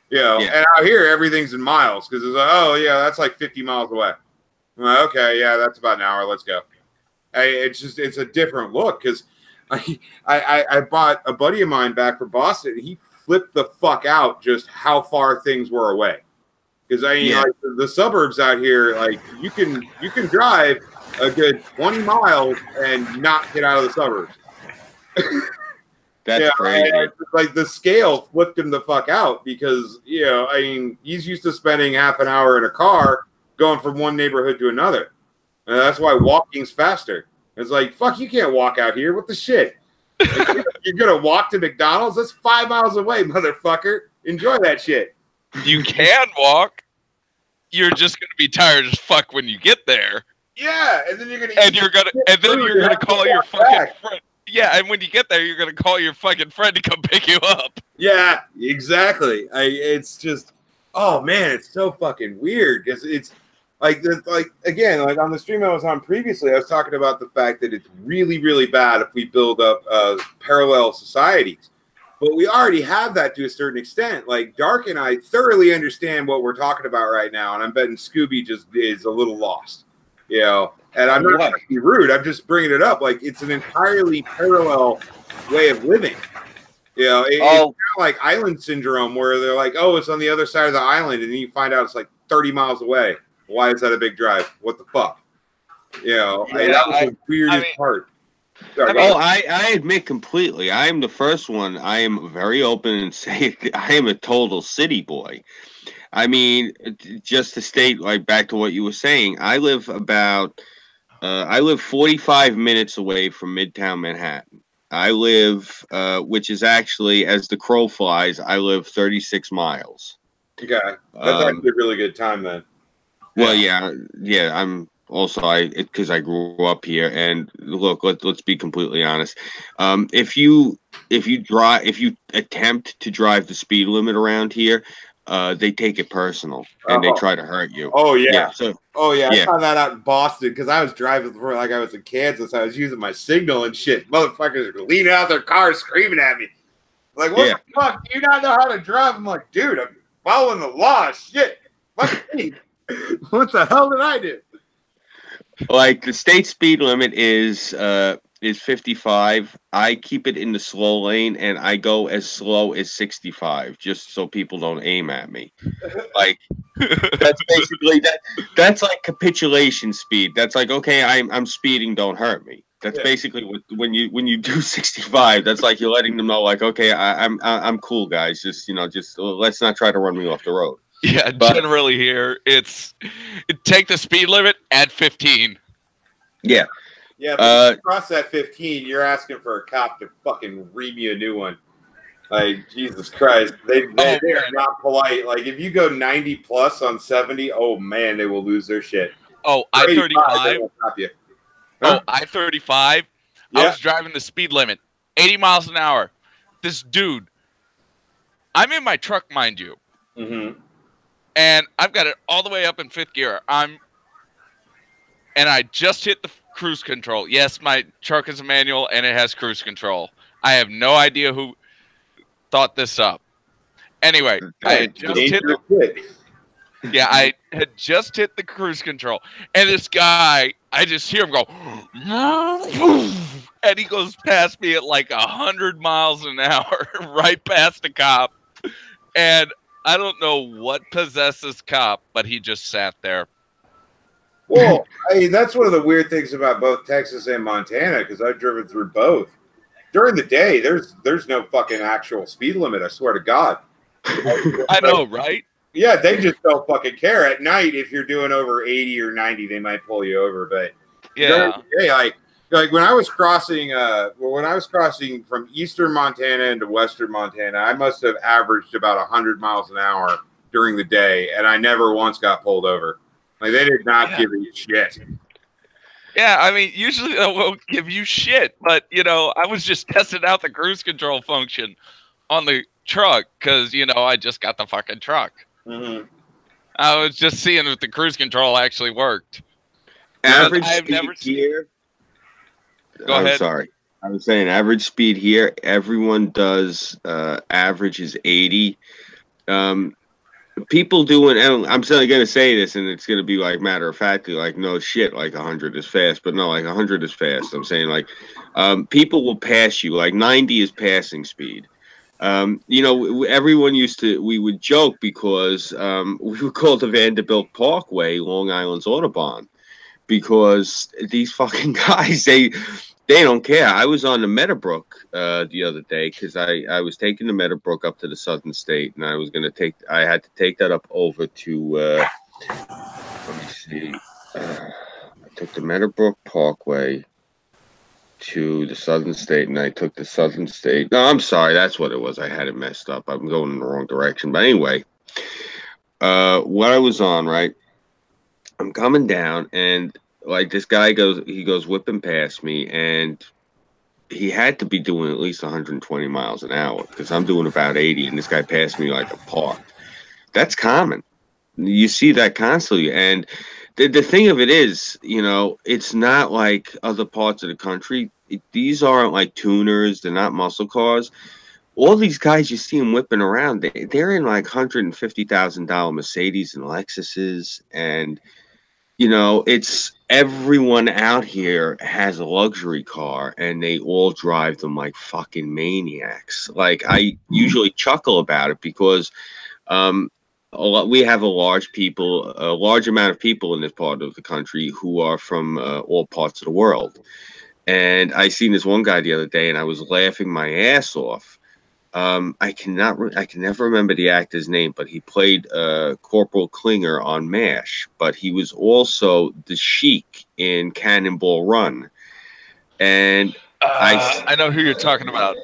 D: You know, and out here, everything's in miles, because it's like, oh, yeah, that's like 50 miles away. I'm like, okay, yeah, that's about an hour. Let's go. It's a different look, because I bought a buddy of mine back from Boston, and he flipped the fuck out just how far things were away. Because like, the suburbs out here, like you can drive a good 20 miles and not get out of the suburbs.
B: That's crazy.
D: Like the scale flipped him the fuck out, because, you know, I mean, he's used to spending half an hour in a car going from one neighborhood to another. And that's why walking's faster. It's like, fuck, you can't walk out here. What the shit? You're gonna walk to McDonald's? That's 5 miles away, motherfucker. Enjoy that shit.
C: You can walk. You're just gonna be tired as fuck when you get there.
D: Yeah, and then you're gonna
C: call your fucking friend. Yeah, and when you get there, you're gonna call your fucking friend to come pick you up.
D: Yeah, exactly. It's just, oh man, it's so fucking weird because it's like again, like on the stream I was on previously, I was talking about the fact that it's really, really bad if we build up parallel societies. But we already have that to a certain extent. Like Dark and I thoroughly understand what we're talking about right now, and I'm betting Scooby just is a little lost, you know. And I'm not trying to be rude. I'm just bringing it up. Like it's an entirely parallel way of living. You know, it's kind of like island syndrome, where they're like, "Oh, it's on the other side of the island," and then you find out it's like 30 miles away. Why is that a big drive? What the fuck? You know, that was the weirdest part. Sorry,
B: I admit completely. I am the first one. I am very open and say I am a total city boy. I mean, just to state, like back to what you were saying, I live 45 minutes away from Midtown Manhattan. I live, which is actually, as the crow flies, I live 36 miles.
D: Okay, that's actually a really good time then.
B: Well, yeah. I'm also because I grew up here, and look, let's be completely honest. If you attempt to drive the speed limit around here, they take it personal and they try to hurt you.
D: Oh yeah.
B: Yeah,
D: I found that out in Boston because I was driving before, like I was in Kansas. I was using my signal and shit. Motherfuckers were leaning out their cars screaming at me. Like, what the fuck? Do you not know how to drive? I'm like, dude, I'm following the law. Shit. Fuck me. What the hell did I do?
B: Like the state speed limit is 55. I keep it in the slow lane and I go as slow as 65 just so people don't aim at me. Like that's basically that's like capitulation speed. That's like, okay, I'm speeding, don't hurt me. That's basically what when you do 65, that's like you're letting them know, like, okay, I'm cool, guys. Just let's not try to run me off the road.
C: Yeah, generally here take the speed limit at 15.
B: Yeah.
D: Yeah, but if you cross that 15, you're asking for a cop to fucking ream you a new one. Like, Jesus Christ. They are not polite. Like, if you go 90 plus on 70, oh man, they will lose their shit.
C: Oh, I-35.
D: Huh?
C: I-35. I was driving the speed limit, 80 miles an hour. This dude, I'm in my truck, mind you.
D: Mm-hmm.
C: And I've got it all the way up in 5th gear. And I just hit the cruise control. Yes, my truck is a manual and it has cruise control. I have no idea who thought this up. Anyway, I had just hit the cruise control. And this guy, I just hear him go, and he goes past me at like 100 miles an hour, right past the cop. And I don't know what possessed this cop, but he just sat there.
D: Well, that's one of the weird things about both Texas and Montana, because I've driven through both. During the day, there's no fucking actual speed limit, I swear to God.
C: I know, right?
D: Yeah, they just don't fucking care. At night, if you're doing over 80 or 90, they might pull you over. But
C: yeah,
D: like when I was crossing from eastern Montana into western Montana, I must have averaged about 100 miles an hour during the day, and I never once got pulled over. Like, they did not give me shit.
C: Yeah, I mean, usually they won't give you shit, but I was just testing out the cruise control function on the truck because I just got the fucking truck.
D: Mm-hmm.
C: I was just seeing if the cruise control actually worked.
B: Average
C: I've
B: speed
C: never seen...
B: here.
C: Go ahead.
B: Sorry, I was saying average speed here. Everyone does average is 80. People doing, and I'm still going to say this, and it's going to be like matter of factly, like no shit, like 100 is fast, but no, like 100 is fast. I'm saying like people will pass you, like 90 is passing speed. Everyone we would joke because we would call the Vanderbilt Parkway Long Island's Autobahn because these fucking guys, they don't care. I was on the Meadowbrook the other day because I was taking the Meadowbrook up to the Southern State, and I had to take that up over to let me see. I took the Meadowbrook Parkway to the southern state, and I took the southern state. No, I'm sorry, that's what it was. I had it messed up. I'm going in the wrong direction. But anyway, what I was on, right? I'm coming down, and like this guy goes whipping past me, and he had to be doing at least 120 miles an hour because I'm doing about 80, and this guy passed me like a parked. That's common. You see that constantly, and the thing of it is, it's not like other parts of the country. These aren't like tuners. They're not muscle cars. All these guys you see them whipping around, they're in like $150,000 Mercedes and Lexuses, and it's everyone out here has a luxury car, and they all drive them like fucking maniacs. Like I usually chuckle about it because we have a large amount of people in this part of the country who are from all parts of the world. And I seen this one guy the other day, and I was laughing my ass off. I can never remember the actor's name, but he played Corporal Klinger on MASH. But he was also the Sheik in Cannonball Run. And
C: I know who you're talking about.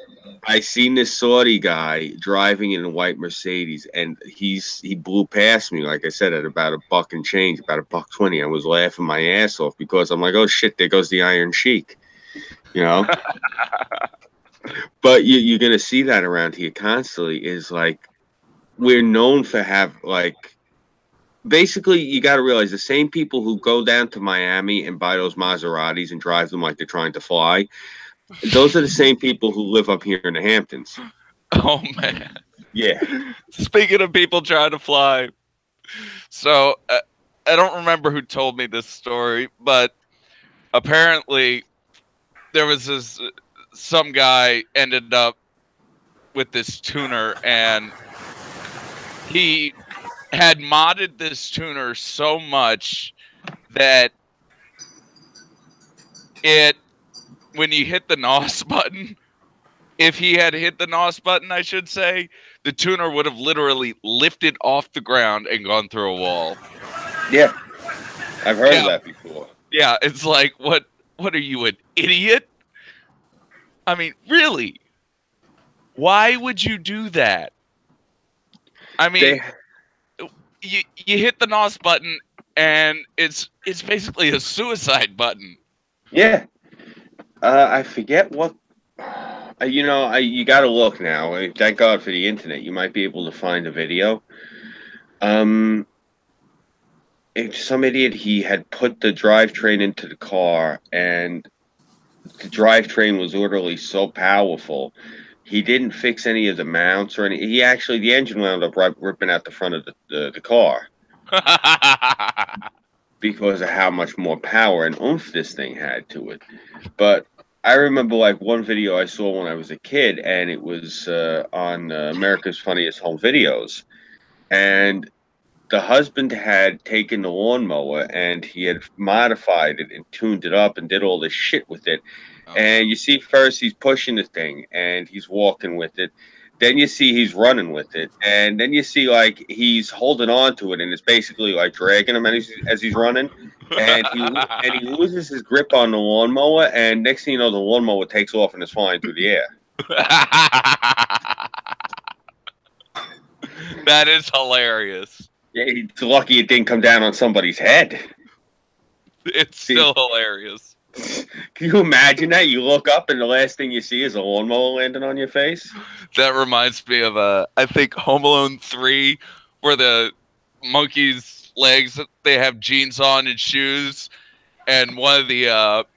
B: I seen this Saudi guy driving in a white Mercedes, and he blew past me, like I said, at about a buck and change, about $1.20. I was laughing my ass off because I'm like, oh shit, there goes the Iron Sheik, But you're gonna see that around here constantly. Is like we're known for basically you got to realize the same people who go down to Miami and buy those Maseratis and drive them like they're trying to fly. Those are the same people who live up here in the Hamptons.
C: Oh man.
B: Yeah.
C: Speaking of people trying to fly, so I don't remember who told me this story, but apparently there was some guy ended up with this tuner, and he had modded this tuner so much that when you hit the NOS button, if he had hit the NOS button, I should say, the tuner would have literally lifted off the ground and gone through a wall.
B: Yeah. I've heard of that before.
C: Yeah, it's like, what are you, an idiot? I mean, really? Why would you do that? I mean, you hit the NOS button, and it's basically a suicide button.
B: Yeah. I forget what. You got to look now. Thank God for the internet. You might be able to find a video. If some idiot, he had put the drivetrain into the car, and the drivetrain was literally so powerful. He didn't fix any of the mounts or any. The engine wound up ripping out the front of the car because of how much more power and oomph this thing had to it. But I remember like one video I saw when I was a kid, and it was on America's Funniest Home Videos, and the husband had taken the lawnmower and he had modified it and tuned it up and did all this shit with it. And you see first he's pushing the thing and he's walking with it. Then you see he's running with it. And then you see like he's holding on to it and it's basically like dragging him as he's running. And he loses his grip on the lawnmower. And next thing you know, the lawnmower takes off and is flying through the air.
C: That is hilarious.
B: Yeah, he's lucky it didn't come down on somebody's head.
C: It's still hilarious.
B: Can you imagine that? You look up and the last thing you see is a lawnmower landing on your face?
C: That reminds me of, I think, Home Alone 3, where the monkey's legs, they have jeans on and shoes. And one of the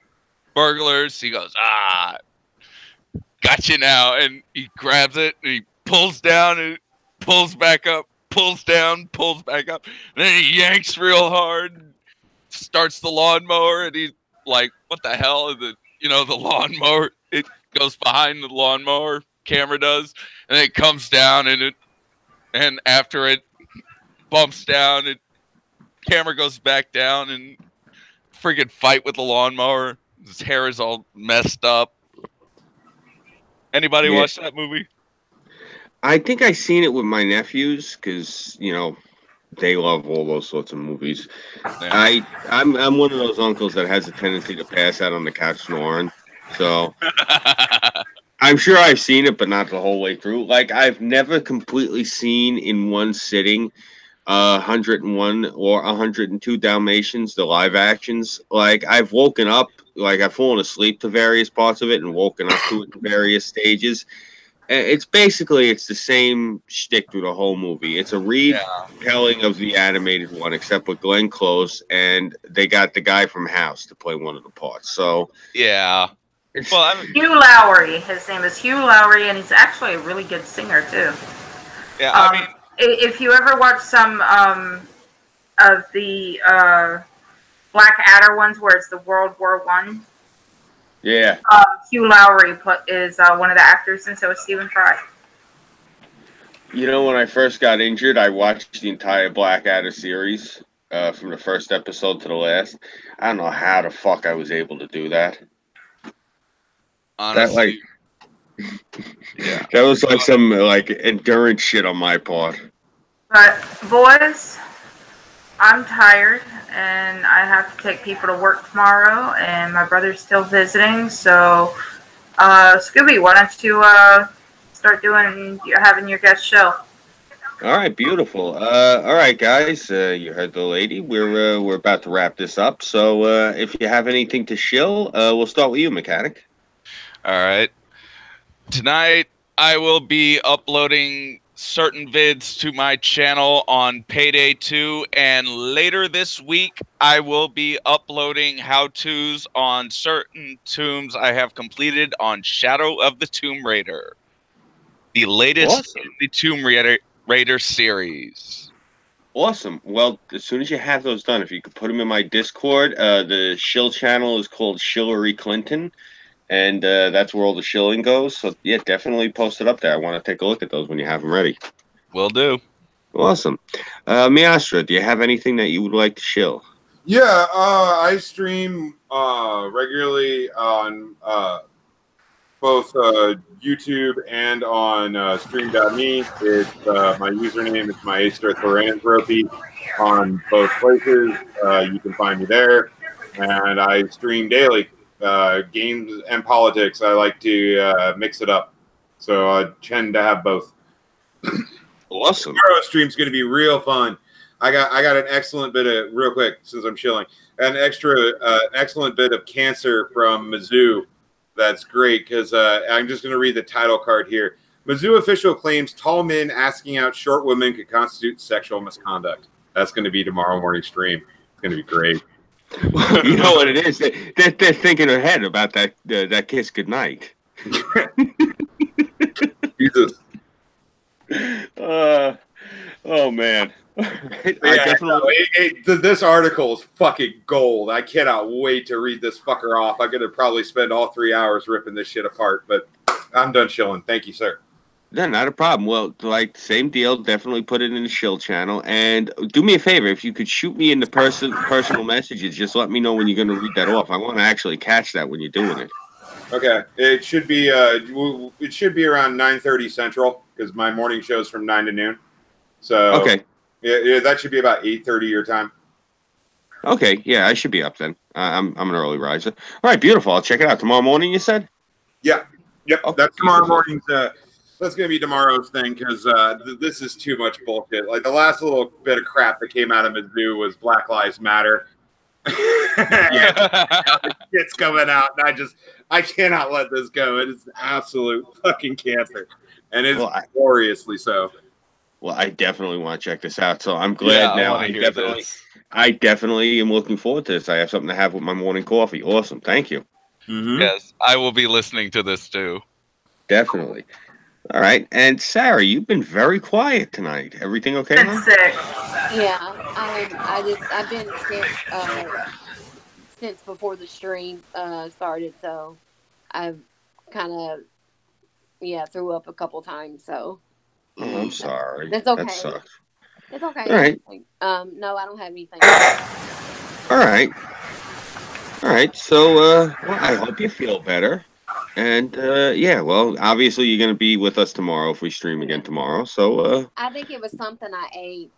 C: burglars, he goes, got you now. And he grabs it and he pulls down and pulls back up. Pulls down, pulls back up, and then he yanks real hard, starts the lawnmower, and he's like, what the hell? And the lawnmower, it goes behind the lawnmower, camera does, and then it comes down, and after it bumps down, camera goes back down, and friggin' fight with the lawnmower. His hair is all messed up. Anybody watch that movie?
B: I think I seen it with my nephews because they love all those sorts of movies. Yeah. I'm one of those uncles that has a tendency to pass out on the couch snoring. So I'm sure I've seen it, but not the whole way through. Like, I've never completely seen in one sitting 101 or 102 Dalmatians, the live actions. Like, I've woken up, like, I've fallen asleep to various parts of it and woken up to it in various stages. It's basically, it's the same shtick through the whole movie. It's a retelling of the animated one, except with Glenn Close, and they got the guy from House to play one of the parts. So
C: yeah. Well,
A: Hugh Lowry. His name is Hugh Lowry, and he's actually a really good singer too.
C: Yeah, I mean,
A: if you ever watch some of the Blackadder ones, where it's the World War One.
B: Yeah.
A: Hugh Lowry is one of the actors, and so is Stephen Fry.
B: You know, when I first got injured, I watched the entire Blackadder series from the first episode to the last. I don't know how the fuck I was able to do that.
C: Honestly,
B: yeah, that was like some like endurance shit on my part.
A: But boys, I'm tired, and I have to take people to work tomorrow, and my brother's still visiting. So, Scooby, why don't you start having your guest show?
B: All right, beautiful. All right, guys, you heard the lady. We're about to wrap this up. So, if you have anything to shill, we'll start with you, Mechanic.
C: All right. Tonight, I will be uploading certain vids to my channel on Payday 2, and later this week, I will be uploading how-tos on certain tombs I have completed on Shadow of the Tomb Raider, the latest in the Tomb Raider series.
B: Awesome. Well, as soon as you have those done, if you could put them in my Discord, the shill channel is called Shillery Clinton. And that's where all the shilling goes. So, yeah, definitely post it up there. I want to take a look at those when you have them ready.
C: Will do.
B: Awesome. Miastra, do you have anything that you would like to shill?
D: Yeah, I stream regularly on both YouTube and on Stream.me. It's my username is Maestro Thoranthropy on both places. You can find me there. And I stream daily. Games and politics. I like to mix it up, so I tend to have both.
B: Awesome.
D: Tomorrow's stream's going to be real fun. I got an excellent bit of real quick since I'm chilling. An excellent bit of Cancer from Mizzou. That's great because I'm just going to read the title card here. Mizzou official claims tall men asking out short women could constitute sexual misconduct. That's going to be tomorrow morning stream. It's going to be great.
B: You know what it is? They're thinking ahead about that kiss goodnight.
D: Jesus.
B: Oh man.
D: This article is fucking gold. I cannot wait to read this fucker off. I'm gonna probably spend all 3 hours ripping this shit apart, but I'm done chilling. Thank you, sir.
B: No, not a problem. Well, like, same deal. Definitely put it in the shill channel. And do me a favor. If you could shoot me in the personal messages, just let me know when you're going to read that off. I want to actually catch that when you're doing it.
D: Okay. It should be around 9:30 Central because my morning show's from 9 to noon. So
B: okay.
D: Yeah, that should be about 8:30 your time.
B: Okay. Yeah, I should be up then. I'm an early riser. All right, beautiful. I'll check it out tomorrow morning. You said?
D: Yeah. Yep.
B: Okay.
D: That's tomorrow morning's. That's going to be tomorrow's thing because this is too much bullshit. Like the last little bit of crap that came out of Mizzou was Black Lives Matter. Yeah, it's coming out, and I cannot let this go. It is absolute fucking cancer, and it's gloriously so.
B: Well, I definitely want to check this out. So I'm glad now. I definitely am looking forward to this. I have something to have with my morning coffee. Awesome. Thank you.
D: Mm-hmm.
C: Yes, I will be listening to this too.
B: Definitely. All right, and Sarah, you've been very quiet tonight. Everything okay?
A: Been sick.
E: Yeah, I've been sick since before the stream started, so I've kind of threw up a couple times. So
B: I'm sorry.
E: That's okay.
B: That sucks.
E: It's okay.
B: All right.
E: No, I don't have anything.
B: All right. So, well, I hope you feel better. And well, obviously you're gonna be with us tomorrow if we stream again tomorrow. So
E: I think it was something I ate.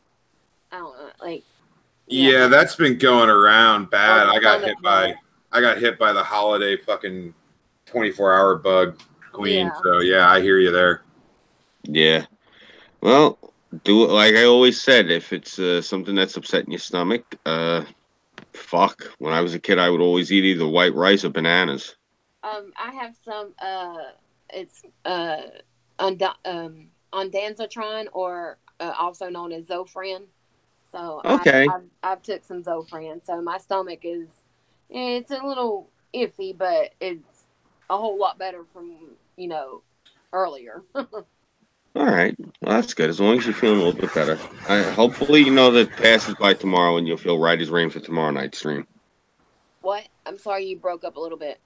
E: I don't know, like.
D: Yeah, that's been going around bad. I got hit by the holiday fucking 24-hour bug queen.
E: Yeah.
D: So yeah, I hear you there.
B: Yeah. Well, do it like I always said. If it's something that's upsetting your stomach, fuck. When I was a kid, I would always eat either white rice or bananas.
E: I have some. It's on ondansetron, or also known as Zofran. So
B: Okay.
E: I've took some Zofran. So my stomach is, it's a little iffy, but it's a whole lot better from earlier.
B: All right. Well, that's good. As long as you're feeling a little bit better. Hopefully, you know that passes by tomorrow and you'll feel right as rain for tomorrow night's stream.
E: What? I'm sorry, you broke up a little bit.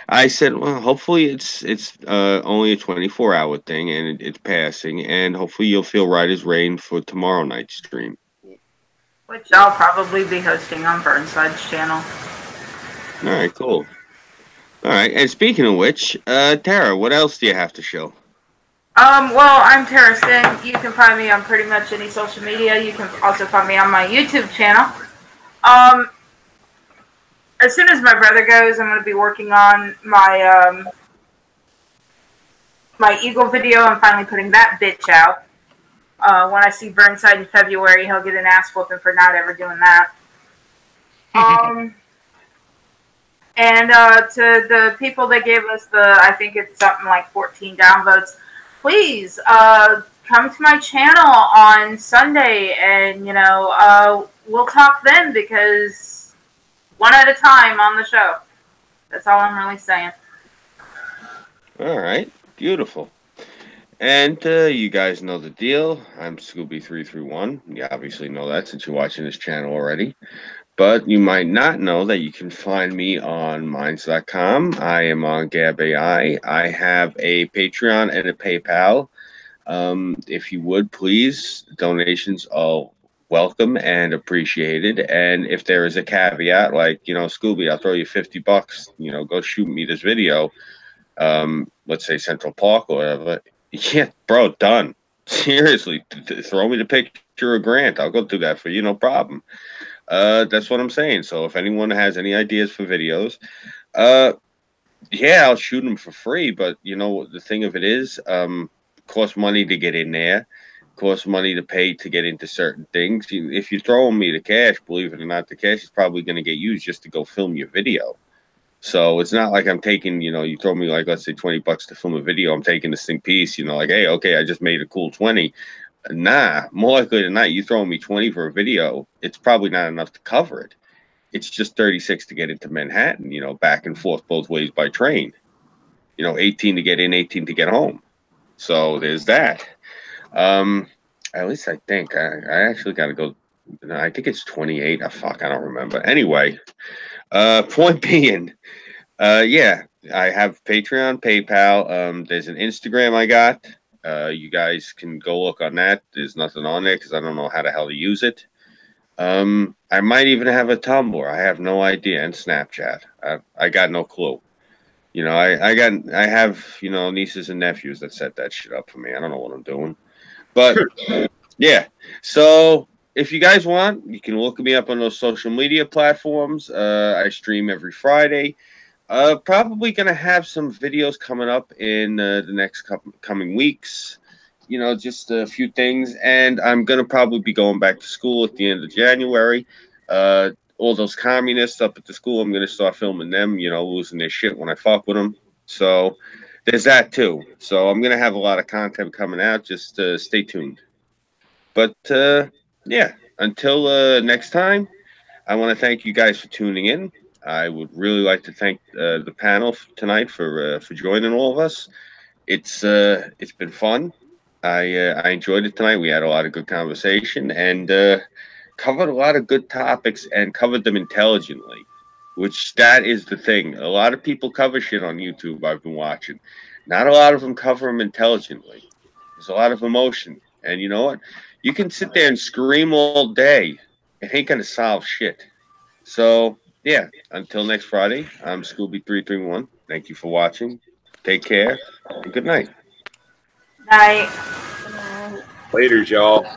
B: I said, well, hopefully it's only a 24-hour thing and it's passing, and hopefully you'll feel right as rain for tomorrow night's stream.
A: Which I'll probably be hosting on Burnside's channel.
B: All right, cool. All right, and speaking of which, Tara, what else do you have to show?
A: Well, I'm Tara Singh. You can find me on pretty much any social media. You can also find me on my YouTube channel. As soon as my brother goes, I'm going to be working on my my Eagle video. I'm finally putting that bitch out. When I see Burnside in February, he'll get an ass whooping for not ever doing that. And to the people that gave us I think it's something like 14 downvotes, please come to my channel on Sunday, and we'll talk then, because one at a time on the show. That's all I'm really saying.
B: All right, beautiful. And you guys know the deal. I'm Scooby331. You obviously know that since you're watching this channel already. But you might not know that you can find me on Minds.com. I am on GabAI. I have a Patreon and a PayPal. If you would, please, donations are welcome and appreciated. And if there is a caveat, like, Scooby, I'll throw you $50, go shoot me this video. Let's say Central Park or whatever. Yeah, bro, done. Seriously, throw me the picture of Grant. I'll go do that for you, no problem. That's what I'm saying. So if anyone has any ideas for videos, yeah, I'll shoot them for free. But the thing of it is, costs money to get in there, costs money to pay to get into certain things. If you're throwing me the cash, believe it or not, the cash is probably going to get used just to go film your video. So it's not like I'm taking, you throw me like, let's say $20 to film a video. I'm taking this thing piece, like, hey, okay, I just made a cool 20. Nah, more likely than not, you throwing me 20 for a video, it's probably not enough to cover it. It's just 36 to get into Manhattan, back and forth both ways by train. 18 to get in, 18 to get home. So there's that. At least I think. I actually got to go. I think it's 28. Fuck, I don't remember. Anyway, point being, yeah, I have Patreon, PayPal. There's an Instagram I got. You guys can go look on that. There's nothing on there because I don't know how the hell to use it. I might even have a Tumblr. I have no idea. And Snapchat. I got no clue. I have nieces and nephews that set that shit up for me. I don't know what I'm doing. But yeah. So if you guys want, you can look me up on those social media platforms. I stream every Friday. Probably going to have some videos coming up in the next coming weeks. Just a few things. And I'm going to probably be going back to school at the end of January. All those communists up at the school, I'm going to start filming them, losing their shit when I fuck with them. So there's that too. So I'm going to have a lot of content coming out. Just stay tuned. But yeah, until next time, I want to thank you guys for tuning in. I would really like to thank the panel tonight for joining all of us. It's been fun. I enjoyed it tonight. We had a lot of good conversation and covered a lot of good topics and covered them intelligently, which that is the thing. A lot of people cover shit on YouTube I've been watching. Not a lot of them cover them intelligently. There's a lot of emotion. And you know what? You can sit there and scream all day. It ain't going to solve shit. So, yeah, until next Friday, I'm Scooby331. Thank you for watching. Take care and good night.
A: Night.
D: Later, y'all.